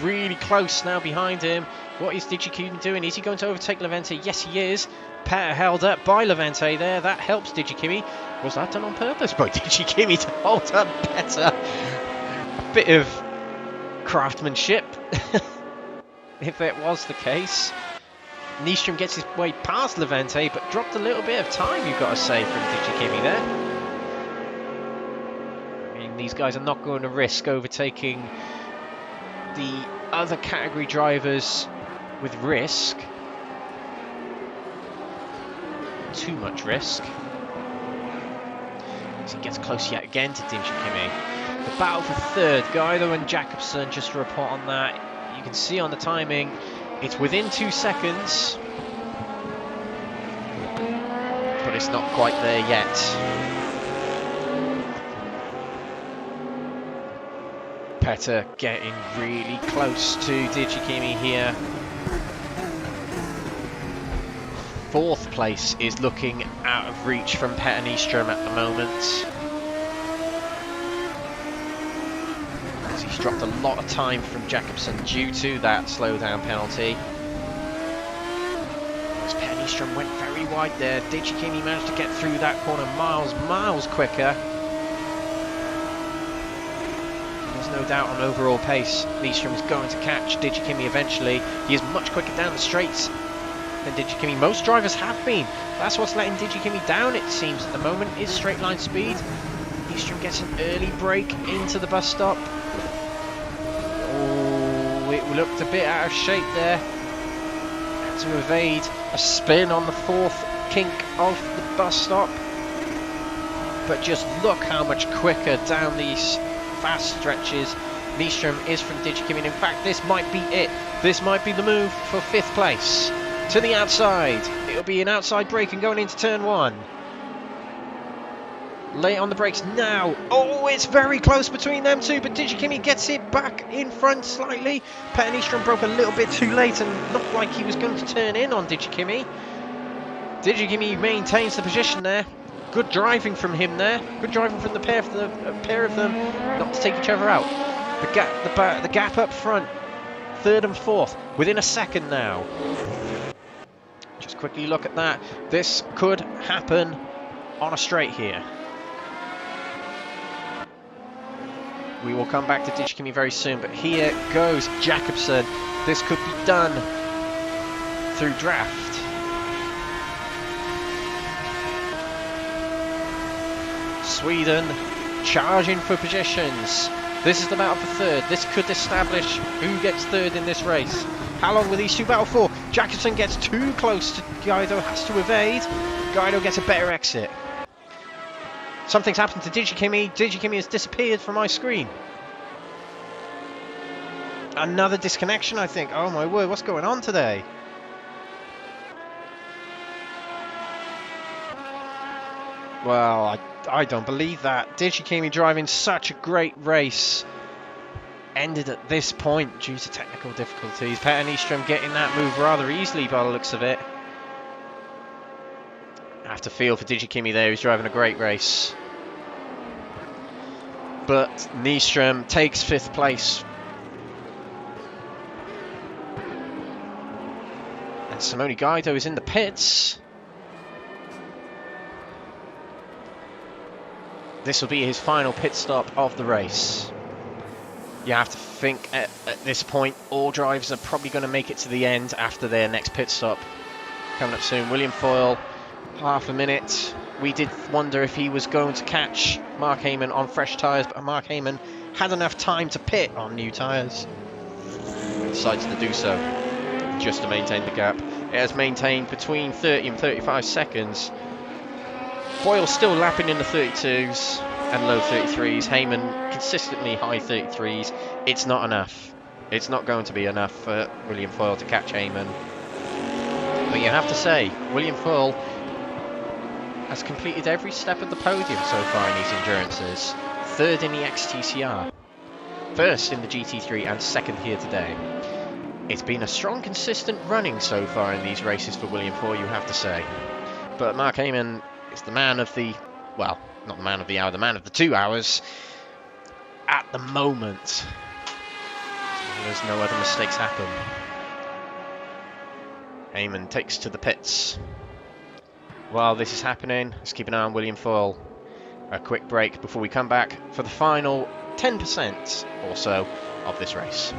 Speaker 1: really close now behind him. What is Digikimi doing? Is he going to overtake Levente? Yes, he is. Petter held up by Levente there. That helps Digikimi. Was that done on purpose by Digikimi to hold up Petter? A bit of craftsmanship, if it was the case. Nyström gets his way past Levente, but dropped a little bit of time, you've got to say, from Digikimi there. I mean, these guys are not going to risk overtaking the other category drivers with risk. Too much risk. As he gets close yet again to Digikimi. The battle for 3rd, Guido and Jakobsen, just to report on that. You can see on the timing, it's within 2 seconds. But it's not quite there yet. Petter getting really close to Digikimi here. 4th place is looking out of reach from Pettenistrom at the moment. As he's dropped a lot of time from Jakobsen due to that slowdown penalty. As Pettenistrom went very wide there, Digikimi managed to get through that corner miles quicker. There's no doubt on overall pace, Nystrom is going to catch Digikimi eventually. He is much quicker down the straights than Digikimi. Most drivers have been. That's what's letting Digikimi down, it seems, at the moment, is straight line speed. Nystrom gets an early break into the bus stop. Oh, it looked a bit out of shape there. Had to evade a spin on the 4th kink of the bus stop. But just look how much quicker down these fast stretches Nystrom is from Digikimi. And in fact, this might be it. This might be the move for 5th place. To the outside. It'll be an outside break and going into turn 1. Late on the brakes now. Oh, it's very close between them two, but Digikimi gets it back in front slightly. Pettenistrom broke a little bit too late and looked like he was going to turn in on Digikimi. Digikimi maintains the position there. Good driving from him there. Good driving from the pair of them not to take each other out. The gap up front. 3rd and 4th within a second now. Just quickly look at that. This could happen on a straight here. We will come back to Digikimi very soon, but here goes Jakobsen. This could be done through draft. Sweden charging for positions. This is the battle for 3rd. This could establish who gets 3rd in this race. How long will these two battle for? Jakobsen gets too close to Guido, has to evade. Guido gets a better exit. Something's happened to Digikimi. Digikimi has disappeared from my screen. Another disconnection, I think. Oh my word, what's going on today? Well, I don't believe that. Digikimi driving such a great race ended at this point due to technical difficulties. Pettenistrom getting that move rather easily by the looks of it. I have to feel for Digikimi there, who's driving a great race. But Nystrom takes 5th place. And Simone Guido is in the pits. This will be his final pit stop of the race. You have to think at this point all drivers are probably going to make it to the end after their next pit stop. Coming up soon. William Foyle, half a minute. We did wonder if he was going to catch Mark Heyman on fresh tyres, but Mark Heyman had enough time to pit on new tyres. Decides to do so just to maintain the gap. It has maintained between 30 and 35 seconds. Foyle still lapping in the 32s and low 33s. Heyman consistently high 33s. It's not enough. It's not going to be enough for William Foyle to catch Heyman. But you have to say, William Foyle has completed every step of the podium so far in these endurances. 3rd in the XTCR, 1st in the GT3 and 2nd here today. It's been a strong, consistent running so far in these races for William Foyle, you have to say. But Mark Heyman is the man of the, well, not the man of the hour, the man of the 2 hours at the moment. There's no other mistakes happen. Heyman takes to the pits. While this is happening, let's keep an eye on William Foyle. A quick break before we come back for the final 10% or so of this race.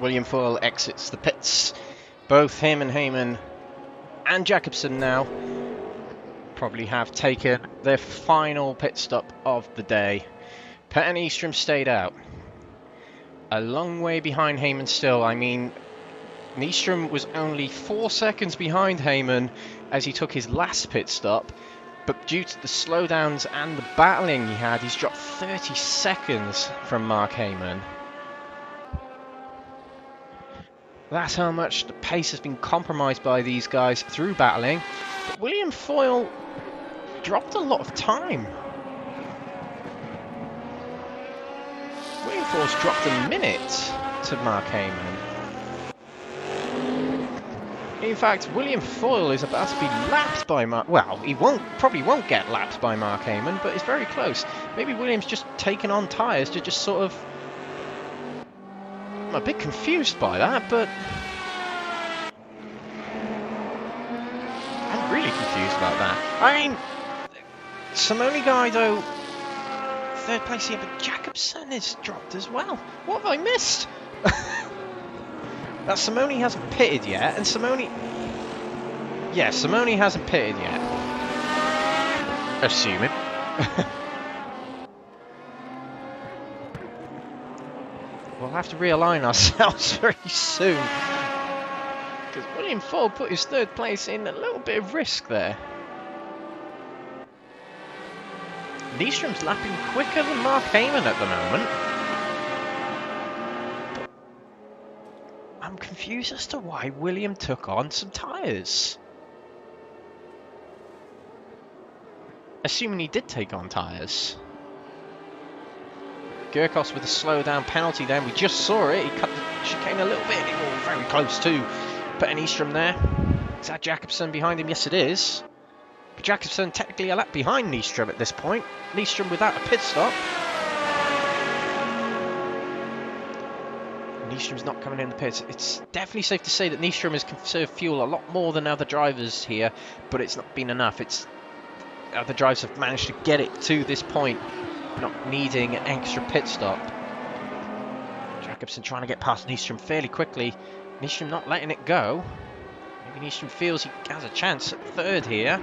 Speaker 1: William Foyle exits the pits. Both him and Heyman and Jakobsen now probably have taken their final pit stop of the day. Petr and Nystrom stayed out. A long way behind Heyman still. I mean, Nystrom was only 4 seconds behind Heyman as he took his last pit stop, but due to the slowdowns and the battling he had, he's dropped 30 seconds from Mark Heyman. That's how much the pace has been compromised by these guys through battling. But William Foyle dropped a lot of time. William Foyle's dropped a minute to Mark Heyman. In fact, William Foyle is about to be lapped by Mark... Well, he probably won't get lapped by Mark Heyman, but it's very close. Maybe William's just taken on tyres to just sort of... I'm a bit confused by that, but... I'm really confused about that. I mean, Simone Guido, third place here, but Jakobsen is dropped as well. What have I missed? That Simone hasn't pitted yet, and Simone... Yeah, Simone hasn't pitted yet. Assuming. We'll have to realign ourselves very soon. Because William Foyle put his third place in a little bit of risk there. Nystrom's lapping quicker than Mark Heyman at the moment. But I'm confused as to why William took on some tyres. Assuming he did take on tyres. Gurkos with a slowdown penalty then. We just saw it. He cut the chicane a little bit. Oh, very close too. Petr Nystrom there. Is that Jakobsen behind him? Yes, it is. But Jakobsen technically a lap behind Nystrom at this point. Nystrom without a pit stop. Nystrom's not coming in the pits. It's definitely safe to say that Nystrom has conserved fuel a lot more than other drivers here, but it's not been enough. Other drivers have managed to get it to this point, not needing an extra pit stop. Jakobsen trying to get past Nystrom fairly quickly. Nystrom not letting it go. Maybe Nystrom feels he has a chance at third here.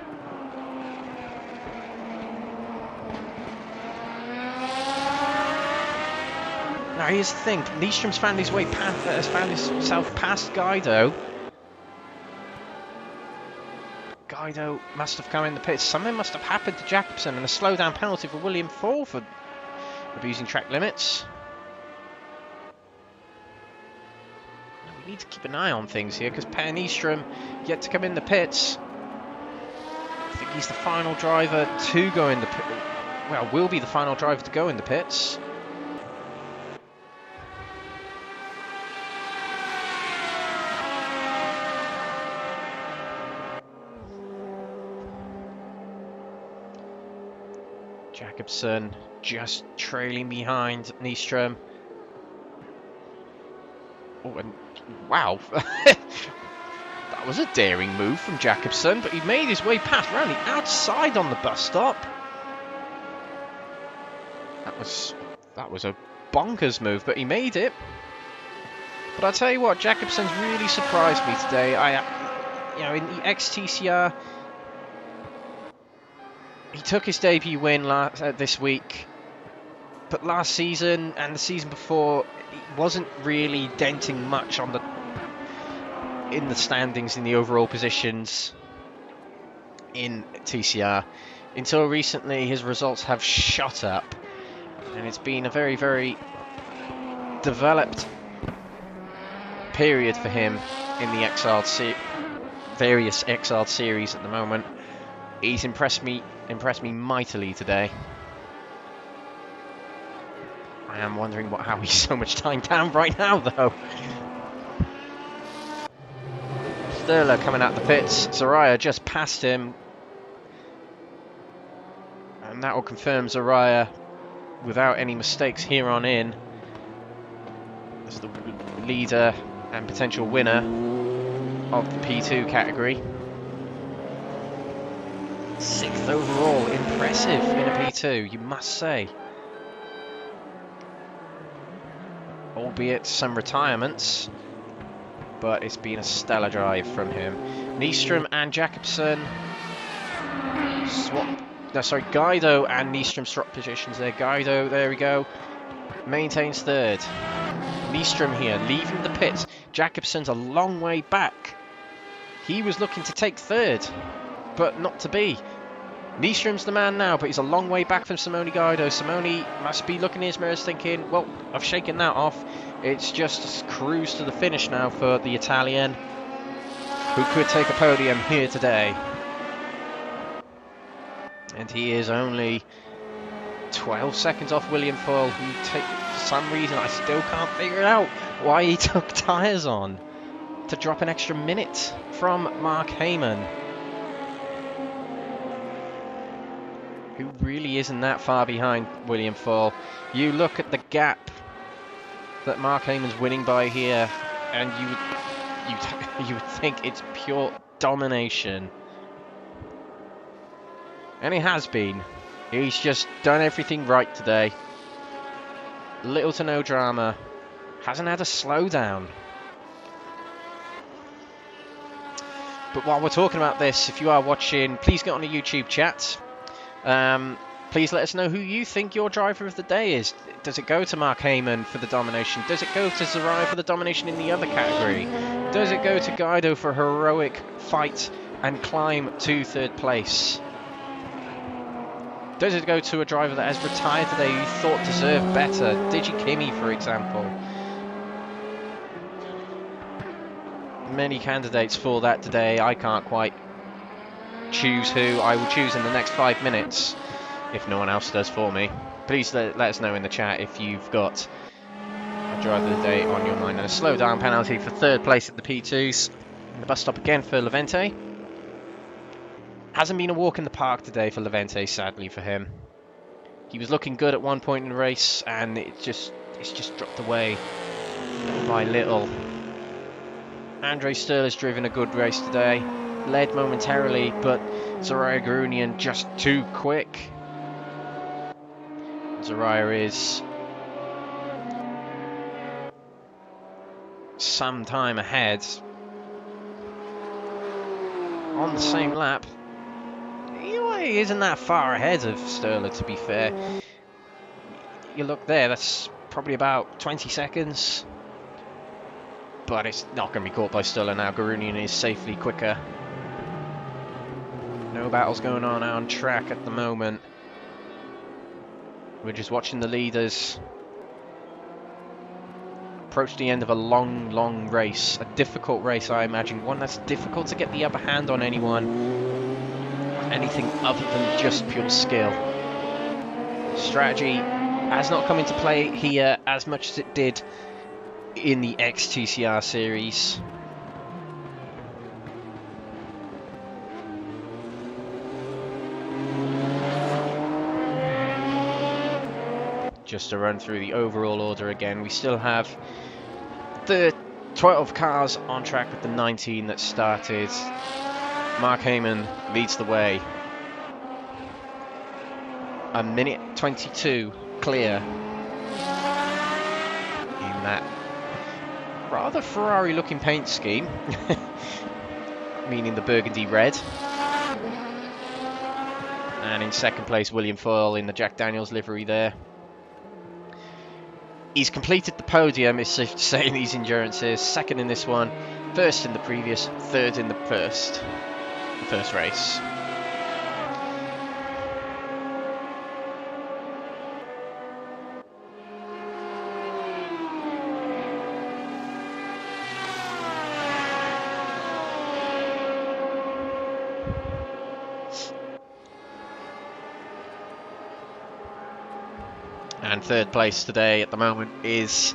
Speaker 1: Now here's the thing, Nystrom's found his way past, has found himself past Guido. Guido must have come in the pits. Something must have happened to Jakobsen, and a slowdown penalty for William Foyle for abusing track limits. Now we need to keep an eye on things here because Petr Nystrom yet to come in the pits. I think he's the final driver to go in the pit. Well, will be the final driver to go in the pits. Jakobsen just trailing behind Nystrom. Oh, and wow. That was a daring move from Jakobsen, but he made his way past around the outside on the bus stop. That was a bonkers move, but he made it. But I tell you what, Jakobsen's really surprised me today. In the XTCR, he took his debut win this week, but last season and the season before, he wasn't really denting much on in the standings, in the overall positions in TCR. Until recently, his results have shot up, and it's been a very, very developed period for him in the various Exiled series at the moment. He's impressed me mightily today. I am wondering how he's so much time down right now, though. Sterler coming out the pits. Zaraya just passed him, and that will confirm Zaraya without any mistakes here on in as the leader and potential winner of the P2 category. 6th overall, impressive in a P2, you must say. albeit some retirements, but it's been a stellar drive from him. Nystrom and Jakobsen swap. No, sorry, Guido and Nystrom swap positions there. Guido, there we go, maintains third. Nystrom here, leaving the pits. Jakobsen's a long way back. He was looking to take third, but not to be. Nystrom's the man now, but he's a long way back from Simone Guido. Simone must be looking in his mirrors thinking, well, I've shaken that off. It's just a cruise to the finish now for the Italian, who could take a podium here today. And he is only 12 seconds off William Foyle, who for some reason, I still can't figure out why he took tyres on to drop an extra minute from Mark Heyman, who really isn't that far behind William Foyle. You look at the gap that Mark Heyman's winning by here, and you would think it's pure domination. And it has been. He's just done everything right today. Little to no drama. Hasn't had a slowdown. But while we're talking about this, if you are watching, please get on the YouTube chat. Please let us know who you think your driver of the day is. Does it go to Mark Heyman for the domination? Does it go to Zariah for the domination in the other category? Does it go to Guido for a heroic fight and climb to third place? Does it go to a driver that has retired today who you thought deserved better? Digi Kimi, for example. Many candidates for that today. I can't quite choose who. I will choose in the next 5 minutes, if no one else does for me. Please let us know in the chat if you've got a driver of the day on your mind. And a slow down penalty for third place at the P2s. The bus stop again for Levente. Hasn't been a walk in the park today for Levente, sadly for him. He was looking good at one point in the race, and it's just dropped away little by little. Andre Sturla's driven a good race today. Led momentarily, but Zariah Garunian just too quick. Zariah is some time ahead. On the same lap. He isn't that far ahead of Sturla, to be fair. You look there, that's probably about 20 seconds. But it's not going to be caught by Sturla now. Garunian is safely quicker. No battles going on track at the moment. We're just watching the leaders approach the end of a long race. A difficult race, I imagine. One that's difficult to get the upper hand on anyone. Anything other than just pure skill. Strategy has not come into play here as much as it did in the XTCR series. Just to run through the overall order again, we still have the 12 cars on track with the 19 that started. Mark Heyman leads the way. A minute 22 clear in that rather Ferrari-looking paint scheme, meaning the burgundy red. And in second place, William Foyle in the Jack Daniels livery there. He's completed the podium, it's safe to say, in these endurances. Second in this one, first in the previous, third in the first race. And third place today at the moment is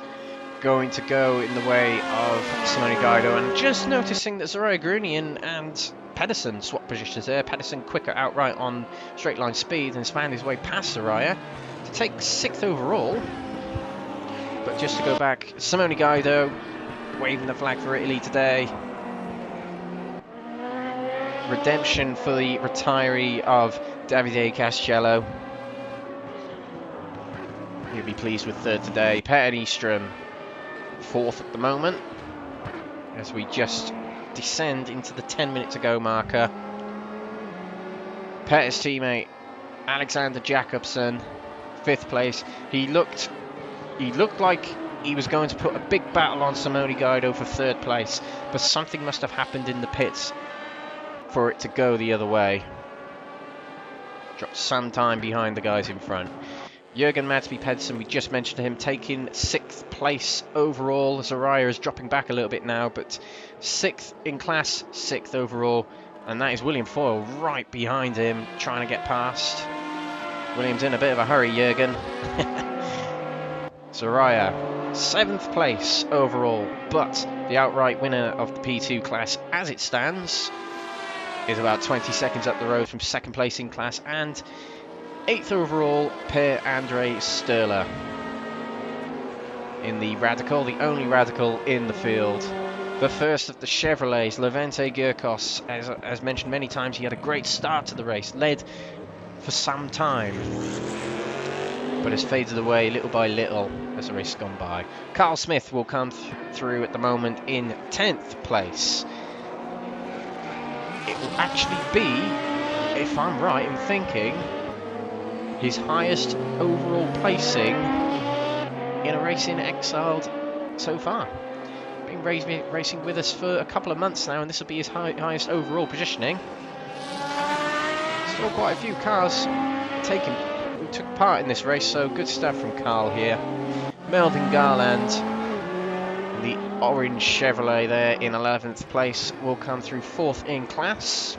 Speaker 1: going to go in the way of Simone Guido. And just noticing that Zariah Garunian and Pedersen swap positions there. Pedersen quicker outright on straight line speed and has found his way past Zariah to take 6th overall. But just to go back, Simone Guido waving the flag for Italy today. Redemption for the retiree of Davide Castello. He'll be pleased with third today. Peter Nystrom 4th at the moment, as we just descend into the 10 minute to go marker. Petter's teammate Alexander Jacobsen, 5th place. He looked like he was going to put a big battle on Simone Guido for 3rd place, but something must have happened in the pits for it to go the other way. Dropped some time behind the guys in front. Jürgen Madsby Pedersen, we just mentioned him, taking 6th place overall. Zaraya is dropping back a little bit now, but 6th in class, 6th overall. And that is William Foyle right behind him, trying to get past. William's in a bit of a hurry, Jürgen. Zaraya, 7th place overall, but the outright winner of the P2 class as it stands is about 20 seconds up the road from 2nd place in class, and 8th overall, Per-Andre Sturla in the Radical, the only Radical in the field. The first of the Chevrolets, Levente Gurkos, as mentioned many times, he had a great start to the race, led for some time, but has faded away little by little as the race has gone by. Carl Smith will come through at the moment in 10th place. It will actually be, if I'm right in thinking, his highest overall placing in a race in Exiled so far. Been racing with us for a couple of months now, and this will be his highest overall positioning. Still quite a few cars who took part in this race, so good stuff from Carl here. Melvin Garland, the orange Chevrolet there in 11th place, will come through 4th in class.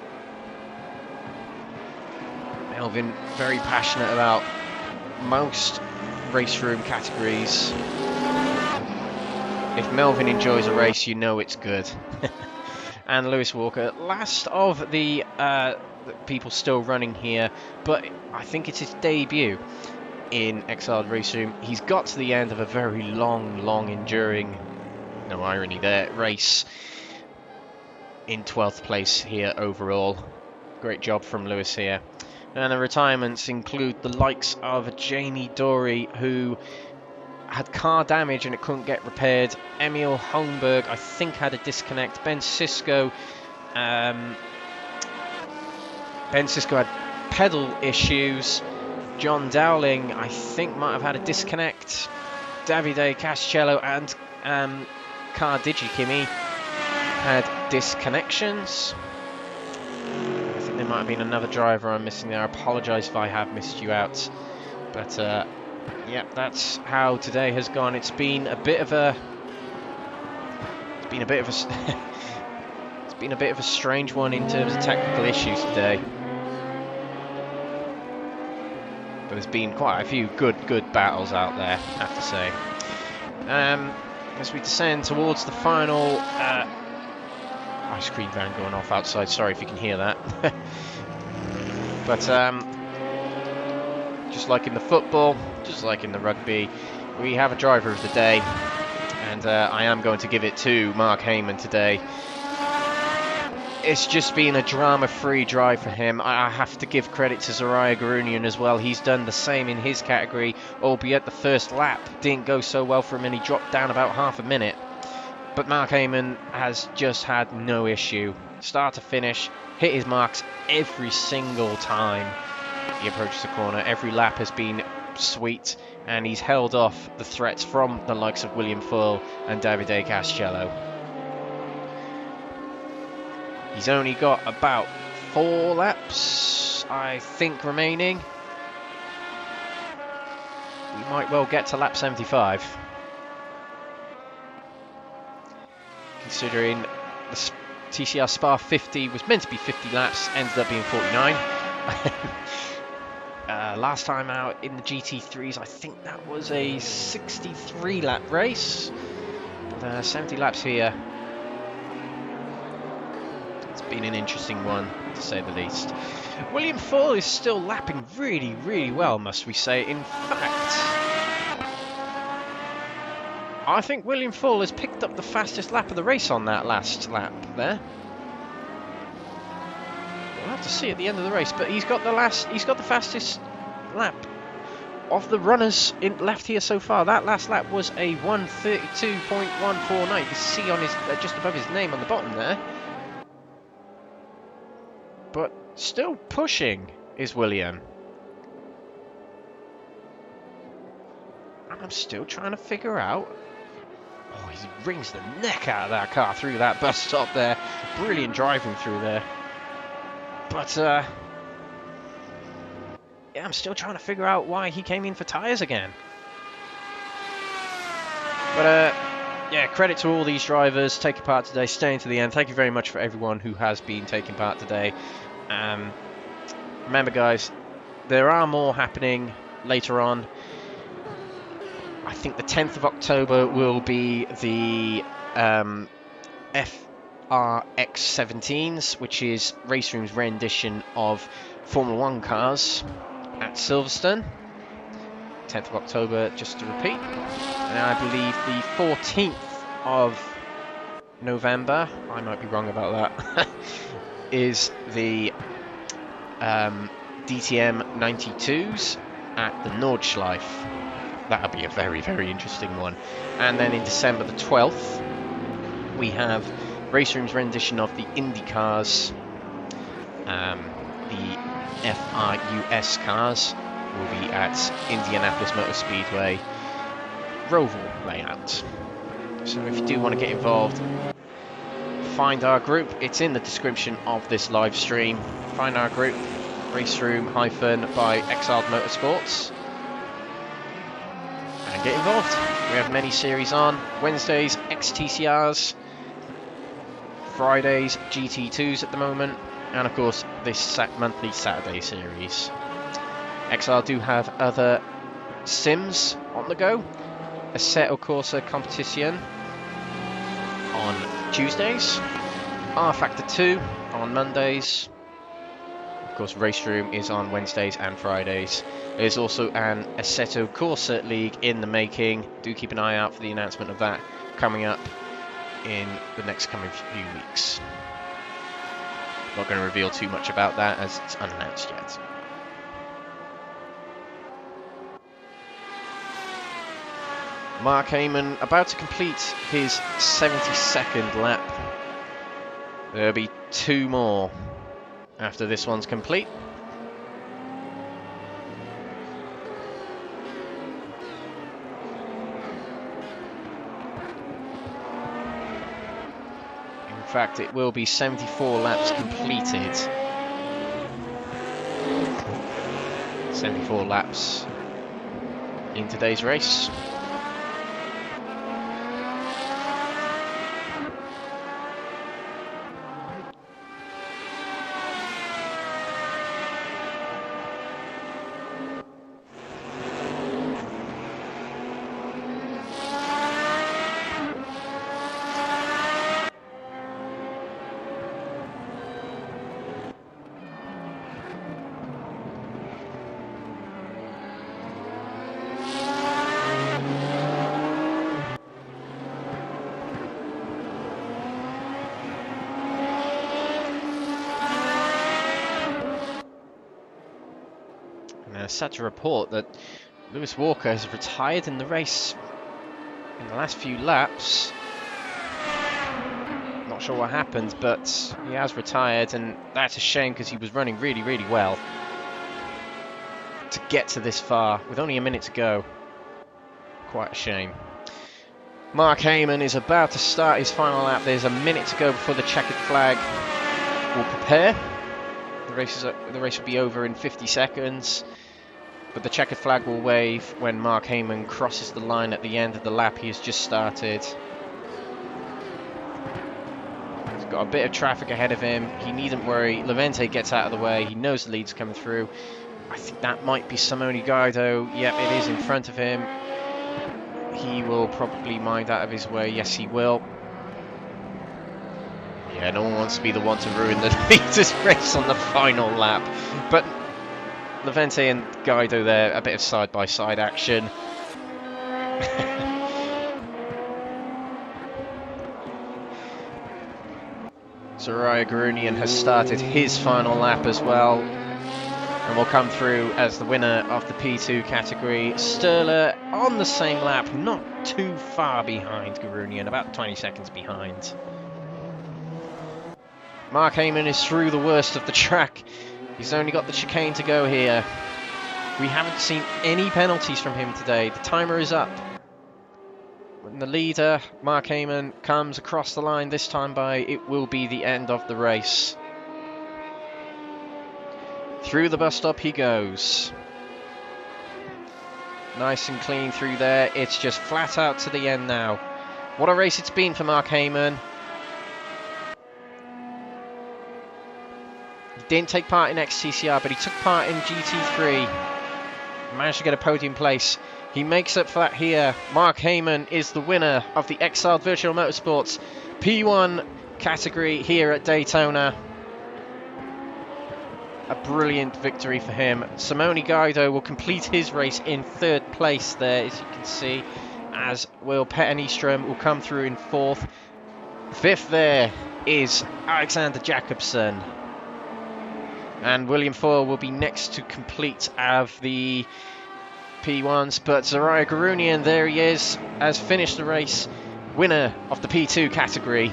Speaker 1: Melvin very passionate about most Raceroom categories. If Melvin enjoys a race, you know it's good. And Lewis Walker, last of the people still running here, but I think it's his debut in Exiled Raceroom. He's got to the end of a very long enduring, no irony there, race in 12th place here overall. Great job from Lewis here. And the retirements include the likes of Jamie Dory, who had car damage and it couldn't get repaired. Emil Holmberg, I think, had a disconnect. Ben Sisko had pedal issues. John Dowling, I think, might have had a disconnect. Davide Cascello and Car Digikimi had disconnections. I think there might have been another driver I'm missing there. I apologise if I have missed you out. But yeah, that's how today has gone. It's been a bit of a strange one in terms of technical issues today. But there's been quite a few good battles out there, I have to say. As we descend towards the final ice cream van going off outside, sorry if you can hear that. But just like in the football, just like in the rugby, we have a driver of the day, and I am going to give it to Mark Heyman today. It's just been a drama-free drive for him. I have to give credit to Zaraya Garunian as well. He's done the same in his category, albeit the first lap didn't go so well for him and he dropped down about half a minute. But Mark Heyman has just had no issue. Start to finish, hit his marks every single time he approaches the corner. Every lap has been sweet, and he's held off the threats from the likes of William Foyle and Davide Cascello. He's only got about 4 laps, I think, remaining. We might well get to lap 75. Considering the TCR Spa 50 was meant to be 50 laps, ended up being 49. Last time out in the GT3s, I think that was a 63 lap race. But 70 laps here. It's been an interesting one, to say the least. William Foyle is still lapping really well, must we say. In fact, I think William Foyle has picked up the fastest lap of the race on that last lap there. We'll have to see at the end of the race, but he's got the fastest lap of the runners left here so far. That last lap was a 1:32.149. You can see on his just above his name on the bottom there. But still pushing is William. And I'm still trying to figure out. Oh, he wrings the neck out of that car through that bus stop there. Brilliant driving through there. But yeah, I'm still trying to figure out why he came in for tyres again. But yeah, credit to all these drivers taking part today, staying to the end. Thank you very much for everyone who has been taking part today. Remember, guys, there are more happening later on. I think the 10th of October will be the FRX17s, which is Raceroom's rendition of Formula 1 cars at Silverstone. 10th of October, just to repeat. And I believe the 14th of November, I might be wrong about that, is the DTM 92s at the Nordschleife. That'll be a very, very interesting one. And then in December the 12th, we have Raceroom's rendition of the Indy cars. The FRUS cars will be at Indianapolis Motor Speedway Roval layout. So if you do want to get involved, find our group. It's in the description of this live stream. Find our group, Raceroom by Exiled Motorsports, and get involved. We have many series on. Wednesdays, XTCRs. Fridays, GT2s at the moment. And of course, this monthly Saturday series. XR do have other sims on the go. Assetto Corsa Competition on Tuesdays. R Factor 2 on Mondays. Of course, Raceroom is on Wednesdays and Fridays. There's also an Assetto Corsa League in the making. Do keep an eye out for the announcement of that coming up in the next coming few weeks. Not going to reveal too much about that as it's unannounced yet. Mark Heyman about to complete his 72nd lap. There'll be 2 more after this one's complete. In fact, it will be 74 laps completed. 74 laps in today's race. Sad to report that Lewis Walker has retired in the race in the last few laps. Not sure what happened, but he has retired, and that's a shame because he was running really, really well to get to this far with only a minute to go. Quite a shame. Mark Heyman is about to start his final lap. There's a minute to go before the checkered flag will prepare. The race will be over in 50 seconds. But the checkered flag will wave when Mark Heyman crosses the line at the end of the lap he has just started. He's got a bit of traffic ahead of him. He needn't worry. Levente gets out of the way. He knows the lead's coming through. I think that might be Simone Guido. Yep, it is in front of him. He will probably mind out of his way. Yes, he will. Yeah, no one wants to be the one to ruin the leader's race on the final lap. But Levente and Guido there, a bit of side-by-side action. Soraya Garunian has started his final lap as well. and will come through as the winner of the P2 category. Sturla on the same lap, not too far behind Garunian, about 20 seconds behind. Mark Heyman is through the worst of the track. He's only got the chicane to go here. We haven't seen any penalties from him today. The timer is up. When the leader, Mark Heyman, comes across the line this time by, it will be the end of the race. Through the bus stop he goes. Nice and clean through there. It's just flat out to the end now. What a race it's been for Mark Heyman. He didn't take part in XTCR, but he took part in GT3. Managed to get a podium place. He makes up for that here. Mark Heyman is the winner of the Exiled Virtual Motorsports P1 category here at Daytona. A brilliant victory for him. Simone Guido will complete his race in third place there, as you can see, as Will Pettenistrom will come through in fourth. Fifth there is Alexander Jacobsen. And William Foyle will be next to complete of the P1s, but Zariah Garunian, there he is, has finished the race, winner of the P2 category.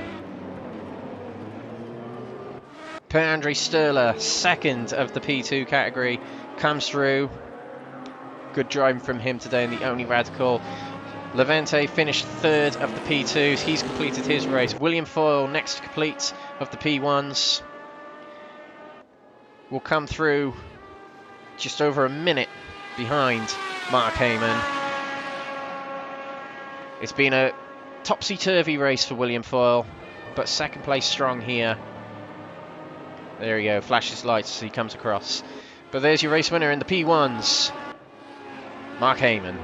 Speaker 1: Per-Andre Sturla, second of the P2 category, comes through. Good driving from him today in the Only Radical. Levente finished third of the P2s, he's completed his race. William Foyle next to complete of the P1s. Will come through just over a minute behind Mark Heyman. It's been a topsy-turvy race for William Foyle, but second place strong here. There we go, flashes lights as he comes across. But there's your race winner in the P1s, Mark Heyman.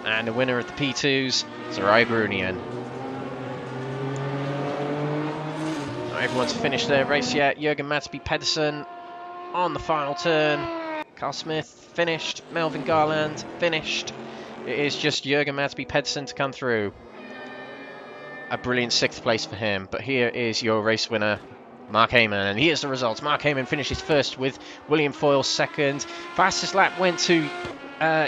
Speaker 1: And the winner of the P2s, Zariah Garunian. Not everyone's finished their race yet. Jürgen Madsby Pedersen on the final turn. Carl Smith finished. Melvin Garland finished. It is just Jürgen Madsby Pedersen to come through. A brilliant sixth place for him. But here is your race winner, Mark Heyman. And here's the results. Mark Heyman finishes first with William Foyle second. Fastest lap went to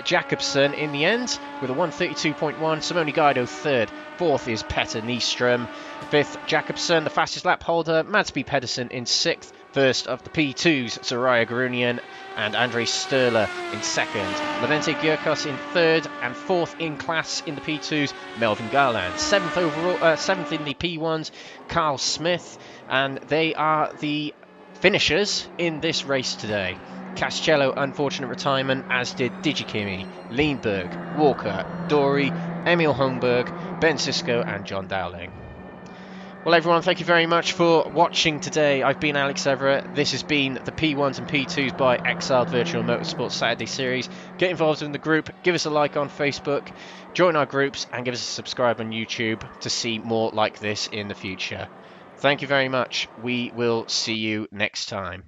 Speaker 1: Jacobsen in the end with a 1:32.1. Simone Guido third. Fourth is Pettenistrom. Fifth, Jacobsen, the fastest lap holder. Madsby Pedersen in sixth. First of the P2s, Zariah Garunian and Andre Sturla in second. Levente Gyurkos in third, and fourth in class in the P2s, Melvin Garland. Seventh overall, seventh in the P1s, Carl Smith, and they are the finishers in this race today. Castello, unfortunate retirement, as did Digikimi, Leenberg, Walker, Dory, Emil Holmberg, Ben Sisko, and John Dowling. Well, everyone, thank you very much for watching today. I've been Alex Everitt. This has been the P1s and P2s by Exiled Virtual Motorsports Saturday Series. Get involved in the group, give us a like on Facebook, join our groups, and give us a subscribe on YouTube to see more like this in the future. Thank you very much. We will see you next time.